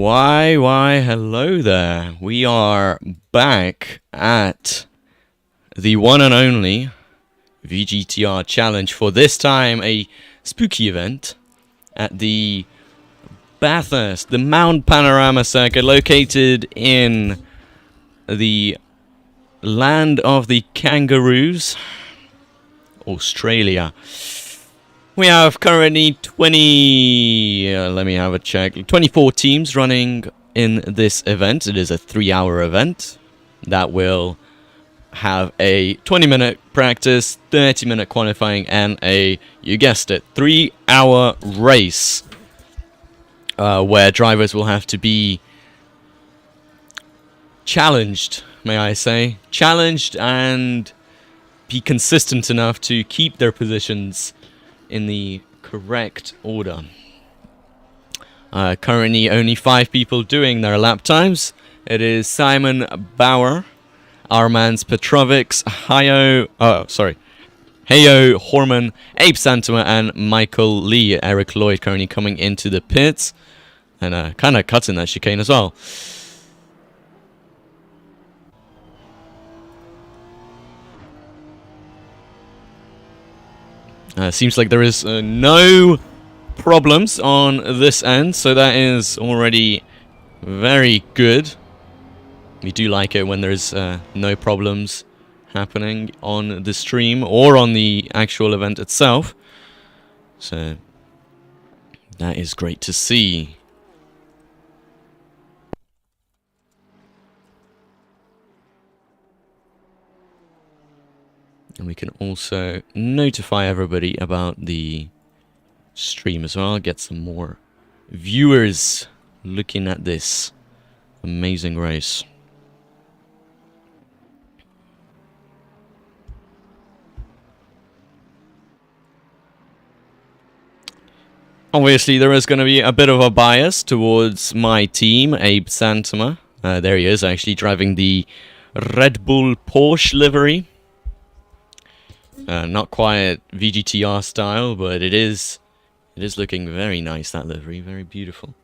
Hello there. We are back at the one and only Vgtr challenge for this time a spooky event at the Bathurst, the Mount Panorama Circuit, located in the land of the kangaroos, Australia. We have currently 24 teams running in this event. It is a 3-hour event that will have a 20-minute practice, 30-minute qualifying, and you guessed it, 3-hour race where drivers will have to be challenged, may I say. Challenged and be consistent enough to keep their positions in the correct order. Currently only 5 people doing their lap times. It is Simon Bauer, Armand Petrovics, Heyo Horman, Abe Santoma, and Michael Lee. Eric Lloyd currently coming into the pits and kind of cutting that chicane as well. Seems like there is no problems on this end, so that is already very good. We do like it when there's no problems happening on the stream or on the actual event itself. So that is great to see. And we can also notify everybody about the stream as well. Get some more viewers looking at this amazing race. Obviously, there is going to be a bit of a bias towards my team, Abe Santoma. There he is, actually driving the Red Bull Porsche livery. Not quite VGTR style, but it is looking very nice, that livery, very beautiful.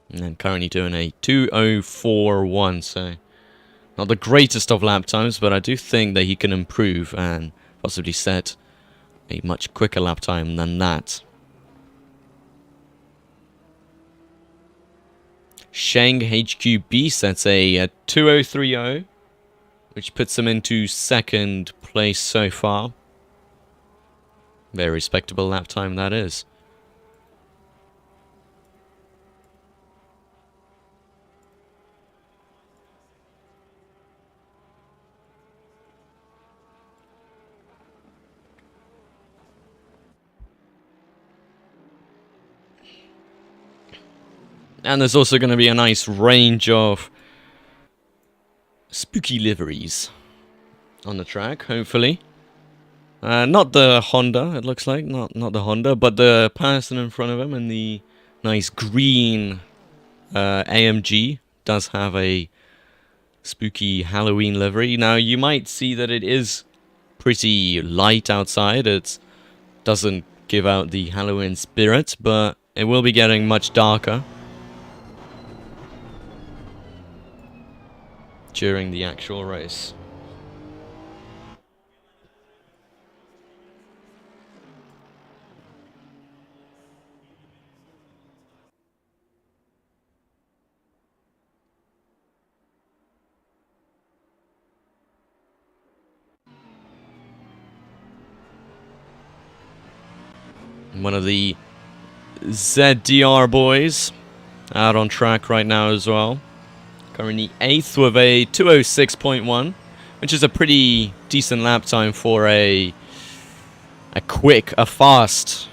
And currently doing a 2:04.1, so not the greatest of lap times, but I do think that he can improve and possibly set a much quicker lap time than that. Sheng HQB sets a 2:030, which puts him into second place so far. Very respectable lap time that is. And there's also going to be a nice range of spooky liveries on the track, hopefully. Not the Honda, it looks like. Not the Honda, but the person in front of him in the nice green AMG does have a spooky Halloween livery. Now, you might see that it is pretty light outside. It doesn't give out the Halloween spirit, but it will be getting much darker during the actual race. One of the ZDR boys out on track right now as well. Currently 8th with a 2:06.1, which is a pretty decent lap time for a fast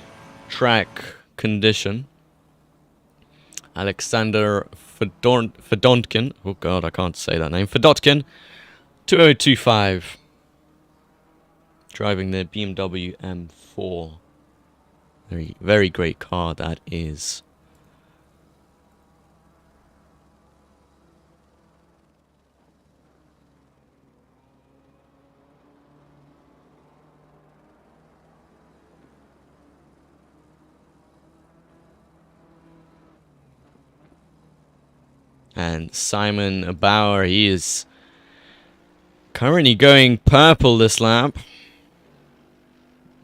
track condition. Alexander Fedontkin, oh god, I can't say that name. Fedotkin, 2:025, driving the BMW M4. Very, very great car that is. And Simon Bauer, he is currently going purple this lap.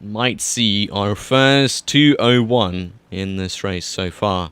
Might see our first 2:01 in this race so far.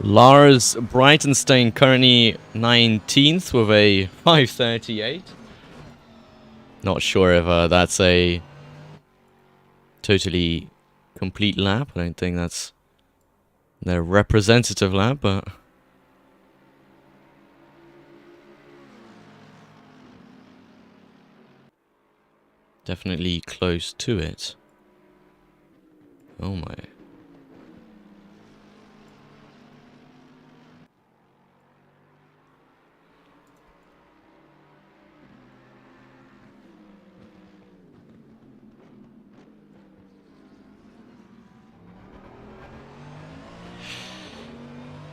Lars Breitenstein currently 19th with a 5:38. Not sure if that's a totally complete lap. I don't think that's their representative lap, but definitely close to it. Oh my.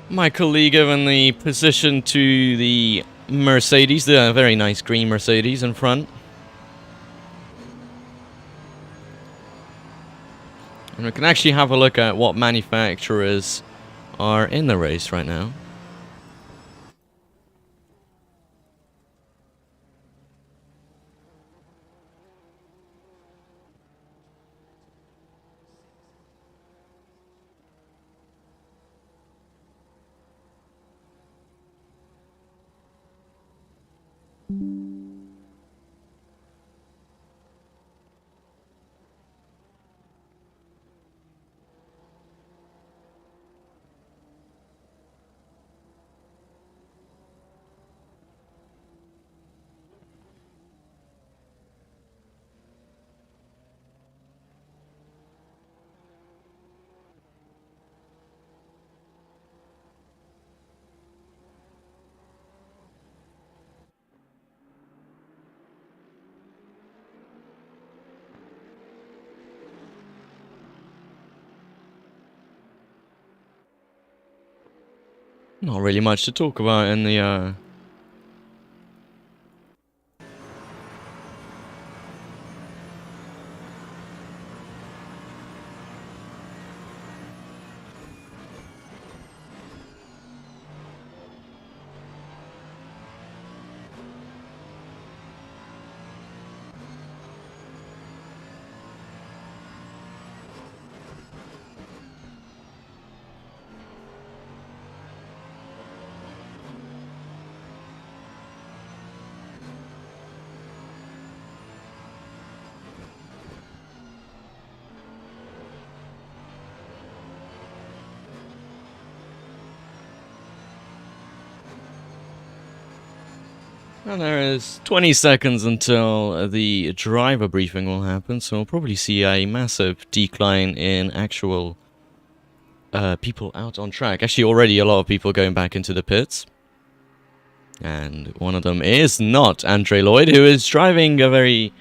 Michael Lee given the position to the Mercedes, the very nice green Mercedes in front. And we can actually have a look at what manufacturers are in the race right now. Not really much to talk about in the And there is 20 seconds until the driver briefing will happen, so we'll probably see a massive decline in actual people out on track. Actually, already a lot of people going back into the pits. And one of them is not Andre Lloyd, who is driving a very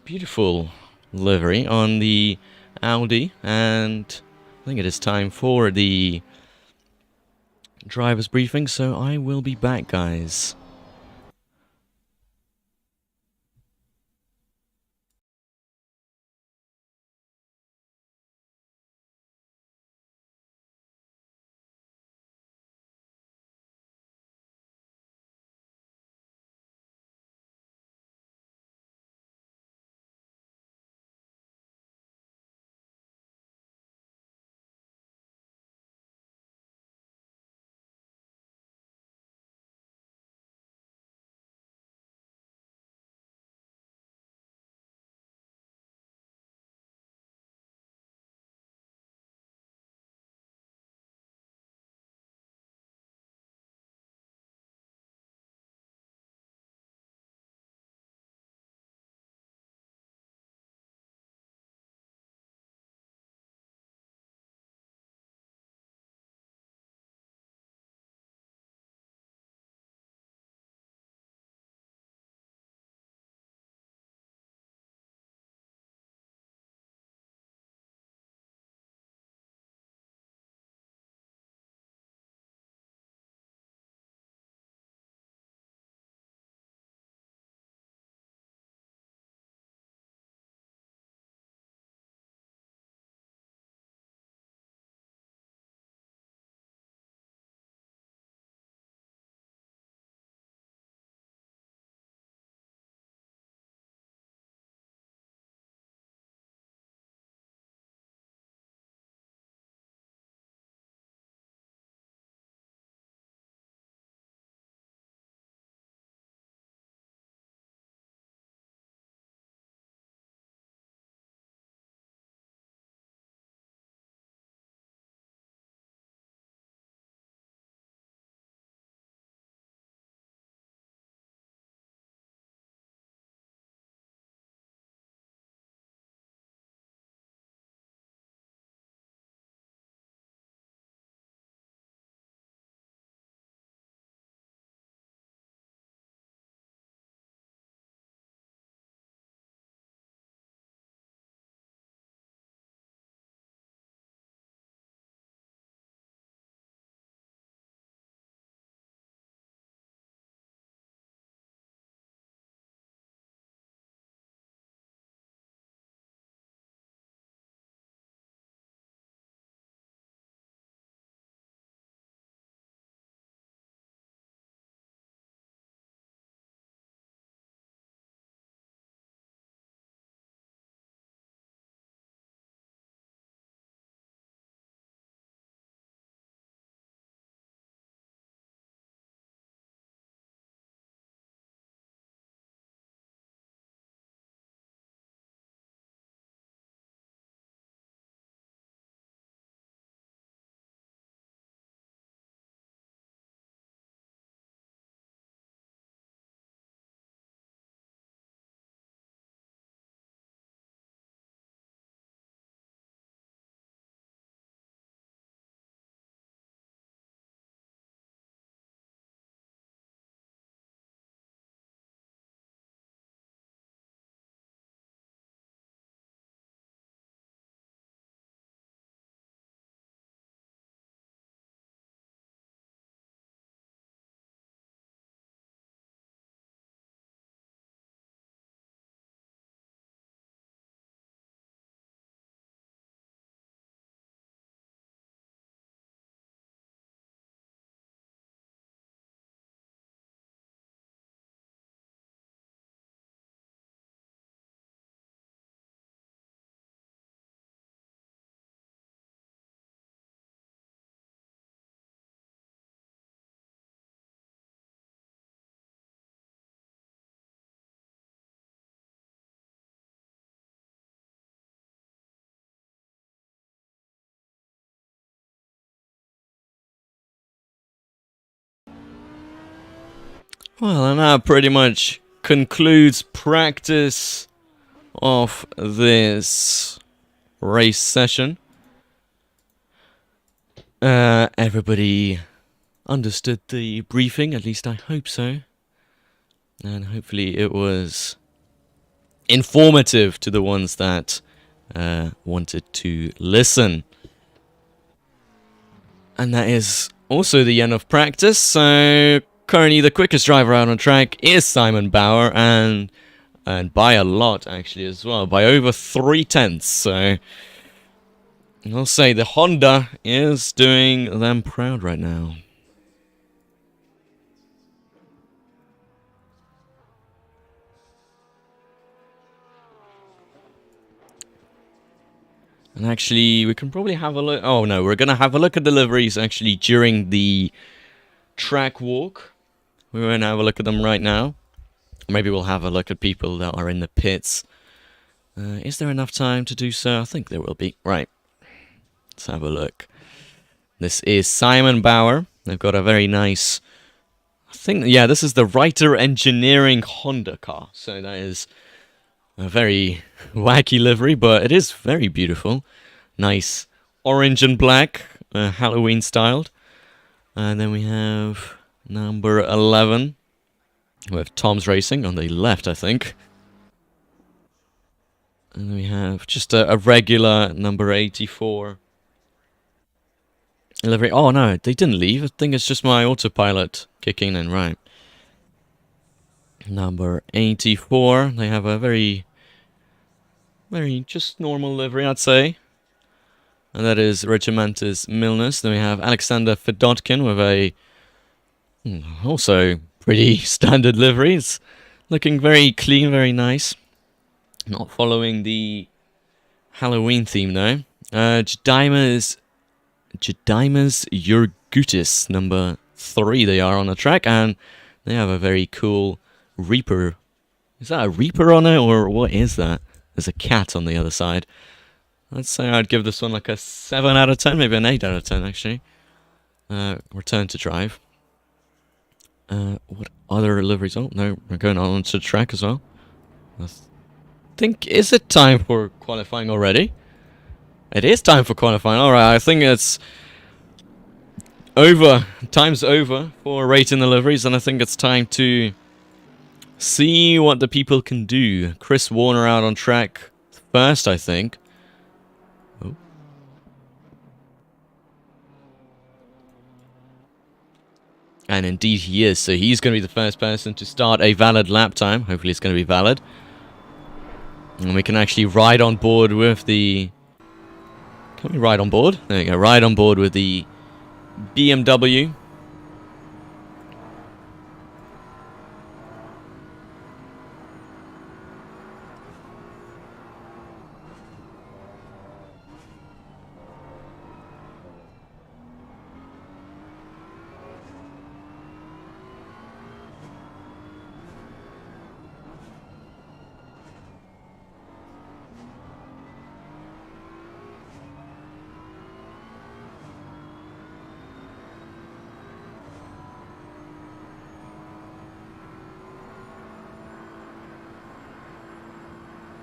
beautiful livery on the Audi. And I think it is time for the driver's briefing, so I will be back, guys. Well, and that pretty much concludes practice of this race session. Everybody understood the briefing, at least I hope so. And hopefully it was informative to the ones that wanted to listen. And that is also the end of practice. So currently the quickest driver out on track is Simon Bauer, and by a lot actually as well, by over 3/10. So I'll say the Honda is doing them proud right now. And actually, we can probably have a look. Oh no, we're gonna have a look at deliveries actually during the track walk. We're gonna have a look at them right now. Maybe we'll have a look at people that are in the pits. Is there enough time to do so? I think there will be. Right. Let's have a look. This is Simon Bauer. They've got a very nice... I think, yeah, this is the Writer Engineering Honda car. So that is a very wacky livery, but it is very beautiful. Nice orange and black, Halloween styled. And then we have number 11 with Tom's Racing on the left, I think. And we have just a regular number 84 livery. Oh no, they didn't leave. I think it's just my autopilot kicking in, right. Number 84. They have a very just normal livery, I'd say. And that is Regimentus Milnes. Then we have Alexander Fedotkin with a also pretty standard livery. It's looking very clean, very nice. Not following the Halloween theme though. Jedimas Jurgutis, number 3 they are on the track, and they have a very cool Reaper. Is that a Reaper on it, or what is that? There's a cat on the other side. I'd say I'd give this one like a 7 out of 10, maybe an 8 out of 10 actually. Return to drive. What other liveries? Oh no, we're going on to the track as well. I think, is it time for qualifying already? It is time for qualifying. Alright, I think it's over. Time's over for rating the liveries, and I think it's time to see what the people can do. Chris Warner out on track first, I think. Oh. And indeed he is, so he's going to be the first person to start a valid lap time. Hopefully it's going to be valid. And we can actually ride on board with the... Can we ride on board? There we go, ride on board with the BMW.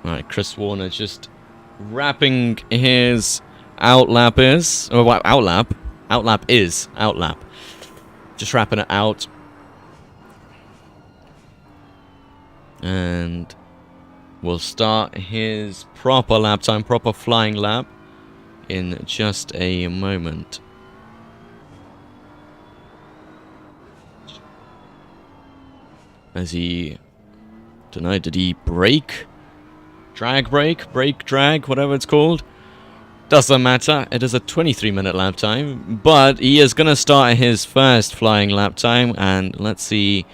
Alright, Chris Warner just wrapping his outlap is... Oh, well, outlap. Outlap is. Outlap. Just wrapping it out. And we'll start his proper lap time, proper flying lap, in just a moment. As he... Don't know, did he brake? Drag brake, brake drag, whatever it's called. Doesn't matter, it is a 23-minute lap time. But he is going to start his first flying lap time, and let's see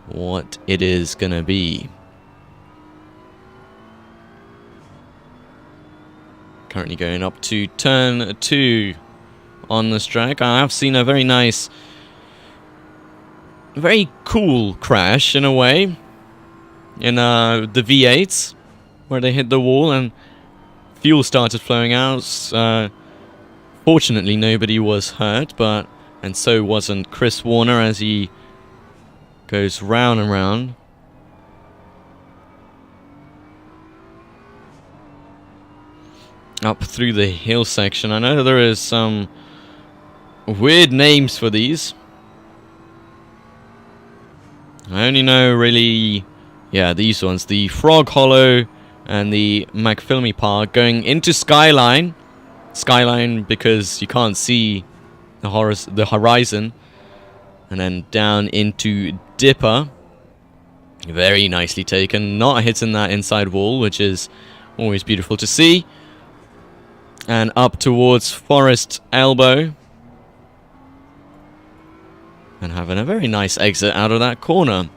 what it is going to be. Currently going up to turn 2 on this track. I have seen a very nice, very cool crash in a way in the V8s, where they hit the wall and fuel started flowing out. Fortunately, nobody was hurt, and so wasn't Chris Warner as he goes round and round. Up through the hill section. I know there is some weird names for these. I only know really, yeah, these ones. The Frog Hollow and the McPhilmy Park going into Skyline. Skyline because you can't see the horizon. And then down into Dipper. Very nicely taken. Not hitting that inside wall, which is always beautiful to see. And up towards Forest Elbow. And having a very nice exit out of that corner.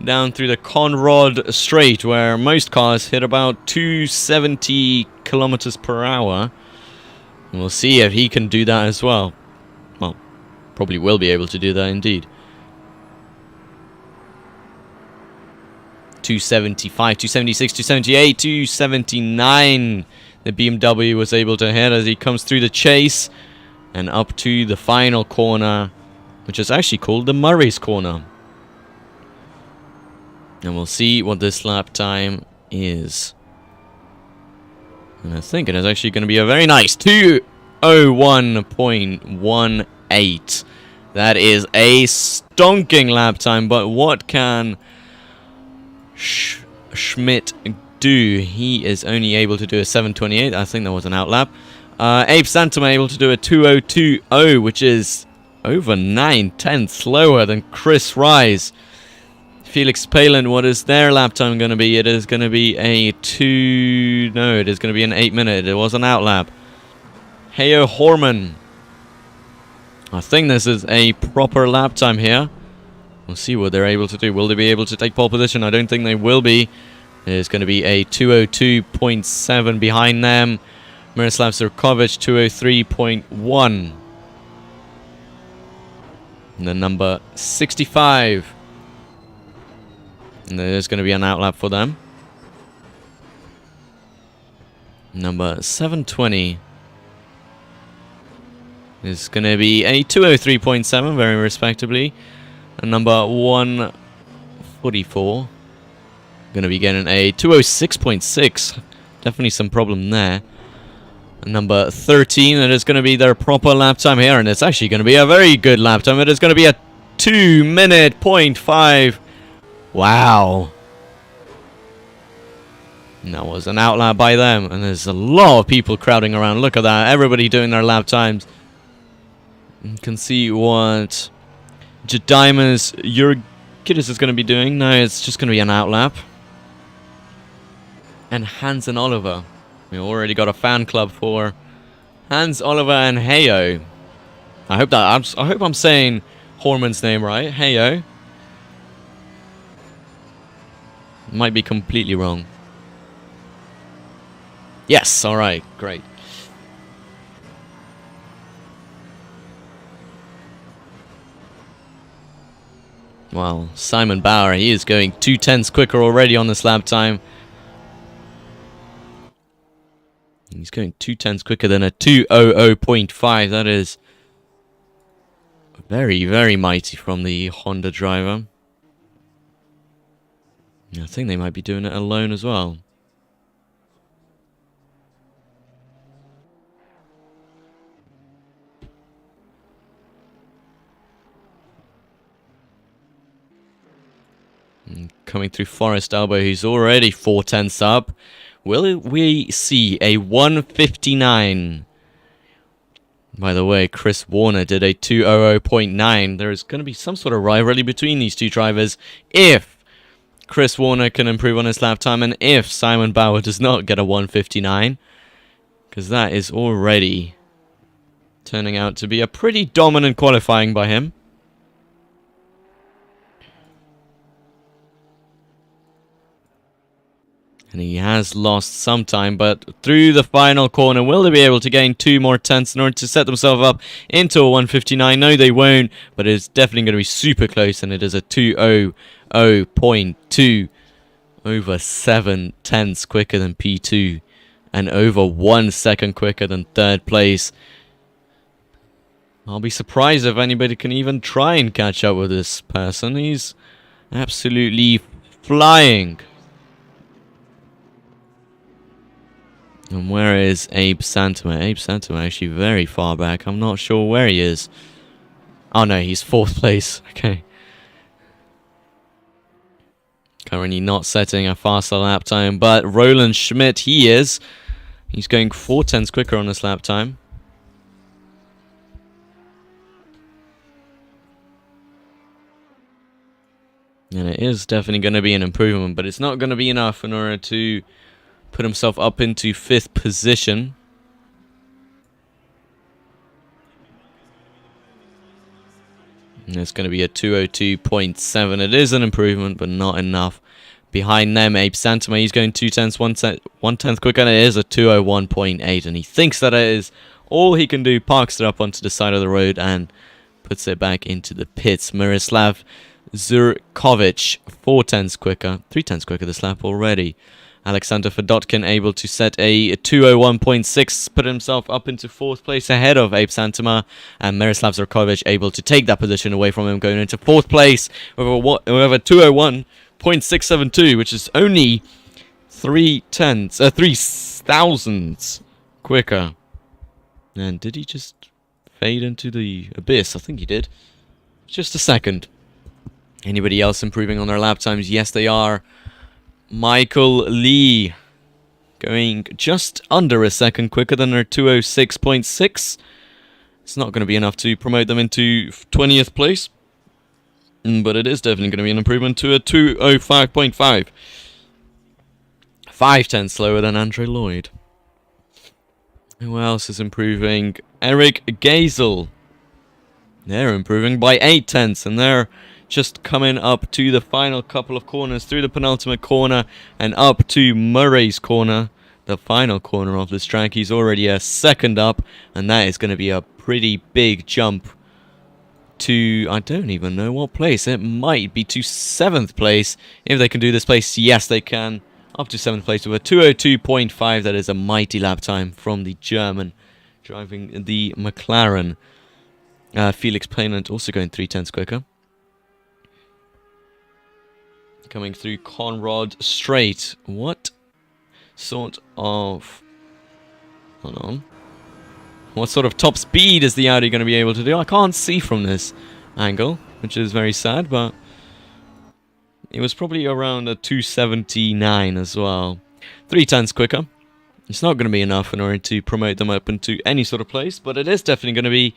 Down through the Conrod Straight, where most cars hit about 270 kilometers per hour. And we'll see if he can do that as well. Well, probably will be able to do that indeed. 275, 276, 278, 279. The BMW was able to hit as he comes through the chase. And up to the final corner, which is actually called the Murray's Corner. And we'll see what this lap time is. And I think it is actually going to be a very nice 2:01.18. That is a stonking lap time, but what can Schmidt do? He is only able to do a 7:28. I think that was an outlap. Abe Santom able to do a 2:02.0, which is over 9/10 slower than Chris Rise. Felix Palin, what is their lap time going to be? It is going to be a it is going to be an 8 minute. It was an outlap. Heyo Horman. I think this is a proper lap time here. We'll see what they're able to do. Will they be able to take pole position? I don't think they will be. There's going to be a 2:02.7 behind them. Miroslav Zurkovic, 2:03.1. And then number 65. And there's going to be an outlap for them. Number 720 is going to be a 2:03.7, very respectably. And number 144 going to be getting a 2:06.6. Definitely some problem there. And number 13, it is going to be their proper lap time here, and it's actually going to be a very good lap time. It is going to be a 2:05. Wow. And that was an outlap by them, and there's a lot of people crowding around. Look at that, everybody doing their lap times. You can see what Jedima's Urgidis is going to be doing. No, it's just going to be an outlap. And Hans and Oliver. We already got a fan club for Hans, Oliver, and Heyo. I hope I'm saying Horman's name right. Heyo. Might be completely wrong. Yes, alright, great. Well, Simon Bauer, he is going 2/10 quicker already on this lap time. He's going 2/10 quicker than a 2:00.5. That is very, very mighty from the Honda driver. I think they might be doing it alone as well. And coming through Forest Elbow, he's already 4/10 up. Will we see a 1:59? By the way, Chris Warner did a 2:00.9. There is going to be some sort of rivalry between these two drivers if Chris Warner can improve on his lap time, and if Simon Bauer does not get a 1:59, because that is already turning out to be a pretty dominant qualifying by him. And he has lost some time, but through the final corner, will they be able to gain 2 more tenths in order to set themselves up into a 1:59? No, they won't, but it's definitely going to be super close, and it is a 2:00.2, over 7/10 quicker than P2, and over 1 second quicker than third place. I'll be surprised if anybody can even try and catch up with this person. He's absolutely flying. And where is Abe Santama? Abe Santama actually very far back. I'm not sure where he is. Oh no, he's 4th place. Okay. Currently not setting a faster lap time, but Roland Schmidt, he is. He's going 4/10 quicker on this lap time. And it is definitely going to be an improvement, but it's not going to be enough in order to put himself up into 5th position. And it's going to be a 2:02.7. It is an improvement, but not enough. Behind them, Abe Santama, he's going 2/10, 1/10 quicker, and it is a 2:01.8. And he thinks that it is all he can do, parks it up onto the side of the road, and puts it back into the pits. Miroslav Zurkovic, 4/10 quicker, 3/10 quicker this lap already. Alexander Fedotkin able to set a 2:01.6, put himself up into 4th place ahead of Abe Santama, and Miroslav Zurkovic able to take that position away from him, going into 4th place with a 2:01.672, which is only 3 thousandths quicker. And did he just fade into the abyss? I think he did. Just a second. Anybody else improving on their lap times? Yes, they are. Michael Lee going just under a second quicker than their 2:06.6. It's not going to be enough to promote them into 20th place, but it is definitely going to be an improvement to a 2:05.5. 5/10 slower than Andre Lloyd. Who else is improving? Eric Gazel. They're improving by 8/10, and they're just coming up to the final couple of corners, through the penultimate corner and up to Murray's corner, the final corner of this track. He's already a second up, and that is going to be a pretty big jump to, I don't even know what place. It might be to 7th place. If they can do this place, yes they can. Up to 7th place with a 2:02.5. That is a mighty lap time from the German driving the McLaren. Felix Painant also going 3/10 quicker. Coming through Conrad Straight. What sort of... Hold on. What sort of top speed is the Audi going to be able to do? I can't see from this angle, which is very sad, but it was probably around a 279 as well. 3/10 quicker. It's not going to be enough in order to promote them up into any sort of place, but it is definitely going to be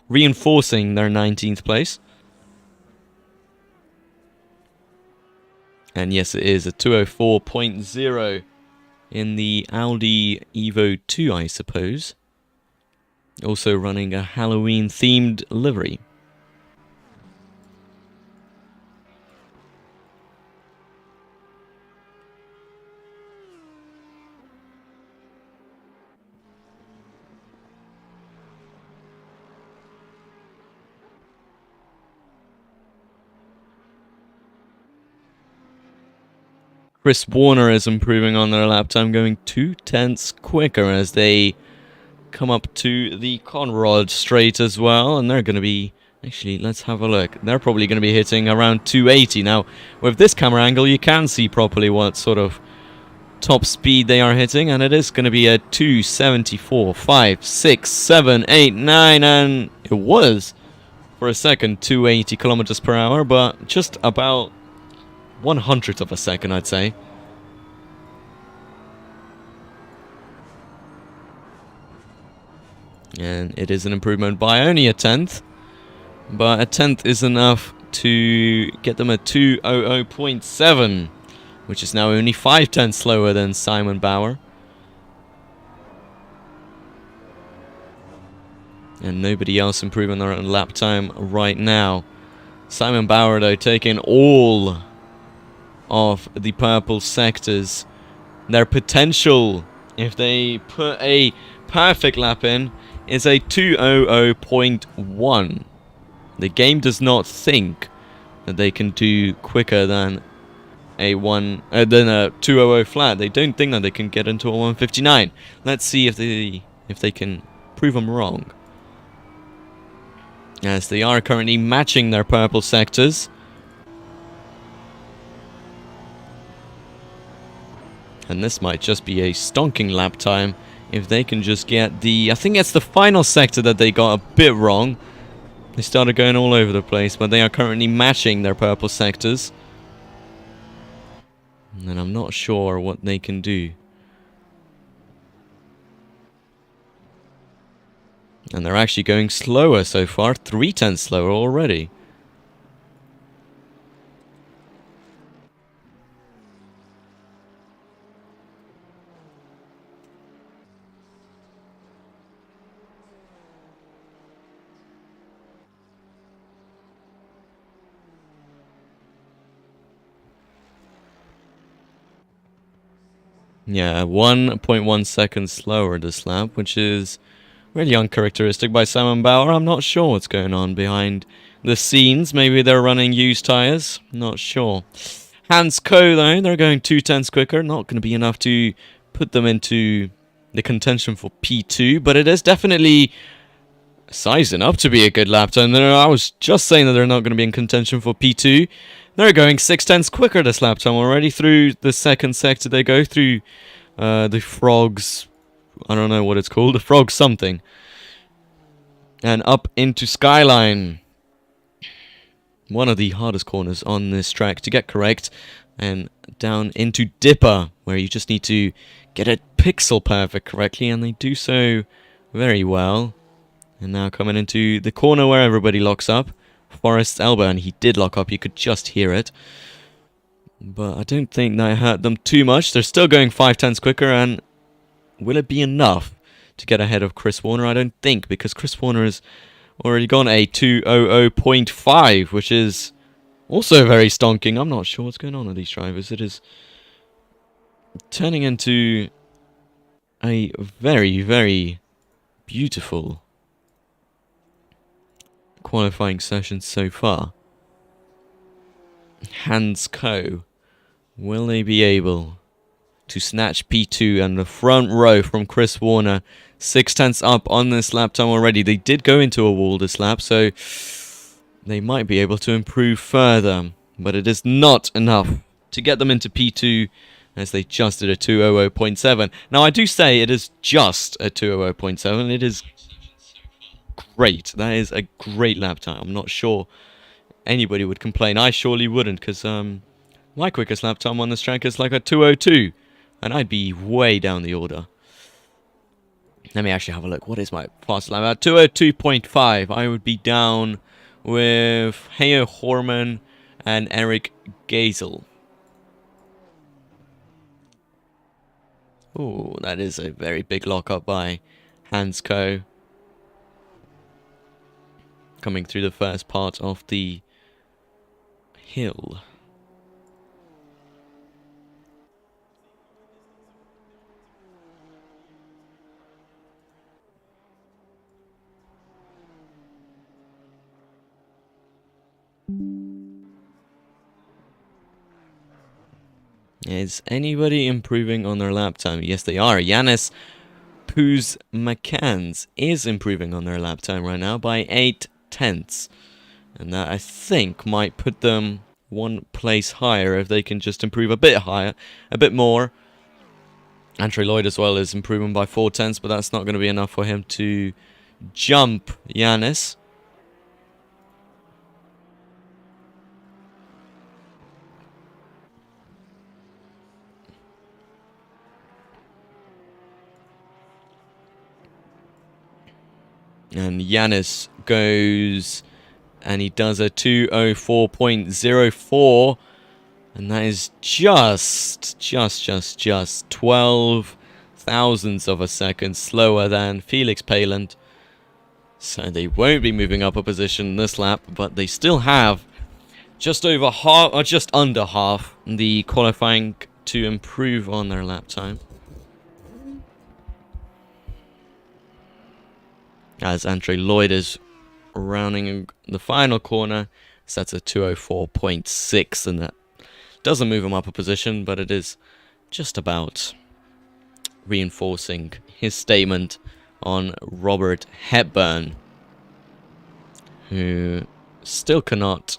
reinforcing their 19th place. And yes, it is a 2:04.0 in the Audi Evo 2, I suppose. Also running a Halloween-themed livery. Chris Warner is improving on their lap time, going 2/10 quicker as they come up to the Conrad Straight as well. And they're going to be... Actually, let's have a look. They're probably going to be hitting around 280. Now, with this camera angle, you can see properly what sort of top speed they are hitting. And it is going to be a 274, 5, 6, 7, 8, 9. And it was, for a second, 280 kilometers per hour. But just about 1/100th of a second, I'd say. And it is an improvement by only a 10th. But a 10th is enough to get them a 2:00.7, which is now only 5/10 slower than Simon Bauer. And nobody else improving their own lap time right now. Simon Bauer, though, taking all of the purple sectors. Their potential, if they put a perfect lap in, is a 2:00.1. The game does not think that they can do quicker than a 2:00 flat. They don't think that they can get into a 1:59. Let's see if they can prove them wrong. As they are currently matching their purple sectors. And this might just be a stonking lap time if they can just get the... I think it's the final sector that they got a bit wrong. They started going all over the place, but they are currently matching their purple sectors. And I'm not sure what they can do. And they're actually going slower so far, 0.3 slower already. Yeah, 1.1 seconds slower this lap, which is really uncharacteristic by Simon Bauer. I'm not sure what's going on behind the scenes. Maybe they're running used tyres. Not sure. Hans Coe, though, they're going 0.2 quicker. Not going to be enough to put them into the contention for P2, but it is definitely sizing up to be a good lap time. I was just saying that they're not going to be in contention for P2. They're going 0.6 quicker this lap time already through the second sector. They go through the frogs. I don't know what it's called. The frog something. And up into Skyline. One of the hardest corners on this track to get correct. And down into Dipper, where you just need to get it pixel perfect correctly. And they do so very well. And now coming into the corner where everybody locks up. Forrest's elbow, and he did lock up. You could just hear it. But I don't think that hurt them too much. They're still going 0.5 quicker, and will it be enough to get ahead of Chris Warner? I don't think, because Chris Warner has already gone a 2:00.5, which is also very stonking. I'm not sure what's going on with these drivers. It is turning into a very, very beautiful qualifying session so far. Hans Coe, will they be able to snatch P2 and the front row from Chris Warner? 0.6 up on this lap time already. They did go into a wall this lap, so they might be able to improve further, but it is not enough to get them into P2 as they just did a 2:00.7. Now I do say it is just a 2:00.7. It is great. That is a great lap time. I'm not sure anybody would complain. I surely wouldn't, because my quickest lap time on this track is like a 2:02, and I'd be way down the order. Let me actually have a look. What is my fast lap? At 2:02.5, I would be down with Heo Horman and Eric Gazel. Oh, that is a very big lockup by Hans Coe. Coming through the first part of the hill. Is anybody improving on their lap time? Yes, they are. Yanis Poos McCanns is improving on their lap time right now by 0.8. And that, I think, might put them one place higher if they can just improve a bit higher, a bit more. Andre Lloyd as well is improving by 0.4, but that's not going to be enough for him to jump Yanis. And Yanis goes, and he does a 2:04.04, and that is just 12 thousandths of a second slower than Felix Paland. So they won't be moving up a position this lap, but they still have just over half, or just under half, the qualifying to improve on their lap time. As Andre Lloyd is rounding the final corner, so that's a 2:04.6, and that doesn't move him up a position, but it is just about reinforcing his statement on Robert Hepburn, who still cannot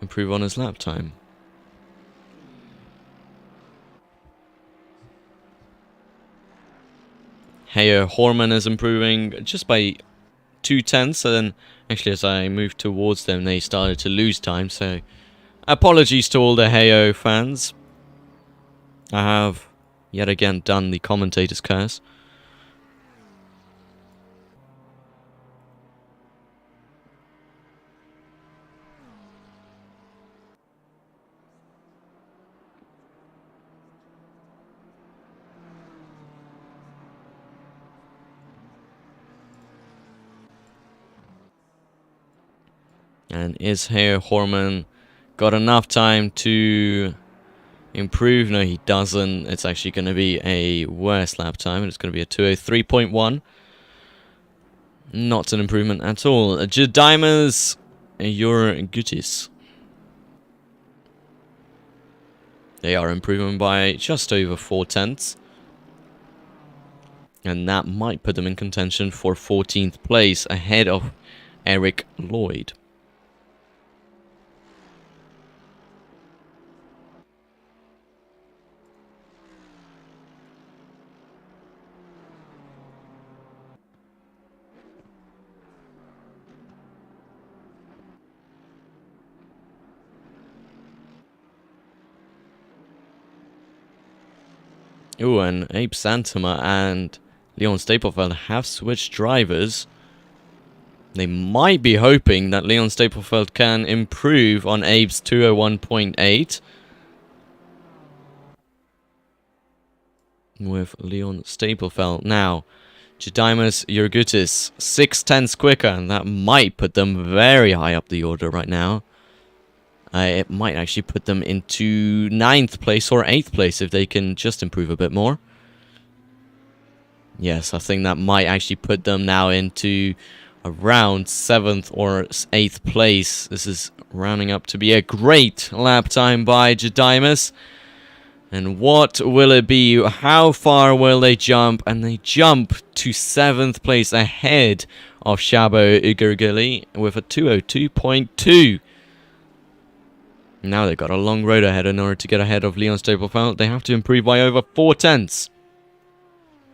improve on his lap time. Heyo Horman is improving just by 2/10, and then actually as I moved towards them they started to lose time, so apologies to all the Heyo fans. I have yet again done the commentator's curse. And is Heyo Horman got enough time to improve? No, he doesn't. It's actually going to be a worse lap time. It's going to be a 2:03.1. Not an improvement at all. Jedimas, your goodies. They are improving by just over 4/10. And that might put them in contention for 14th place ahead of Eric Lloyd. Ooh, and Abe Santama and Leon Staplefeld have switched drivers. They might be hoping that Leon Staplefeld can improve on Abe's 201.8. With Leon Staplefeld. Now, Jedimas Jurgutis, 6/10 quicker, and that might put them very high up the order right now. It might actually put them into 9th place or 8th place if they can just improve a bit more. Yes, I think that might actually put them now into around 7th or 8th place. This is rounding up to be a great lap time by Jedimas. And what will it be? How far will they jump? And they jump to 7th place ahead of Shabo Ugurguli with a 2:02.2. Now they've got a long road ahead in order to get ahead of Leon Staplefeld. They have to improve by over 4/10.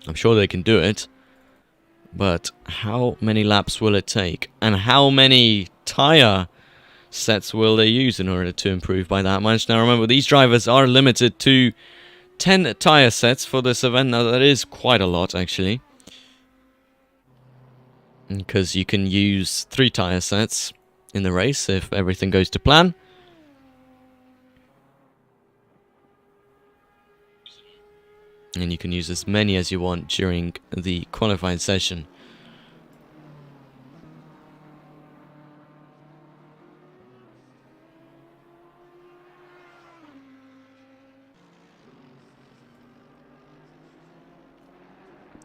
I'm sure they can do it. But how many laps will it take? And how many tyre sets will they use in order to improve by that much? Now remember, these drivers are limited to 10 tyre sets for this event. Now that is quite a lot actually, because you can use 3 tyre sets in the race if everything goes to plan. And you can use as many as you want during the qualifying session.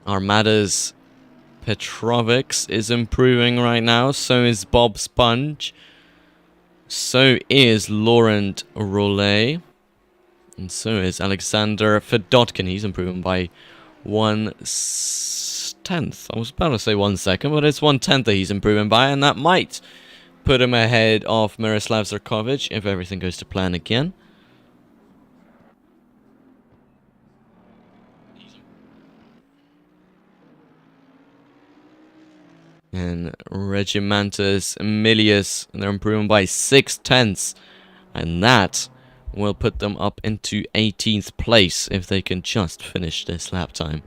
Armada's Petrovics is improving right now. So is Bob Sponge. So is Laurent Rollet. And so is Alexander Fedotkin. He's improving by 1/10. I was about to say 1 second, but it's 1/10 that he's improving by, and that might put him ahead of Miroslav Zerkovic if everything goes to plan again. And Regimentus Milius, they're improving by 6/10, and that will put them up into 18th place if they can just finish this lap time.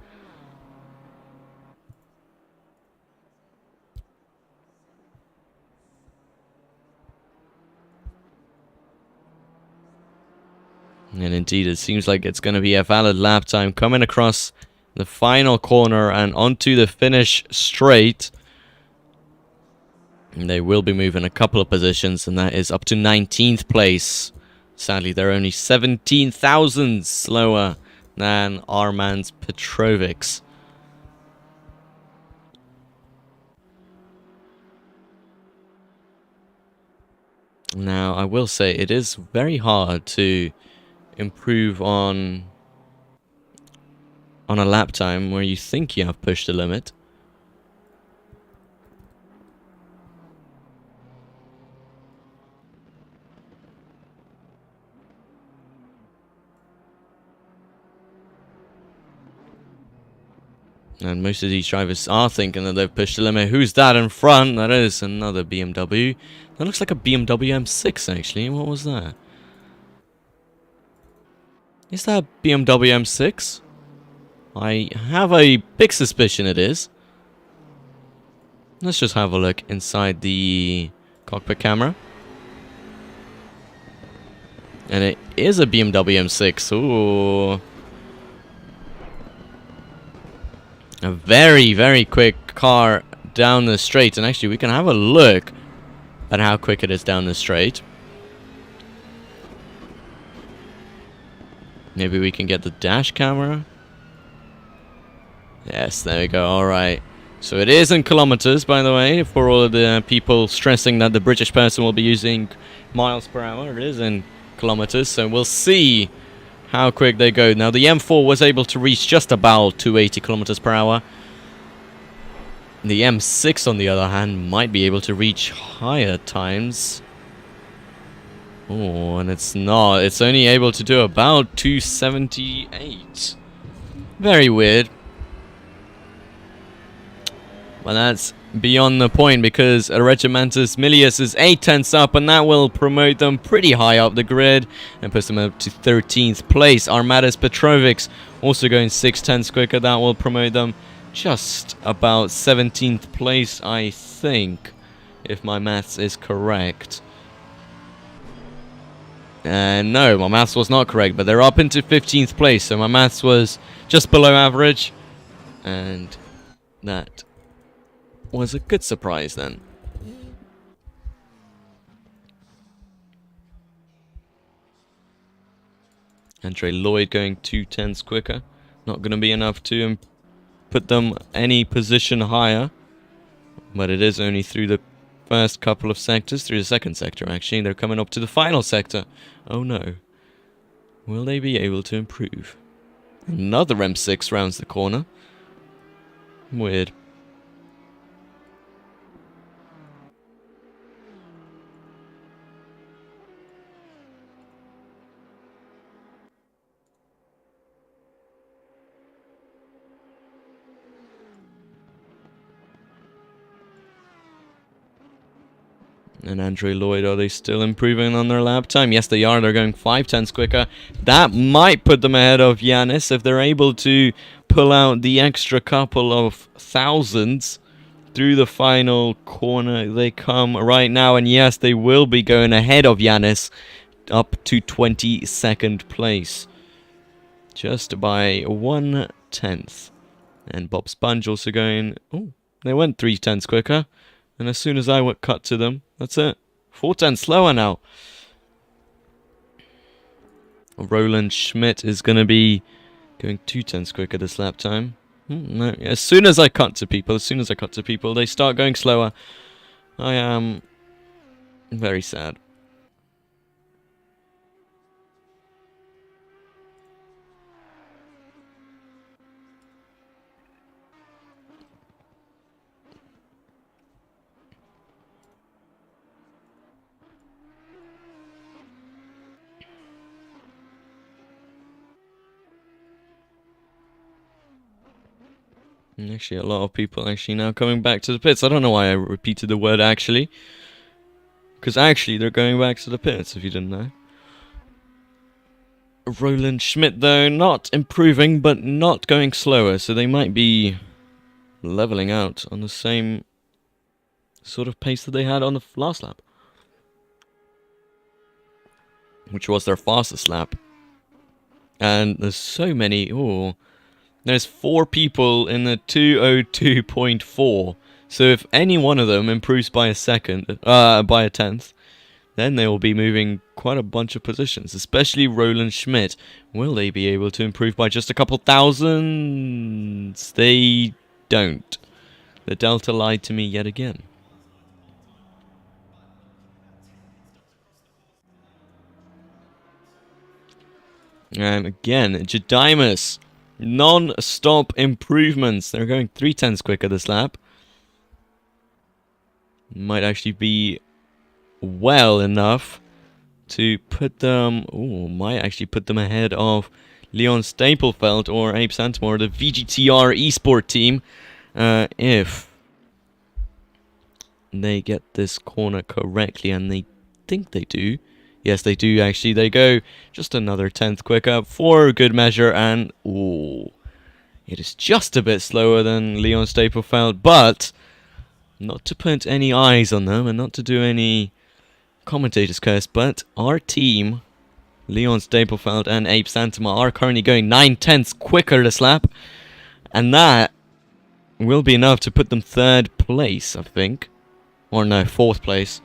And indeed, it seems like it's going to be a valid lap time coming across the final corner and onto the finish straight. And they will be moving a couple of positions, and that is up to 19th place. Sadly, they're only 17 thousandths slower than Armand's Petrovics. Now, I will say it is very hard to improve on a lap time where you think you have pushed the limit. And most of these drivers are thinking that they've pushed the limit. Who's that in front? That is another BMW. That looks like a BMW M6 actually. What was that? Is that a BMW M6? I have a big suspicion it is. Let's just have a look inside the cockpit camera. And it is a BMW M6. Ooh. A very, very quick car down the straight. And actually, we can have a look at how quick it is down the straight. Maybe we can get the dash camera. Yes, there we go. Alright. So it is in kilometers, by the way, for all of the people stressing that the British person will be using miles per hour. It is in kilometers, so we'll see how quick they go. Now, the M4 was able to reach just about 280 kilometers per hour. The M6, on the other hand, might be able to reach higher times. Oh, and it's not. It's only able to do about 278. Very weird. Well, that's beyond the point because Regimentus Milius is 8 tenths up, and that will promote them pretty high up the grid and puts them up to 13th place. Armadas Petrovics also going 6 tenths quicker. That will promote them just about 17th place, I think, if my maths is correct. No, my maths was not correct, but they're up into 15th place, so my maths was just below average, and that was a good surprise then. Andre Lloyd going 2 tenths quicker. Not going to be enough to put them any position higher, but it is only through the first couple of sectors, through the second sector actually. They're coming up to the final sector. Oh no. Will they be able to improve? Another M6 rounds the corner. Weird. And Andre Lloyd, are they still improving on their lap time? Yes, they are. They're going 5 tenths quicker. That might put them ahead of Yanis if they're able to pull out the extra couple of thousands through the final corner. They come right now, and yes, they will be going ahead of Yanis up to 22nd place. Just by 1 tenth. And Bob Sponge also going... Oh, they went 3 tenths quicker. And as soon as I went cut to them, that's it. 4 tenths slower now. Roland Schmidt is going to be going 2 tenths quicker this lap time. No, as soon as I cut to people, they start going slower. I am very sad. Actually, a lot of people actually now coming back to the pits. I don't know why I repeated the word actually. Because actually, they're going back to the pits, if you didn't know. Roland Schmidt, though, not improving, but not going slower. So they might be leveling out on the same sort of pace that they had on the last lap. Which was their fastest lap. And there's so many... Oh... There's 4 people in the 202.4. So if any one of them improves by a tenth, then they will be moving quite a bunch of positions. Especially Roland Schmidt. Will they be able to improve by just a couple thousands? They don't. The Delta lied to me yet again. And again, Jedimus. Non-stop improvements. They're going 3 tenths quicker this lap. Might actually be well enough to put them... Oh, might actually put them ahead of Leon Staplefeld or Abe Santamore, the Vgtr esport team, if they get this corner correctly, and they think they do. Yes, they do actually. They go just another 10th quicker for good measure, and ooh, it is just a bit slower than Leon Staplefeld, but not to put any eyes on them and not to do any commentators curse, but our team, Leon Staplefeld and Abe Santamore, are currently going 9/10ths quicker this lap, and that will be enough to put them 3rd place, I think. Or no, 4th place.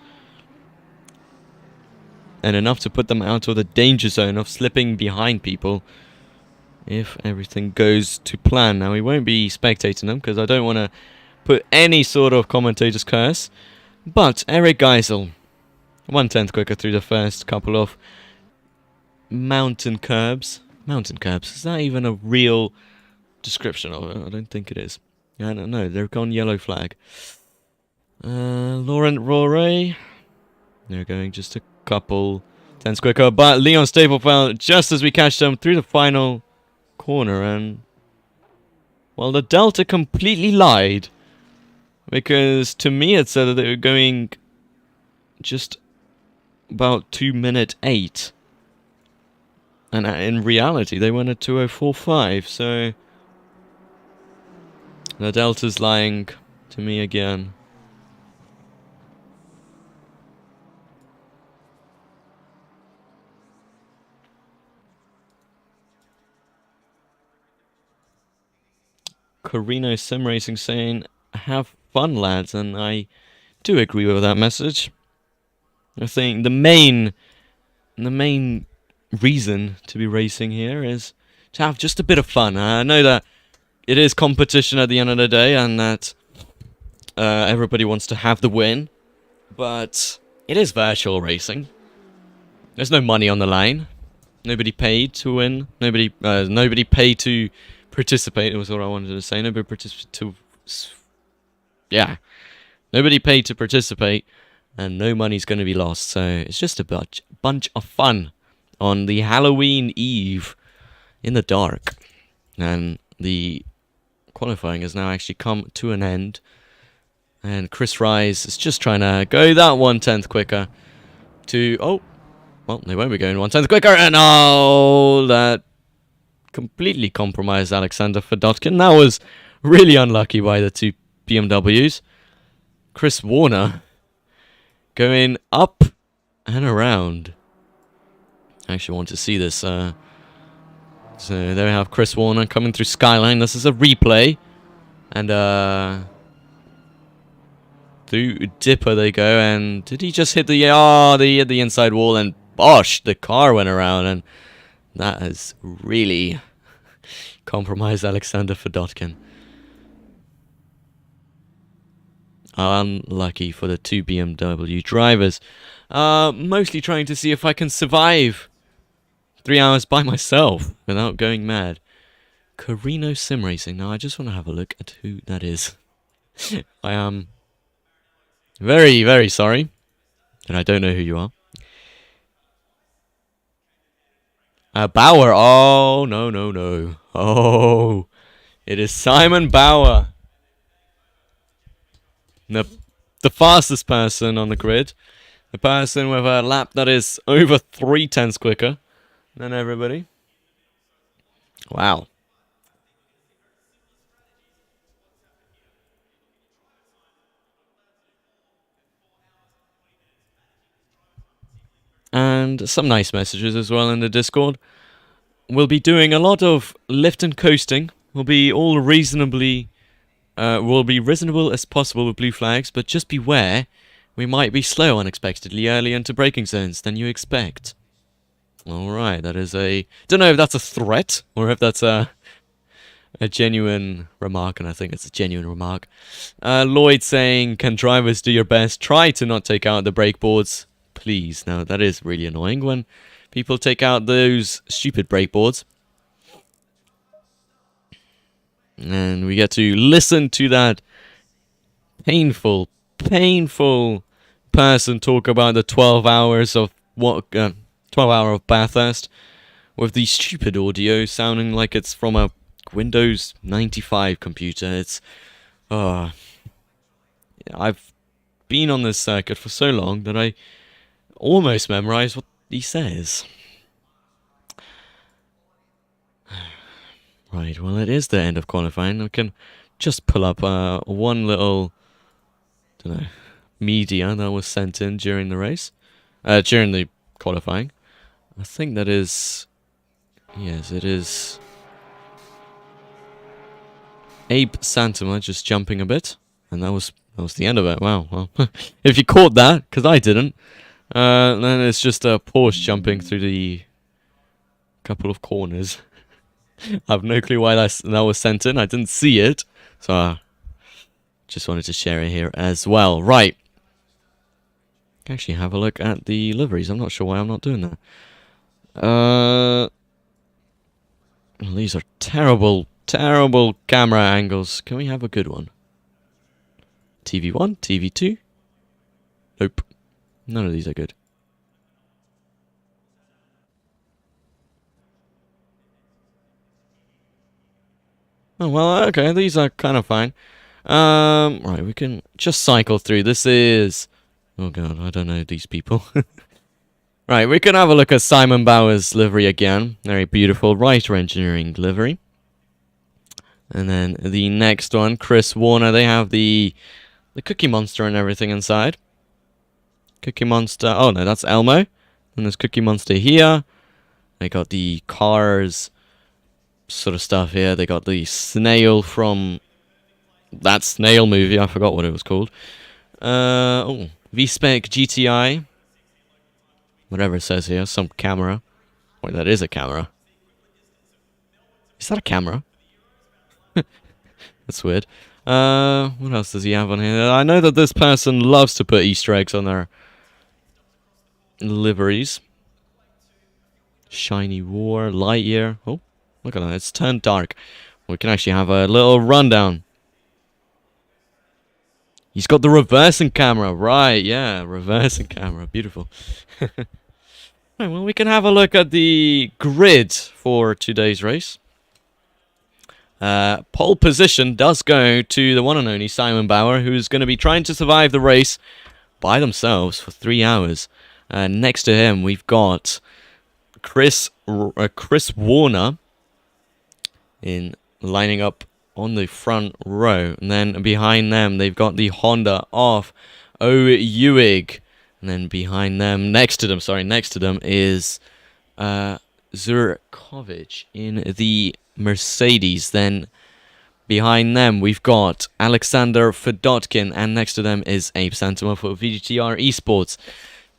And enough to put them out of the danger zone of slipping behind people if everything goes to plan. Now, we won't be spectating them because I don't want to put any sort of commentator's curse. But Eric Geisel, 1/10th quicker through the first couple of mountain curbs. Mountain curbs, is that even a real description of it? I don't think it is. I don't know, they're gone yellow flag. Laurent Roray, they're going just a couple 10s quicker, but Leon Staplefeld, just as we catch them through the final corner, and well, the Delta completely lied, because to me it said that they were going just about 2:08, and in reality they went at 2:045, so the Delta's lying to me again. Carino Sim Racing saying, have fun, lads, and I do agree with that message. I think the main reason to be racing here is to have just a bit of fun. I know that it is competition at the end of the day, and that everybody wants to have the win, but it is virtual racing. There's no money on the line. Nobody paid to win. Nobody paid to participate. Was what I wanted to say. Nobody paid to participate, and no money's going to be lost. So it's just a bunch of fun on the Halloween Eve in the dark, and the qualifying has now actually come to an end. And Chris Rise is just trying to go that 1/10th quicker to well, they won't be going 1/10th quicker, and that completely compromised Alexander Fedotkin. That was really unlucky by the two BMWs. Chris Warner going up and around. I actually want to see this. So there we have Chris Warner coming through Skyline. This is a replay. And through Dipper they go. And did he just hit the... they hit the inside wall, and bosh, the car went around. And that has really compromised Alexander Fedotkin. Unlucky for the two BMW drivers. Mostly trying to see if I can survive 3 hours by myself without going mad. Carino Sim Racing. Now I just want to have a look at who that is. I am very, very sorry that I don't know who you are. Bauer. Oh, no. Oh, it is Simon Bauer. The fastest person on the grid. The person with a lap that is over 3/10ths quicker than everybody. Wow. And some nice messages as well in the Discord. We'll be doing a lot of lift and coasting. We'll be all reasonably... we'll be reasonable as possible with blue flags, but just beware, we might be slow unexpectedly early into braking zones than you expect. Alright, that is a... Don't know if that's a threat, or if that's a genuine remark, and I think it's a genuine remark. Lloyd saying, can drivers do your best? Try to not take out the brake boards, please. Now, that is really annoying when people take out those stupid brake boards. And we get to listen to that painful person talk about the 12 hours of 12 hour of Bathurst, with the stupid audio sounding like it's from a Windows 95 computer. It's... I've been on this circuit for so long that I almost memorized what he says. Right, well, it is the end of qualifying. I can just pull up one little, don't know, media that was sent in during the race, during the qualifying. I think that is, yes, it is Abe Santama just jumping a bit, and that was the end of it. Wow, well, if you caught that, because I didn't, then it's just a Porsche jumping through the couple of corners. I have no clue why that was sent in. I didn't see it, so just wanted to share it here as well. Right. Actually, have a look at the liveries. I'm not sure why I'm not doing that. These are terrible, terrible camera angles. Can we have a good one? TV1, TV2? Nope. None of these are good. Oh, well, okay, these are kind of fine. Right, we can just cycle through. This is... Oh, God, I don't know these people. Right, we can have a look at Simon Bauer's livery again. Very beautiful Writer Engineering livery. And then the next one, Chris Warner. They have the Cookie Monster and everything inside. Cookie Monster... Oh, no, that's Elmo. And there's Cookie Monster here. They got the cars... sort of stuff here. They got the snail from that snail movie. I forgot what it was called. V-Spec GTI. Whatever it says here. Some camera. Wait, that is a camera. Is that a camera? That's weird. What else does he have on here? I know that this person loves to put Easter eggs on their liveries. Shiny War, Lightyear. Oh. Look at that, it's turned dark. We can actually have a little rundown. He's got the reversing camera, right, yeah, reversing camera, beautiful. Right, well, we can have a look at the grid for today's race. Pole position does go to the one and only Simon Bauer, who's going to be trying to survive the race by themselves for 3 hours. Next to him, we've got Chris Warner, in lining up on the front row, and then behind them they've got the Honda of O Ewig, and then behind them, next to them is Zurkovic in the Mercedes. Then behind them we've got Alexander Fedotkin, and next to them is Abe Santama for Vgtr Esports.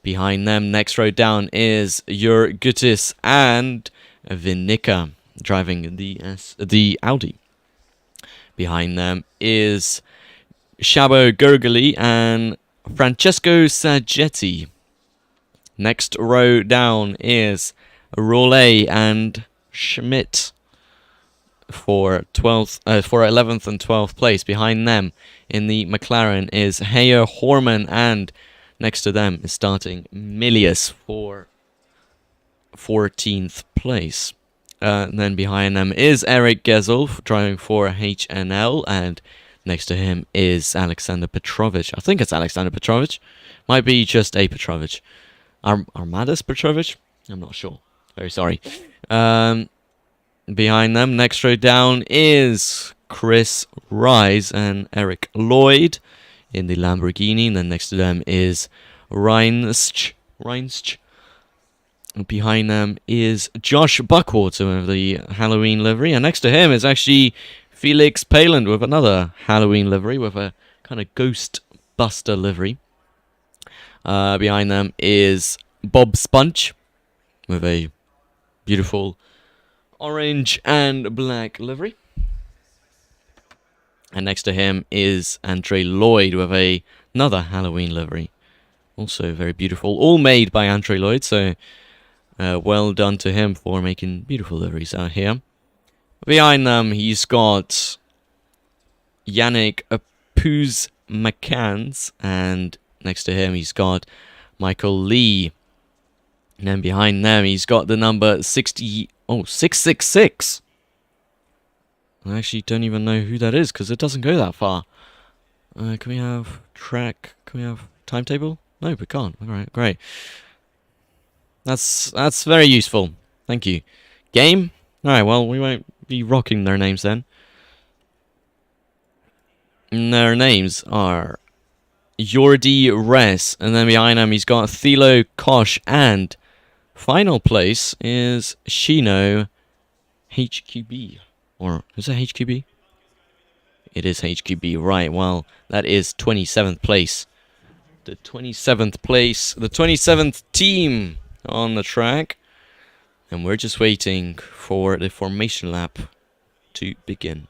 Behind them, next row down, is Jurgutis and Vinica driving the Audi. Behind them is Shabo Gergely and Francesco Saggetti. Next row down is Rollet and Schmidt for 11th and 12th place. Behind them in the McLaren is Heyer Horman, and next to them is starting Milius for 14th place. And then behind them is Eric Gesell driving for HNL, and next to him is Alexander Petrovic. I think it's Alexander Petrovic. Might be just a Petrovic. Armadis Petrovic? I'm not sure. Very sorry. Behind them, next row down, is Chris Rise and Eric Lloyd in the Lamborghini. And then next to them is Reinsch. Behind them is Josh Buckwater of the Halloween livery, and next to him is actually Felix Paland with another Halloween livery, with a kind of Ghost Buster livery. Behind them is Bob Spunch with a beautiful orange and black livery. And next to him is Andre Lloyd with another Halloween livery. Also very beautiful, all made by Andre Lloyd, so well done to him for making beautiful liveries out here. Behind them, he's got Yannick Puz McCanns, and next to him, he's got Michael Lee And then behind them, he's got the number 60... Oh, 666. I actually don't even know who that is, because it doesn't go that far. Can we have track? Can we have timetable? No, we can't. Alright, great. That's very useful. Thank you. Game? Alright, well, we won't be rocking their names then. And their names are Jordi Res, and then behind him he's got Thilo Kosh, and final place is Shino HQB. Or is it HQB? It is HQB, right. Well, that is 27th place. The 27th place, the 27th team on the track. And we're just waiting for the formation lap to begin.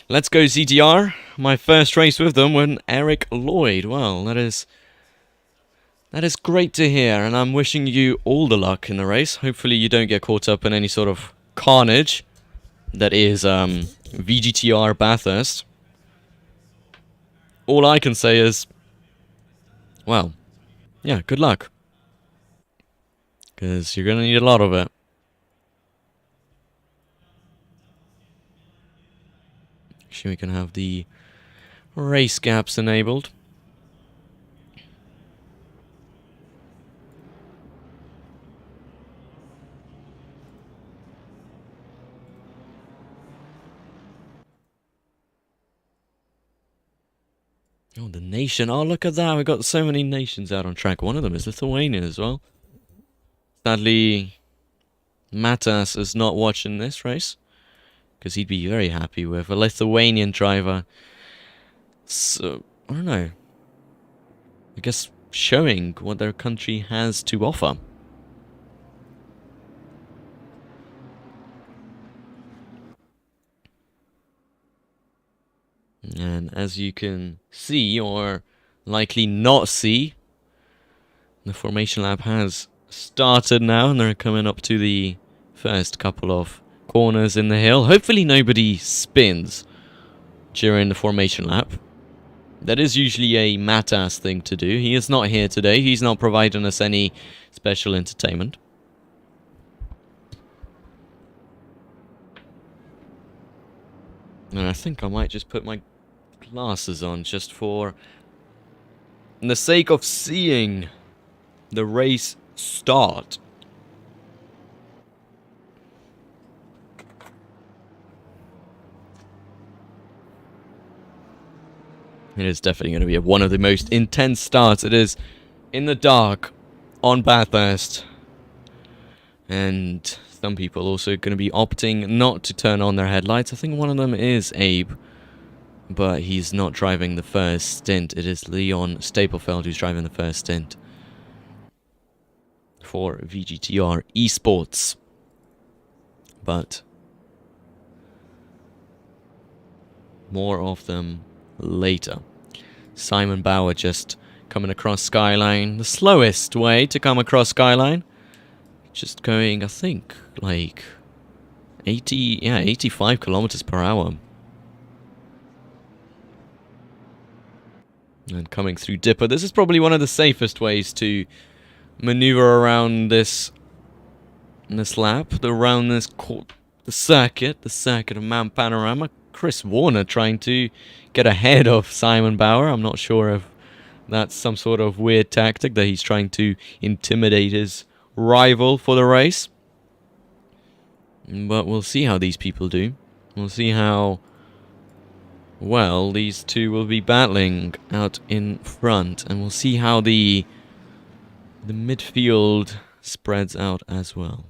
Let's go ZDR. My first race with them when Eric Lloyd. Well, that is great to hear, and I'm wishing you all the luck in the race. Hopefully you don't get caught up in any sort of carnage that is Vgtr Bathurst. All I can say is, well, yeah, good luck. Because you're going to need a lot of it. Actually, we can have the race gaps enabled. Oh, the nation. Oh, look at that. We've got so many nations out on track. One of them is Lithuania as well. Sadly, Matas is not watching this race, because he'd be very happy with a Lithuanian driver. So, I don't know. I guess showing what their country has to offer. And as you can see, or likely not see, the formation lap has started now, and they're coming up to the first couple of corners in the hill. Hopefully nobody spins during the formation lap. That is usually a Matas thing to do. He is not here today. He's not providing us any special entertainment. And I think I might just put my glasses on just for the sake of seeing the race start. It is definitely going to be one of the most intense starts. It is in the dark on Bathurst. And some people also going to be opting not to turn on their headlights. I think one of them is Abe, but he's not driving the first stint. It is Leon Staplefeld who's driving the first stint for VGTR Esports. But more of them later. Simon Bauer just coming across Skyline. The slowest way to come across Skyline. Just going, I think, like 85 kilometers per hour. And coming through Dipper. This is probably one of the safest ways to maneuver around this lap, around this the circuit of Mount Panorama. Chris Warner trying to get ahead of Simon Bauer. I'm not sure if that's some sort of weird tactic that he's trying to intimidate his rival for the race. But we'll see how these people do. We'll see how well these two will be battling out in front, and we'll see how the midfield spreads out as well.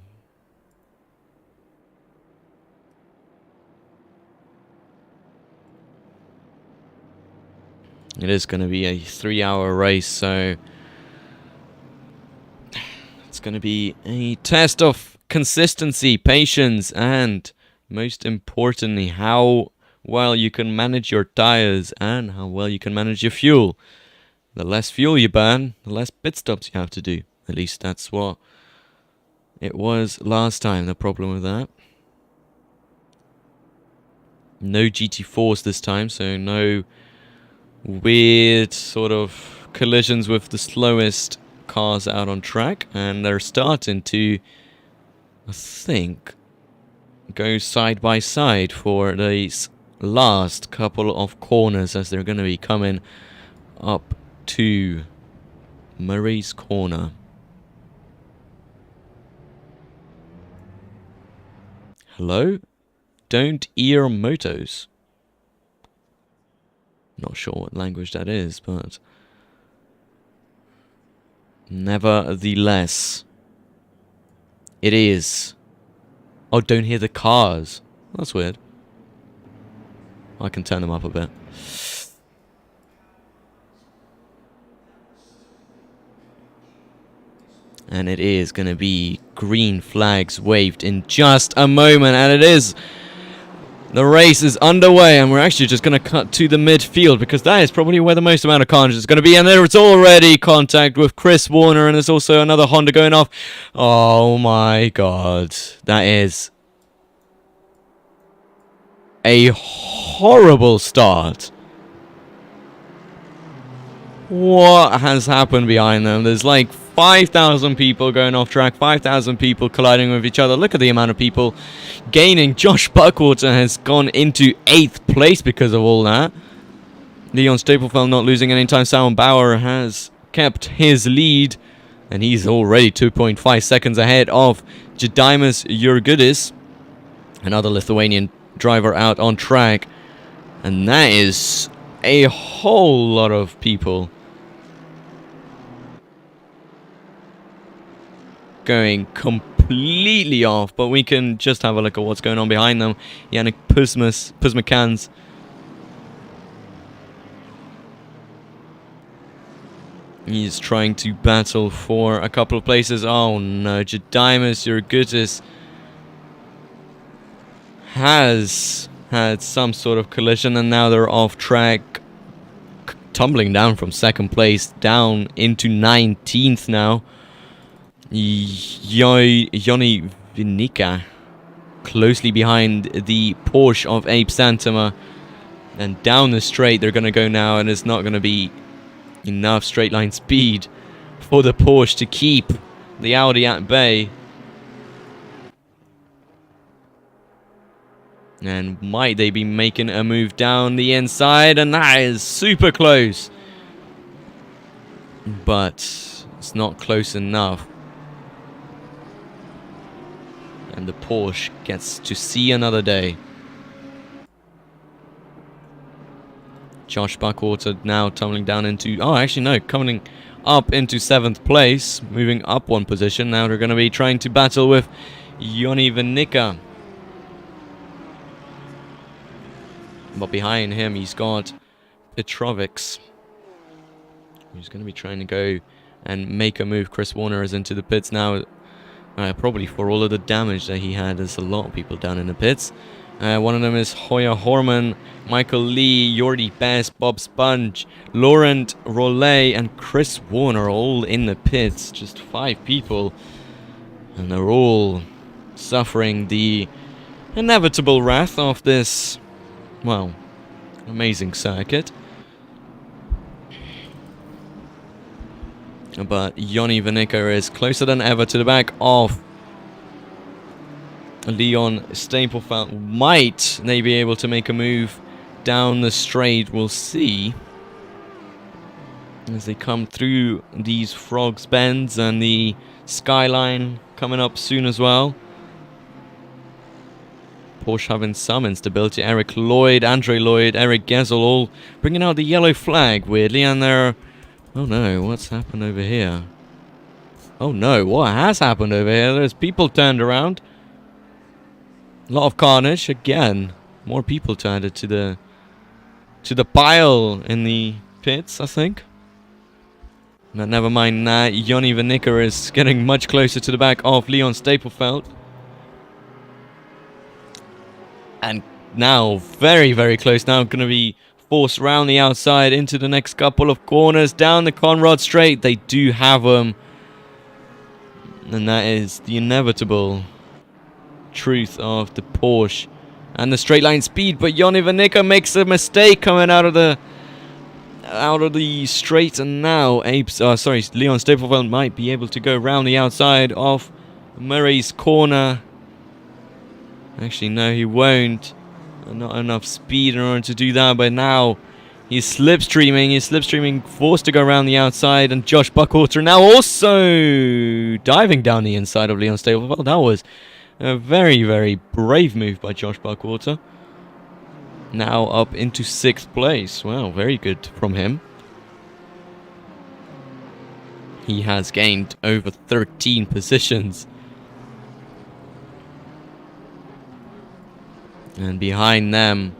It is going to be a 3-hour race, so it's going to be a test of consistency, patience, and most importantly, how well you can manage your tires and how well you can manage your fuel. The less fuel you burn, the less pit stops you have to do. At least that's what it was last time, the problem with that. No GT4s this time, so no weird sort of collisions with the slowest cars out on track, and they're starting to, I think, go side by side for these last couple of corners as they're going to be coming up to Murray's Corner. Hello? Don't ear motos. Not sure what language that is, but nevertheless, it is. Oh, don't hear the cars. That's weird. I can turn them up a bit. And it is going to be green flags waved in just a moment. And it is. The race is underway. And we're actually just going to cut to the midfield, because that is probably where the most amount of carnage is going to be. And there's already contact with Chris Warner. And there's also another Honda going off. Oh my god. That is a horrible start. What has happened behind them? There's like 5,000 people going off track, 5,000 people colliding with each other. Look at the amount of people gaining. Josh Buckwater has gone into 8th place because of all that. Leon Staplefeld not losing any time. Simon Bauer has kept his lead, and he's already 2.5 seconds ahead of Jedimas Jurgudis, another Lithuanian driver out on track. And that is a whole lot of people going completely off, but we can just have a look at what's going on behind them. Yannick Pusmakans. He's trying to battle for a couple of places. Oh no, Jedimas Jurgudis has had some sort of collision, and now they're off track, tumbling down from 2nd place down into 19th now. Joni Vinica closely behind the Porsche of Abe Santama, and down the straight they're going to go now, and it's not going to be enough straight line speed for the Porsche to keep the Audi at bay. And might they be making a move down the inside? And that is super close, but it's not close enough. And the Porsche gets to see another day. Josh Buckwater now tumbling down into... Oh, actually, no. Coming up into 7th place. Moving up 1 position. Now they're going to be trying to battle with Joni Vinica. But behind him, he's got Petrovics, who's going to be trying to go and make a move. Chris Warner is into the pits now. Probably for all of the damage that he had. There's a lot of people down in the pits. One of them is Hoya Horman, Michael Lee, Jordi Best, Bob Sponge, Laurent Rollet, and Chris Warner all in the pits. Just 5 people. And they're all suffering the inevitable wrath of this, well, amazing circuit. But Joni Vinica is closer than ever to the back of Leon Staplefeld. Might they be able to make a move down the straight? We'll see. As they come through these Frogs Bends, and the skyline coming up soon as well. Porsche having some instability. Eric Lloyd, Andre Lloyd, Eric Gesell all bringing out the yellow flag, weirdly, and they're... Oh no, what's happened over here? Oh no, what has happened over here? There's people turned around. A lot of carnage again. More people turned to the pile in the pits, I think. But never mind that. Joni Vinica is getting much closer to the back of Leon Staplefeld. And now, very, very close now. Going to be forced round the outside into the next couple of corners. Down the Conrad Straight. They do have them. And that is the inevitable truth of the Porsche and the straight line speed. But Joni Vinica makes a mistake coming out of the out of the straight, and now Leon Staplefeld might be able to go around the outside of Murray's corner. Actually, no, he won't. Not enough speed in order to do that, but now he's slipstreaming. He's slipstreaming, forced to go around the outside, and Josh Buckwater now also diving down the inside of Leon Staplefeld. That was a very, very brave move by Josh Buckwater. Now up into 6th place. Well, very good from him. He has gained over 13 positions. And behind them,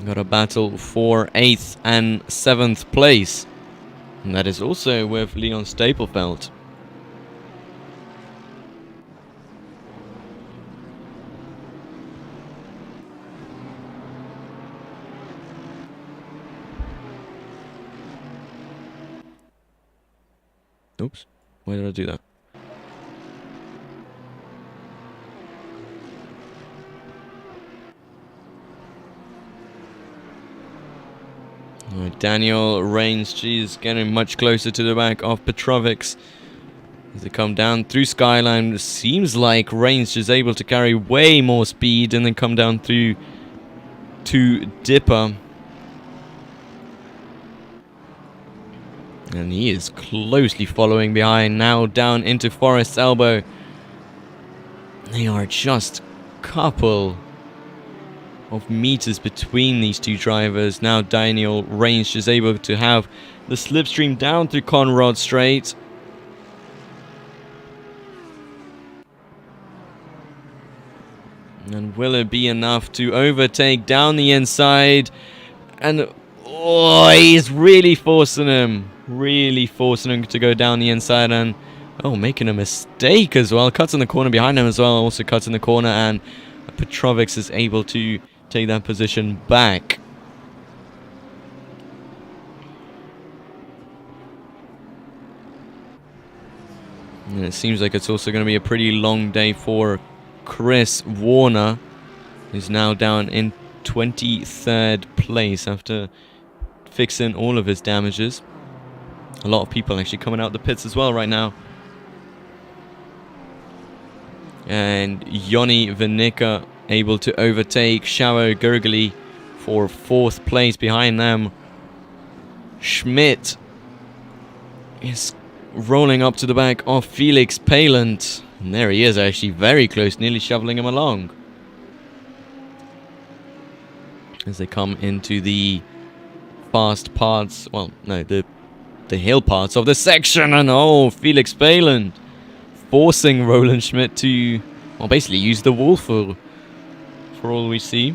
got a battle for 8th and 7th place. And that is also with Leon Staplefeld. Oops, why did I do that? Daniel Reigns, she's getting much closer to the back of Petrovics. As they come down through Skyline, it seems like Reigns is able to carry way more speed and then come down through to Dipper. And he is closely following behind, now down into Forest's Elbow. They are just a couple of meters between these two drivers. Now Daniel Reigns is able to have the slipstream down through Conrad Straight. And will it be enough to overtake down the inside? And oh, he's really forcing him. Really forcing him to go down the inside, and making a mistake as well. Cuts in the corner behind him as well. Also cuts in the corner, and Petrovics is able to take that position back. And it seems like it's also going to be a pretty long day for Chris Warner, who's now down in 23rd place after fixing all of his damages. A lot of people actually coming out the pits as well right now. And Yoni Vinica able to overtake Shao Gurgly for 4th place. Behind them, Schmidt is rolling up to the back of Felix Palant. And there he is, actually very close, nearly shoveling him along. As they come into the fast parts, well, no, the hill parts of the section, and Felix Palant forcing Roland Schmidt to, well, basically use the wall for all we see.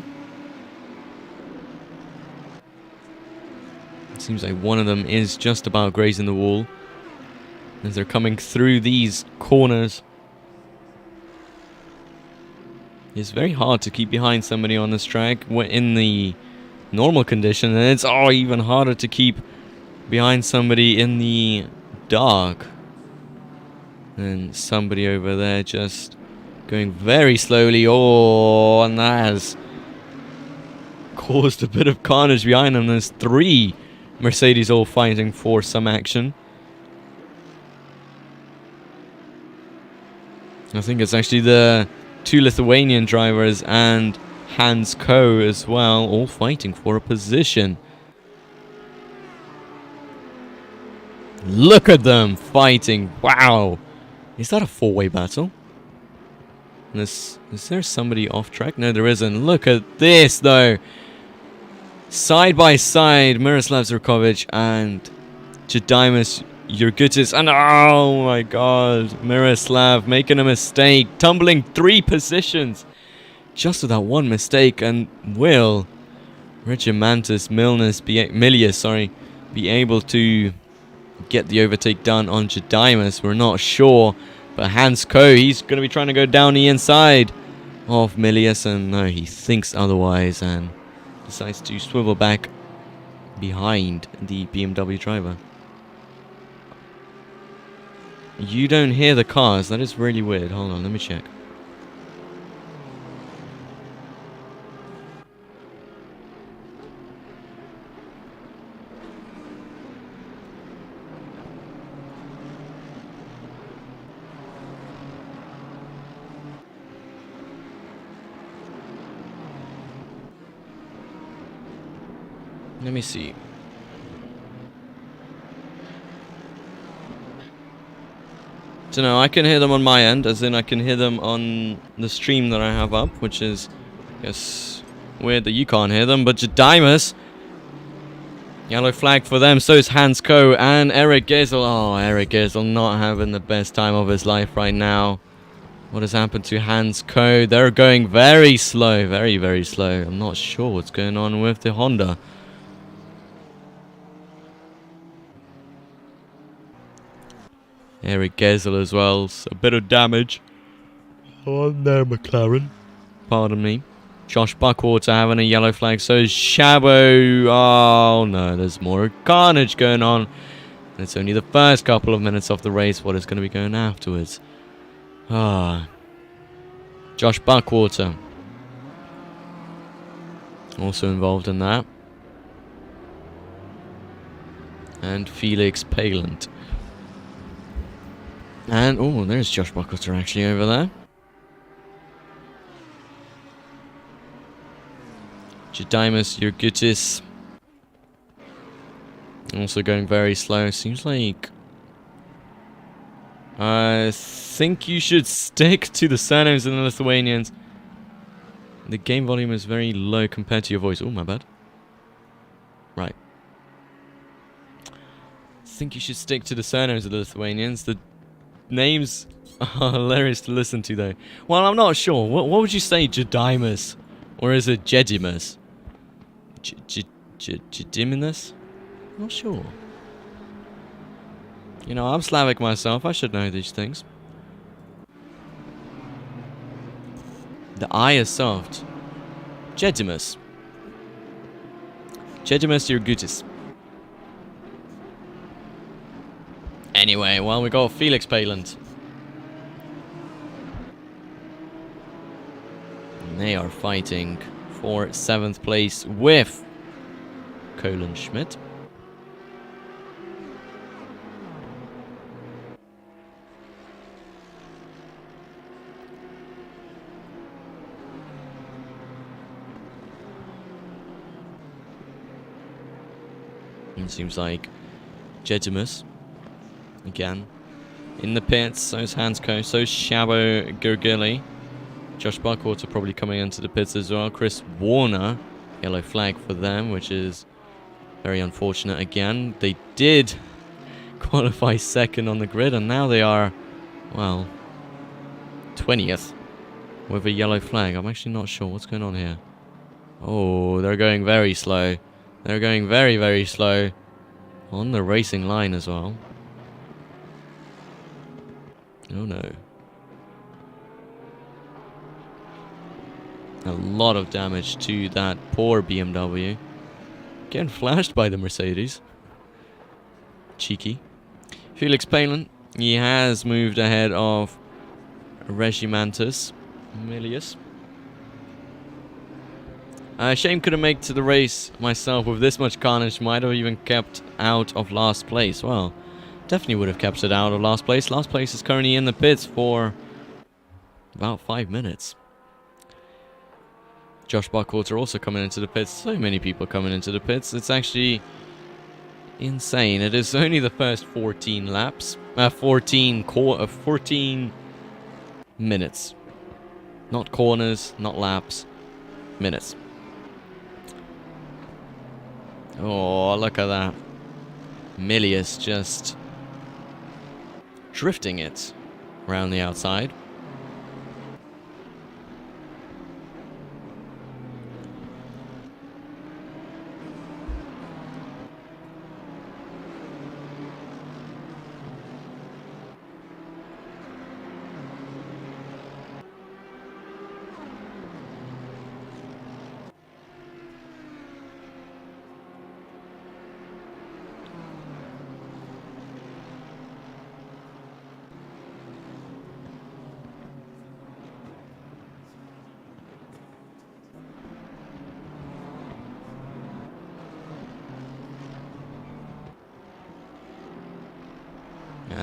It seems like one of them is just about grazing the wall as they're coming through these corners. It's very hard to keep behind somebody on this track in the normal condition, and it's even harder to keep behind somebody in the dark. And somebody over there just going very slowly. And that has caused a bit of carnage behind them. There's 3 Mercedes all fighting for some action. I think it's actually the 2 Lithuanian drivers and Hans Koh as well, all fighting for a position. Look at them fighting. Wow. Is that a 4-way battle? Is there somebody off track? No, there isn't. Look at this, though. Side by side, Miroslav Zurkovic and Jedimus Jurgutis. And oh my god, Miroslav making a mistake. Tumbling 3 positions. Just with that one mistake. And will Regimantis Milius be able to get the overtake done on Jedimus? We're not sure. But Hans Koh, he's going to be trying to go down the inside of Milius. And no, he thinks otherwise and decides to swivel back behind the BMW driver. You don't hear the cars. That is really weird. Hold on, let me check. Let me see. So no, I can hear them on my end, as in I can hear them on the stream that I have up, which is, I guess, weird that you can't hear them. But Jedimus, yellow flag for them. So is Hans Coe and Eric Geisel. Oh, Eric Geisel not having the best time of his life right now. What has happened to Hans Coe? They're going very slow, very, very slow. I'm not sure what's going on with the Honda. Eric Geisel as well. So a bit of damage on their McLaren. Pardon me. Josh Buckwater having a yellow flag. So is Shabo. Oh no, there's more carnage going on. And it's only the first couple of minutes of the race. What is going to be going afterwards? Ah. Josh Buckwater. Also involved in that. And Felix Palant. And, oh, there's Josh Buckwater actually over there. Jedimus Jurgutis. Also going very slow. Seems like... I think you should stick to the surnames of the Lithuanians. The game volume is very low compared to your voice. Oh, my bad. Right. I think you should stick to the surnames of the Lithuanians. The names are hilarious to listen to, though. Well, I'm not sure. What would you say, Jedimus? Or is it Jedimus? Jediminus? Not sure. You know, I'm Slavic myself. I should know these things. The I is soft. Jedimus. Jedimus Jurgutis. Anyway, well, we got Felix Palant. And they are fighting for 7th place with Colin Schmidt. It seems like Jedimus again in the pits. So is Hans Coe, so is Shabo Gergili. Josh Buckwater probably coming into the pits as well. Chris Warner, yellow flag for them, which is very unfortunate again. They did qualify 2nd on the grid, and now they are, well, 20th with a yellow flag. I'm actually not sure what's going on here. Oh, they're going very slow. They're going very, very slow on the racing line as well. Oh no. A lot of damage to that poor BMW. Getting flashed by the Mercedes. Cheeky. Felix Palant, he has moved ahead of Regimantus Milius. Shame couldn't make to the race myself with this much carnage. Might have even kept out of last place. Well, definitely would have kept it out of last place. Last place is currently in the pits for about 5 minutes. Josh Buckwater also coming into the pits. So many people coming into the pits. It's actually insane. It is only the first 14 laps. 14 minutes. Not corners, not laps. Minutes. Oh, look at that. Milius just drifting it around the outside.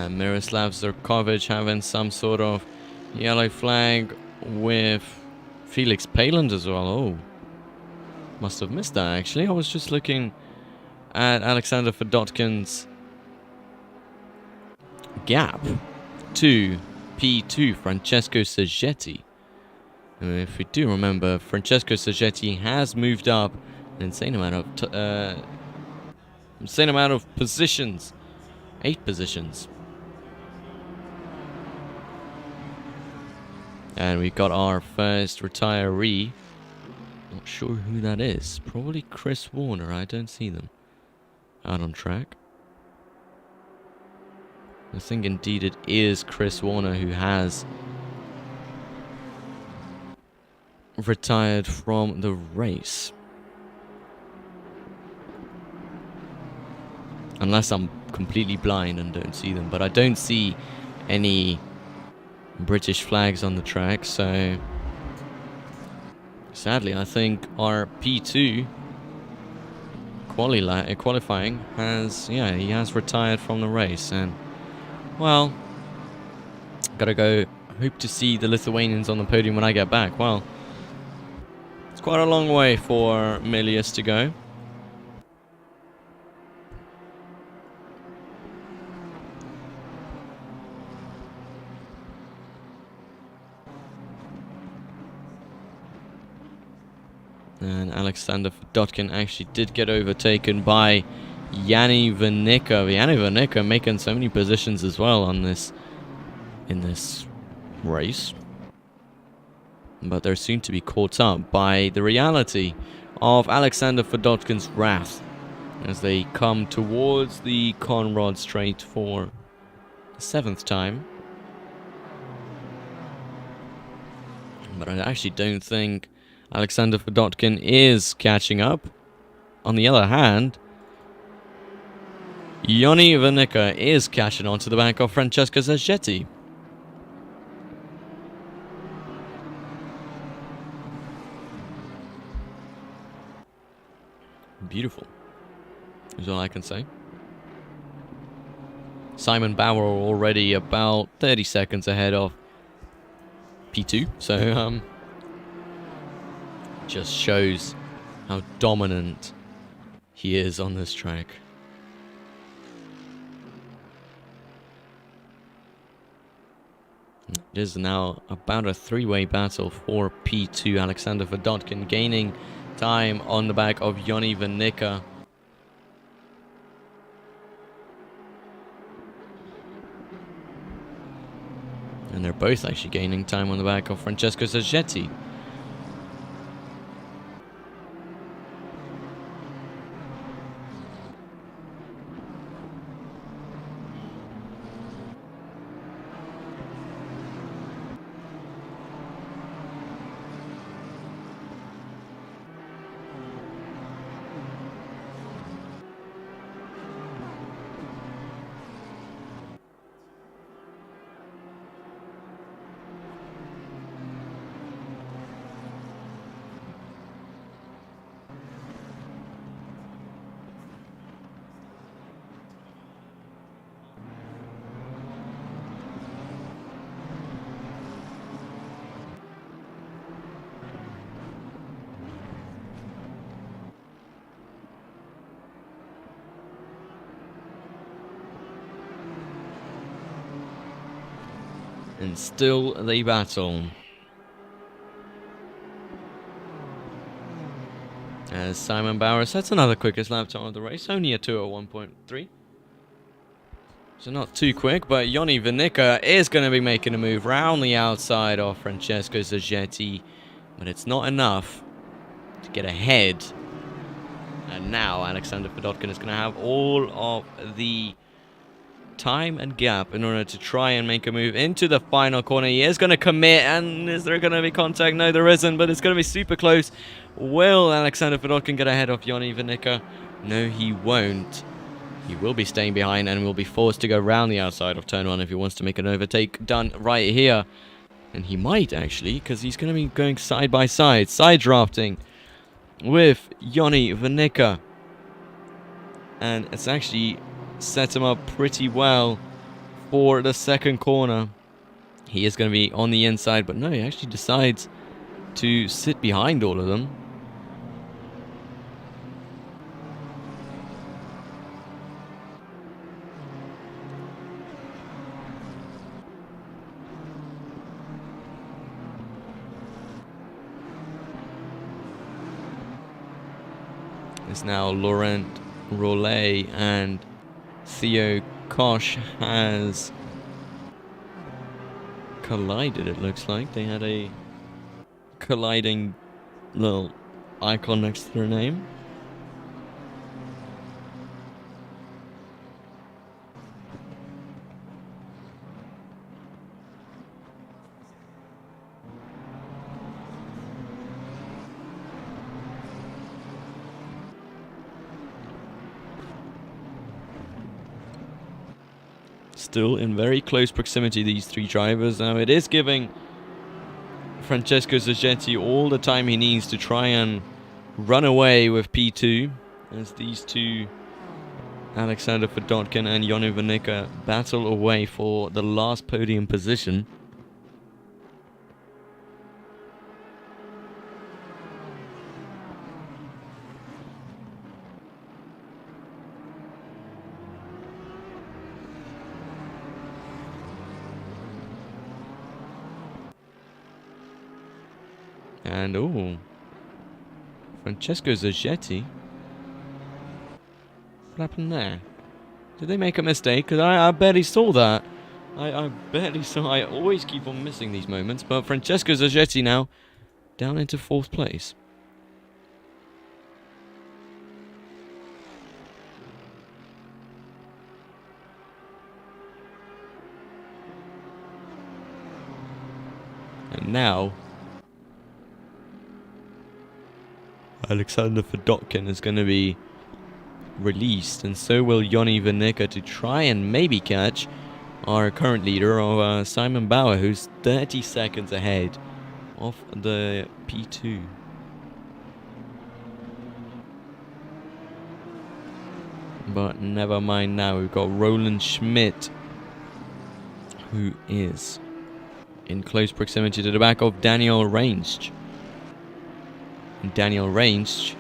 Miroslav Zurkovic having some sort of yellow flag with Felix Palant as well. Oh, must have missed that actually. I was just looking at Alexander Fedotkin's gap to P2 Francesco Saggetti. If we do remember, Francesco Saggetti has moved up an insane amount of positions, 8 positions. And we got our first retiree. Not sure who that is. Probably Chris Warner. I don't see them out on track. I think indeed it is Chris Warner who has retired from the race. Unless I'm completely blind and don't see them. But I don't see any British flags on the track, so sadly I think our P2 qualifying he has retired from the race. And well, gotta go hope to see the Lithuanians on the podium when I get back. Well, it's quite a long way for Milius to go. And Alexander Fedotkin actually did get overtaken by Yanni Vanica. Yanni Vanica making so many positions as well in this race. But they're soon to be caught up by the reality of Alexander Fedotkin's wrath as they come towards the Conrad Strait for the 7th time. But I actually don't think Alexander Fedotkin is catching up. On the other hand, Yanni Vanica is catching on to the back of Francesco Saggetti. Beautiful, is all I can say. Simon Bauer already about 30 seconds ahead of P2, so just shows how dominant he is on this track. It is now about a 3-way battle for P2. Alexander Fedotkin gaining time on the back of Yanni Vanica. And they're both actually gaining time on the back of Francesco Saggetti. And still they battle. As Simon Bauer sets another quickest lap time of the race, only a 2:01.3. So not too quick, but Yanni Vanica is going to be making a move round the outside of Francesco Saggetti. But it's not enough to get ahead. And now Alexander Fedotkin is going to have all of the time and gap in order to try and make a move into the final corner. He is going to commit, and is there going to be contact? No, there isn't, but it's going to be super close. Will Alexander Fedotkin get ahead of Yanni Vanica? No, he won't. He will be staying behind and will be forced to go round the outside of turn 1 if he wants to make an overtake done right here. And he might actually, because he's going to be going side by side drafting with Yanni Vanica. And it's actually set him up pretty well for the second corner. He is going to be on the inside, but no, he actually decides to sit behind all of them. is now Laurent Rollet, and Theo Koch has collided, it looks like. They had a colliding little icon next to their name. Still in very close proximity, these three drivers. Now it is giving Francesco Zaghetti all the time he needs to try and run away with P2, as these two, Alexander Fedotkin and Yoni Vanica, battle away for the last podium position. And oh, Francesco Zaghetti. What happened there? Did they make a mistake? Because I barely saw that. I barely saw. I always keep on missing these moments. But Francesco Zaghetti now down into 4th place. And now Alexander Fedotkin is going to be released, and so will Yoni Vanica, to try and maybe catch our current leader of Simon Bauer, who's 30 seconds ahead of the P2. But never mind now, we've got Roland Schmidt, who is in close proximity to the back of Daniel Reinsch. Daniel Reinsch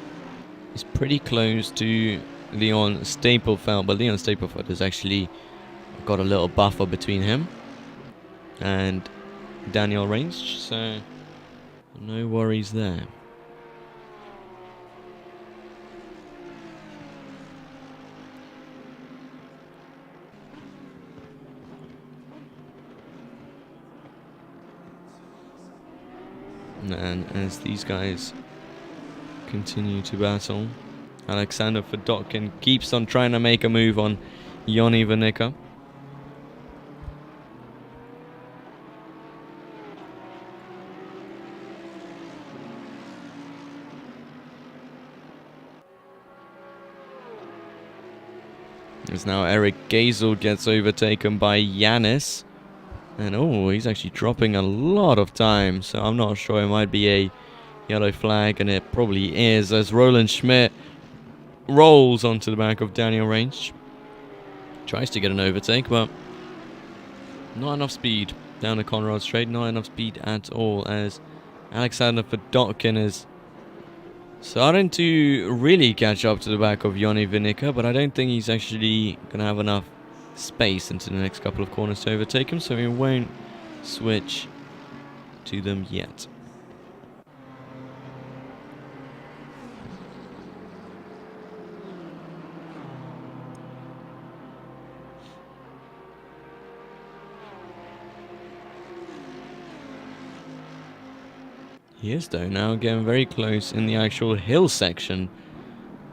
is pretty close to Leon Staplefeld, but Leon Staplefeld has actually got a little buffer between him and Daniel Reinsch, so no worries there. And as these guys continue to battle, Alexander Fedotkin keeps on trying to make a move on Yoni Vanica. As now Eric Gazel gets overtaken by Yanis. And oh, he's actually dropping a lot of time, so I'm not sure. It might be a yellow flag, and it probably is, as Roland Schmidt rolls onto the back of Daniel Reinsch. Tries to get an overtake, but not enough speed down the Conrad Straight. Not enough speed at all, as Alexander Fedotkin is starting to really catch up to the back of Yoni Vanica, but I don't think he's actually going to have enough space into the next couple of corners to overtake him, so he won't switch to them yet. He is, though, now getting very close in the actual hill section,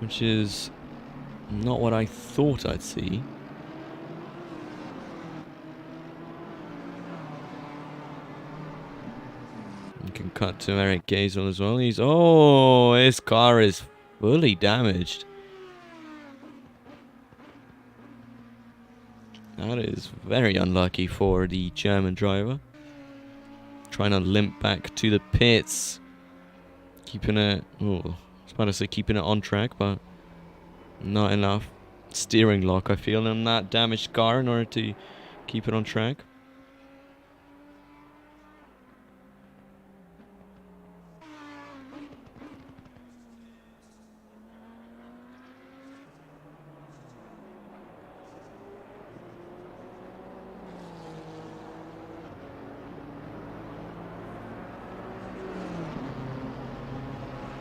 which is not what I thought I'd see. You can cut to Eric Gazel as well. Oh, his car is fully damaged. That is very unlucky for the German driver. Trying to limp back to the pits. Keeping it... oh, I was about to say keeping it on track, but not enough steering lock, I feel, in that damaged car in order to keep it on track.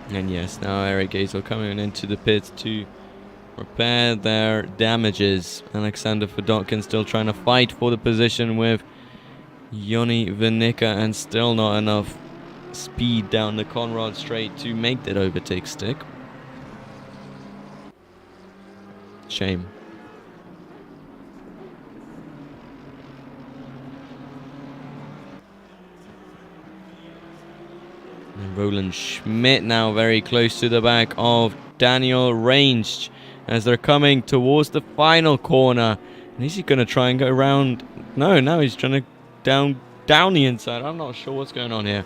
And yes, now Eric Gazel coming into the pits to repair their damages. Alexander Fedotkin still trying to fight for the position with Yoni Vinica, and still not enough speed down the Conrad straight to make that overtake stick. Shame. And Roland Schmidt now very close to the back of Daniel Range as they're coming towards the final corner. And is he going to try and go around? No, now he's trying to down the inside. I'm not sure what's going on here.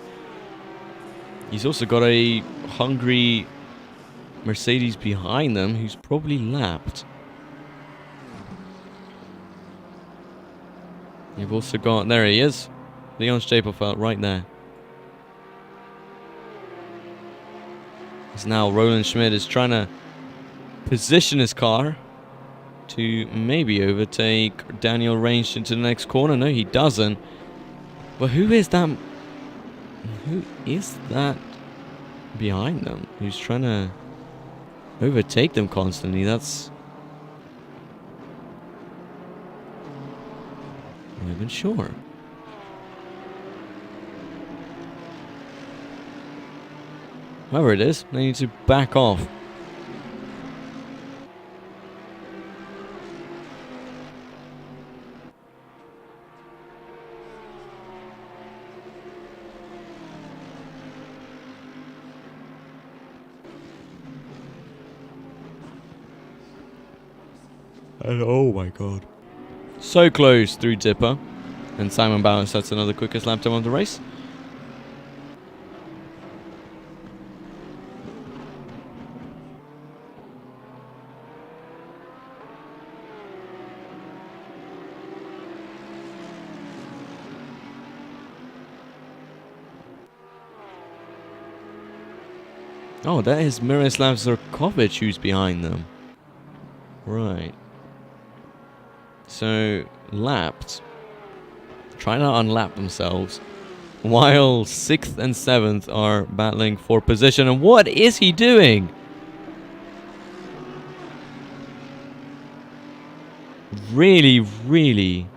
He's also got a hungry Mercedes behind them who's probably lapped. You've also got, there he is, Leon Stapelfeld right there. As now Roland Schmidt is trying to position his car to maybe overtake Daniel Range into the next corner. No, he doesn't. But who is that? Who is that behind them? Who's trying to overtake them constantly? That's I'm not even sure. Whoever it is, they need to back off. And oh my god. So close through Dipper. And Simon Bauer sets another quickest lap time of the race. Oh, that is Miroslav Zurkovic who's behind them. Right. So, lapped. Trying to unlap themselves. While 6th and 7th are battling for position. And what is he doing? Really, really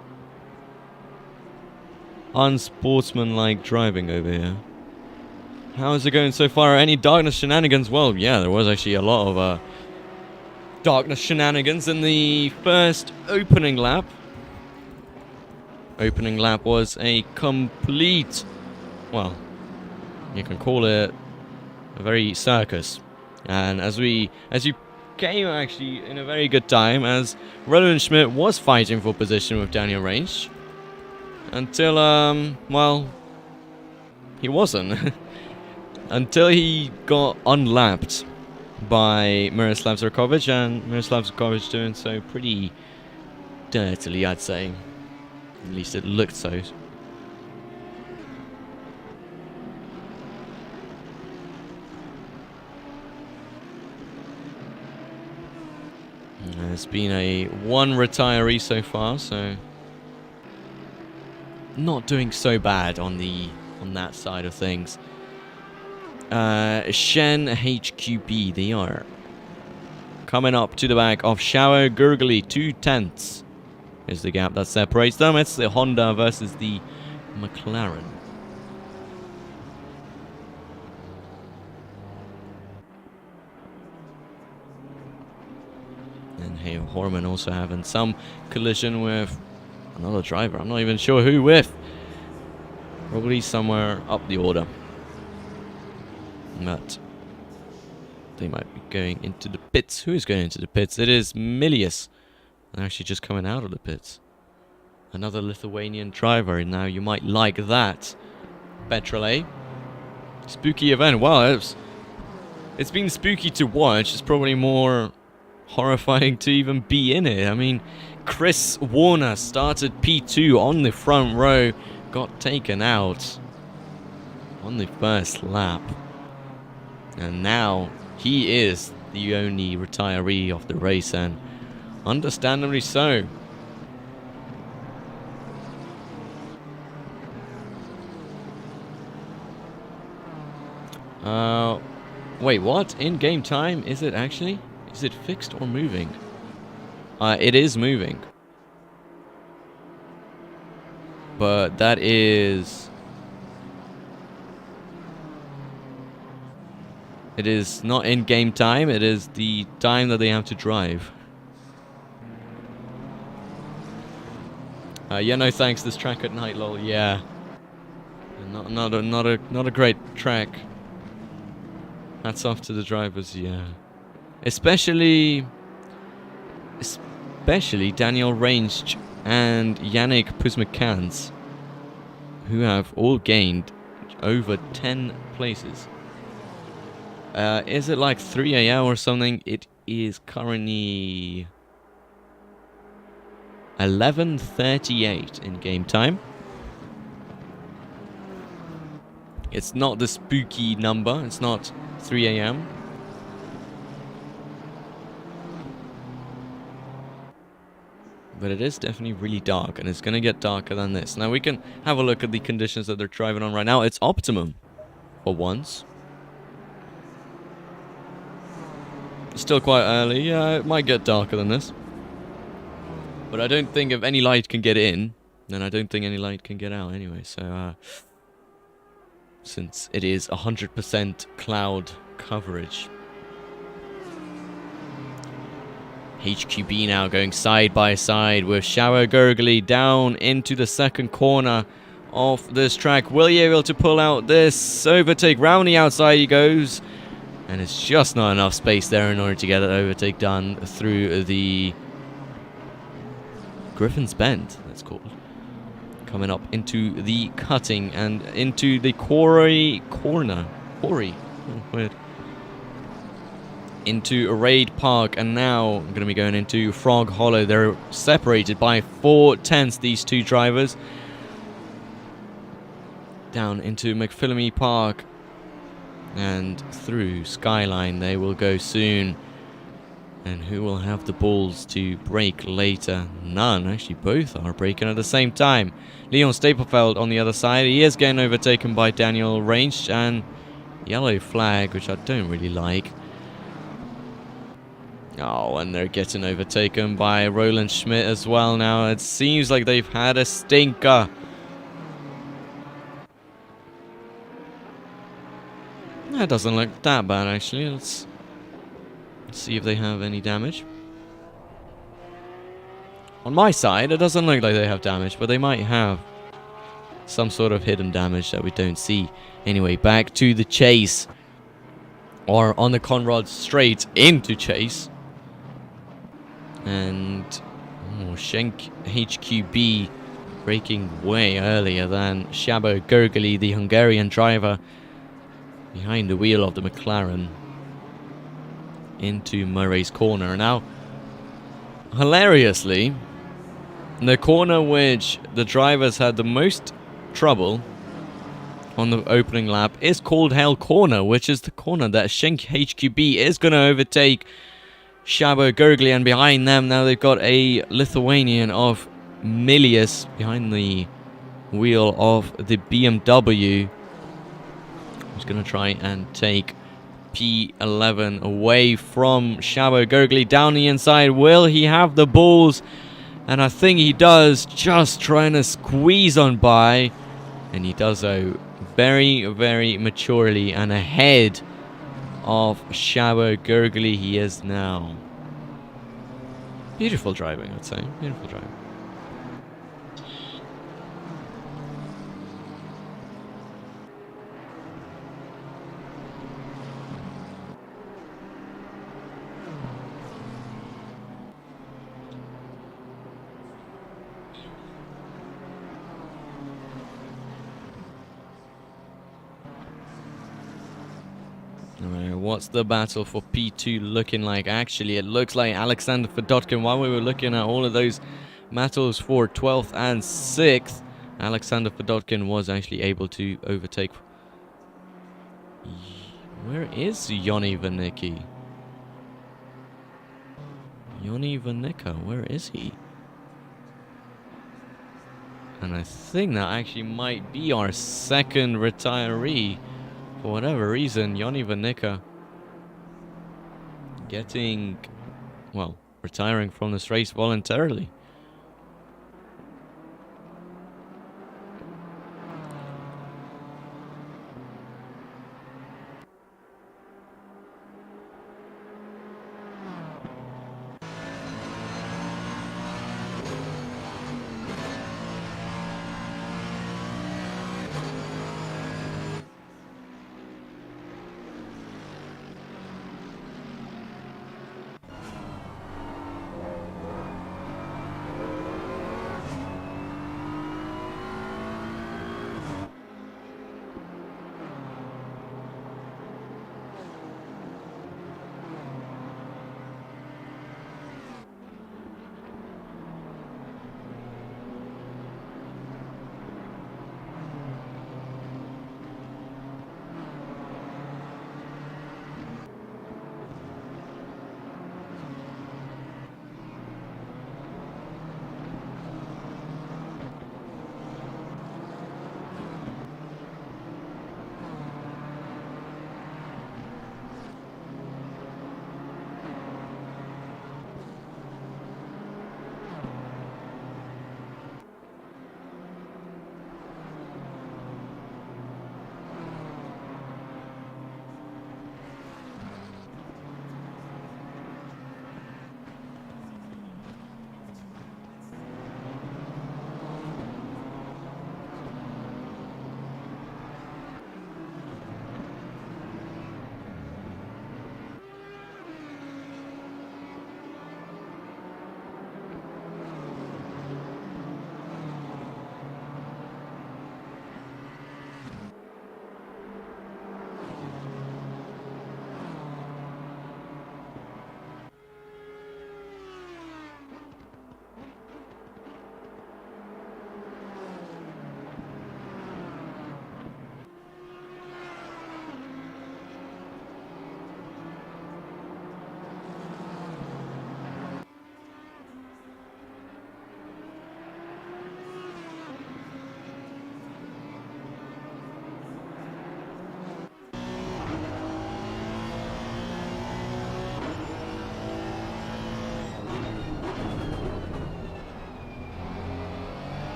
unsportsmanlike driving over here. How is it going so far? Any darkness shenanigans? Well, yeah, there was actually a lot of darkness shenanigans in the first opening lap. Opening lap was a complete, well, you can call it a very circus. And as you came actually in a very good time, as Roland Schmidt was fighting for position with Daniel Range. Until, well, he wasn't. Until he got unlapped by Miroslav Zurkovic, and Miroslav Zurkovic doing so pretty dirtily, I'd say. At least it looked so. There's been a one retiree so far, so not doing so bad on that side of things. Shen HQB, they are coming up to the back of Shower Gurgly. 2/10 is the gap that separates them. It's the Honda versus the McLaren. And hey, Horman also having some collision with another driver. I'm not even sure who with. Probably somewhere up the order. But they might be going into the pits. Who is going into the pits? It is Milius. They're actually just coming out of the pits. Another Lithuanian driver. And now you might like that. Petrole. Spooky event. Well, it's been spooky to watch. It's probably more horrifying to even be in it. I mean, Chris Warner started P2 on the front row. Got taken out on the first lap. And now he is the only retiree of the race, and understandably so. Wait, what? In game time? Is it actually? Is it fixed or moving? It is moving. But that is... It is not in game time, it is the time that they have to drive. Yeah, no thanks, this track at night, lol, yeah. Not a great track. Hats off to the drivers, yeah. Especially Daniel Range and Yannick Pusmakans, who have all gained over 10 places. Is it like 3 a.m. or something? It is currently 11:38 in game time. It's not the spooky number. It's not 3 a.m. But it is definitely really dark, and it's going to get darker than this. Now we can have a look at the conditions that they're driving on right now. It's optimum for once. It's still quite early. Yeah, it might get darker than this. But I don't think if any light can get in, then I don't think any light can get out anyway. So, since it is 100% cloud coverage. HQB now going side by side with Shower Gurgly down into the second corner of this track. Will he be able to pull out this overtake? Round the outside he goes. And it's just not enough space there in order to get that overtake done through the Griffin's Bend, that's called. Coming up into the cutting and into the quarry corner. Quarry. Oh, weird. Into Raid Park, and now I'm going to be going into Frog Hollow. They're separated by 4/10, these two drivers. Down into McPhillamy Park and through Skyline they will go soon. And who will have the balls to brake later? None. Actually, both are braking at the same time. Leon Stapelfeld on the other side. He is getting overtaken by Daniel Range and yellow flag, which I don't really like. Oh, and they're getting overtaken by Roland Schmidt as well now. It seems like they've had a stinker. That doesn't look that bad, actually. Let's see if they have any damage. On my side, it doesn't look like they have damage, but they might have some sort of hidden damage that we don't see. Anyway, back to the chase. Or on the Conrad straight into chase. And Schenk HQB braking way earlier than Szabo Gurgely, the Hungarian driver, behind the wheel of the McLaren into Murray's corner. Now, hilariously, the corner which the drivers had the most trouble on the opening lap is called Hell Corner, which is the corner that Schenk HQB is going to overtake Szabo Gurgely, and behind them now they've got a Lithuanian of Milius behind the wheel of the BMW, who's going to try and take P11 away from Szabo Gurgely down the inside. Will he have the balls? And I think he does, just trying to squeeze on by, and he does so very, very maturely and ahead of Szabo Gurgely he is now. Beautiful driving, I'd say. Beautiful driving. What's the battle for P2 looking like? Actually, it looks like Alexander Fedotkin, while we were looking at all of those battles for 12th and 6th, Alexander Fedotkin was actually able to overtake. Where is Joni Vanicki? Joni Vanicka, where is he? And I think that actually might be our second retiree. For whatever reason, Joni Vanicka getting, well, retiring from this race voluntarily.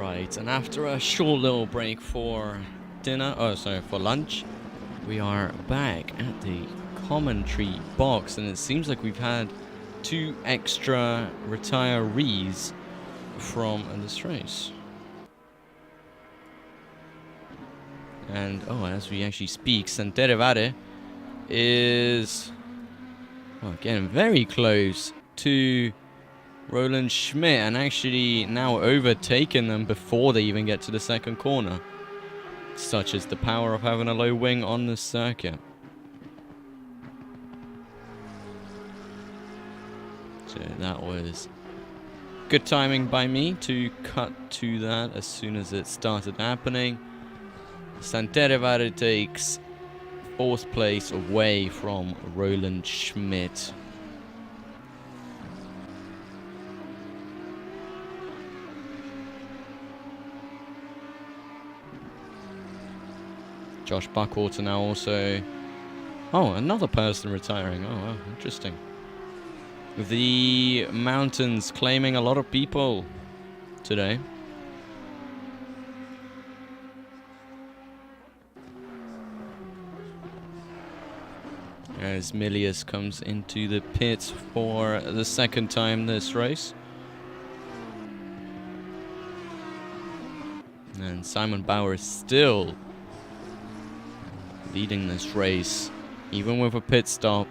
Right, and after a short little break for dinner, for lunch, we are back at the commentary box, and it seems like we've had 2 extra retirees from this race. And, as we actually speak, Santerevare is, getting very close to Roland Schmidt, and actually now overtaken them before they even get to the second corner. Such is the power of having a low wing on this circuit. So that was good timing by me to cut to that as soon as it started happening. Santerevare takes 4th place away from Roland Schmidt. Josh Buckwater now also... another person retiring. Oh, wow, interesting. The mountains claiming a lot of people today. As Milius comes into the pits for the second time this race. And Simon Bauer is still leading this race, even with a pit stop,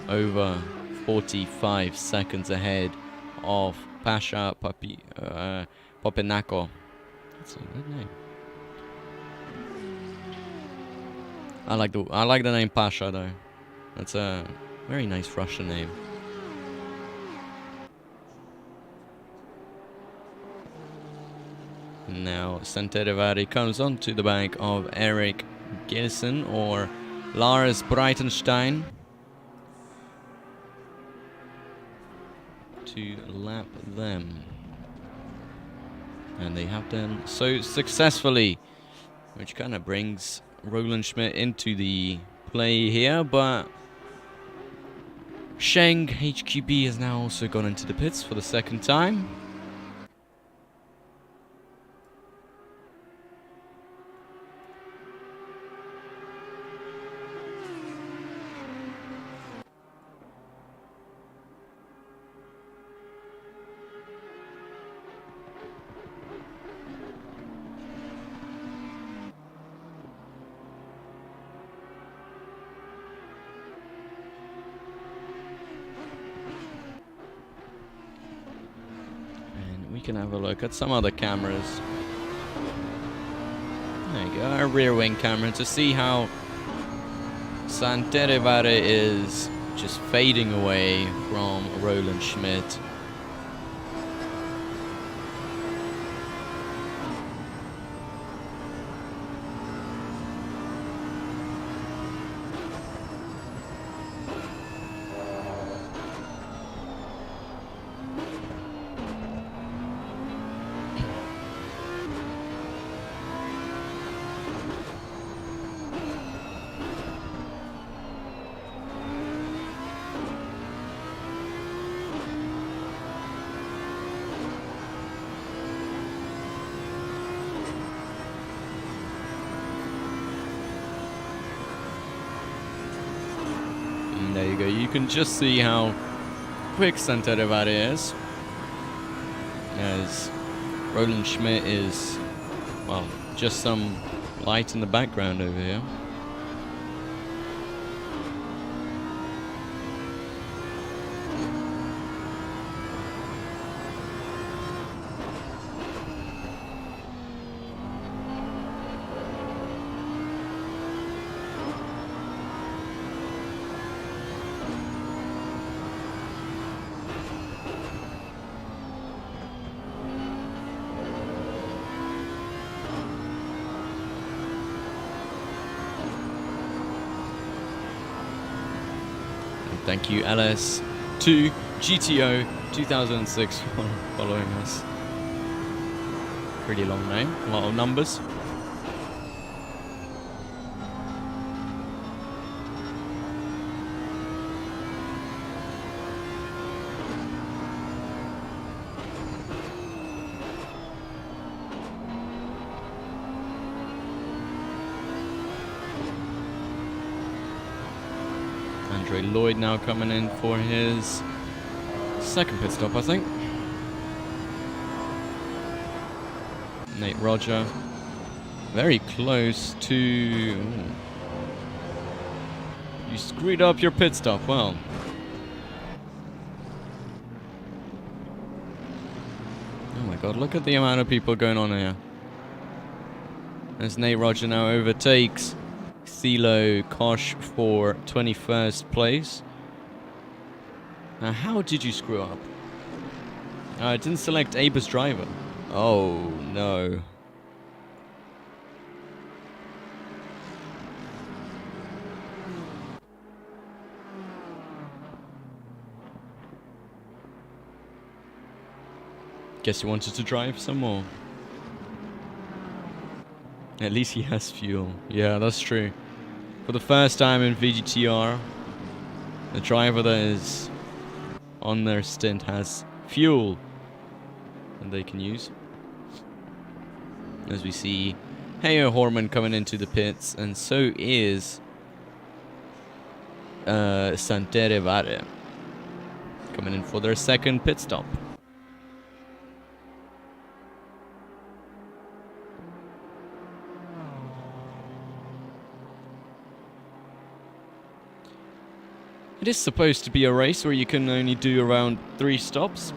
over 45 seconds ahead of Pasha Popinako. That's a good name. I like the name Pasha though. That's a very nice Russian name. Now Santerevare comes onto the back of Eric Gilson or Lars Breitenstein to lap them. And they have done so successfully, which kind of brings Roland Schmidt into the play here, but Sheng HQB has now also gone into the pits for the second time. We can have a look at some other cameras. There you go, our rear wing camera, to see how Santerevare is just fading away from Roland Schmidt. There you go, you can just see how quick Santerevare is, as Roland Schmidt is, well, just some light in the background over here. Thank you, LS2 GTO 2006, for following us. Pretty long name, a lot of numbers. Andre Lloyd now coming in for his second pit stop, I think. Nate Roger. Very close to... Ooh. You screwed up your pit stop, well. Oh my god, look at the amount of people going on here. As Nate Roger now overtakes Thilo Kosh for 21st place. Now, how did you screw up? I didn't select Abe's driver. Oh, no. Guess you wanted to drive some more. At least he has fuel. Yeah, that's true. For the first time in Vgtr, the driver that is on their stint has fuel that they can use. As we see Heyo Horman coming into the pits, and so is Santere Vare coming in for their second pit stop. It is supposed to be a race where you can only do around 3 stops.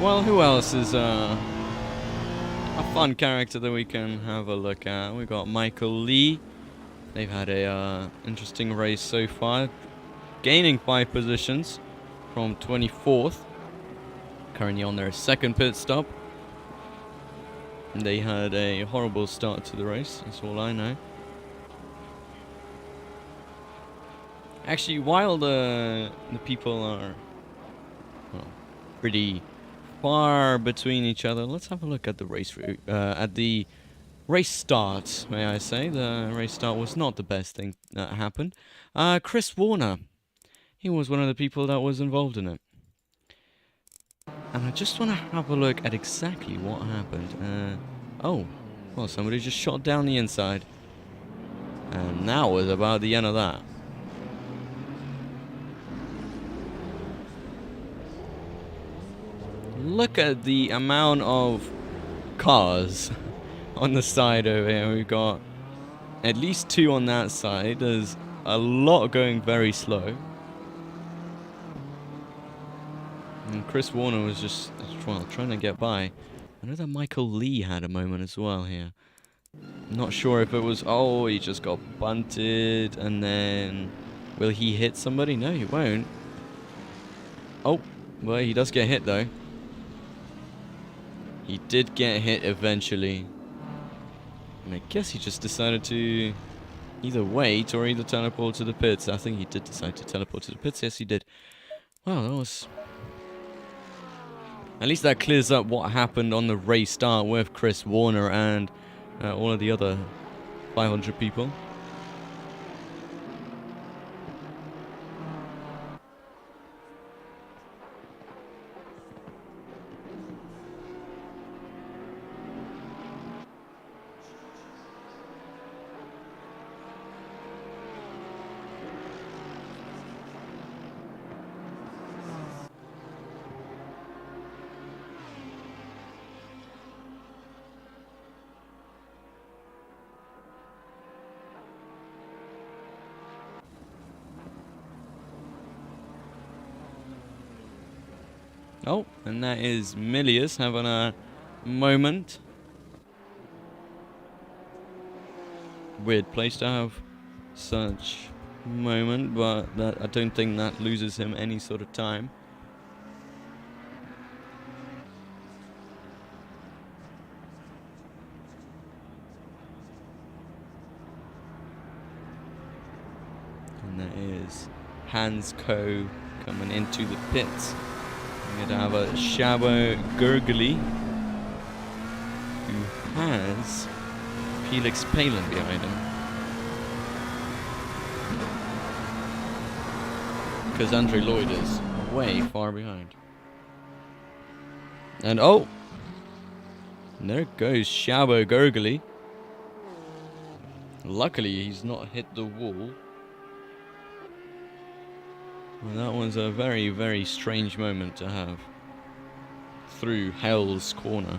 Well, who else is a fun character that we can have a look at? We got Michael Lee. They've had a interesting race so far, gaining 5 positions from 24th. Currently on their second pit stop. They had a horrible start to the race, that's all I know. Actually, while the people are, well, pretty far between each other, let's have a look at the race route. At the race start, may I say. The race start was not the best thing that happened. Chris Warner, he was one of the people that was involved in it. And I just want to have a look at exactly what happened. Oh, well, somebody just shot down the inside. And that was about the end of that. Look at the amount of cars on the side over here. We've got at least 2 on that side. There's a lot going very slow. And Chris Warner was just, well, trying to get by. I know that Michael Lee had a moment as well here. I'm not sure if it was, oh, he just got bunted, and then will he hit somebody? No, he won't. Oh, well, he does get hit though. He did get hit eventually. And I guess he just decided to either wait or either teleport to the pits. I think he did decide to teleport to the pits. Yes, he did. Wow, that was... At least that clears up what happened on the race start with Chris Warner and all of the other 500 people. Oh, and that is Milius having a moment. Weird place to have such moment, but I don't think that loses him any sort of time. And that is Hans Coe coming into the pits. We're going to have a Shabo Gurgly, who has Felix Palin behind him. Because Andre Lloyd is way far behind. And oh! There goes Shabo Gurgly. Luckily he's not hit the wall. Well, that was a very, very strange moment to have through Hell's Corner.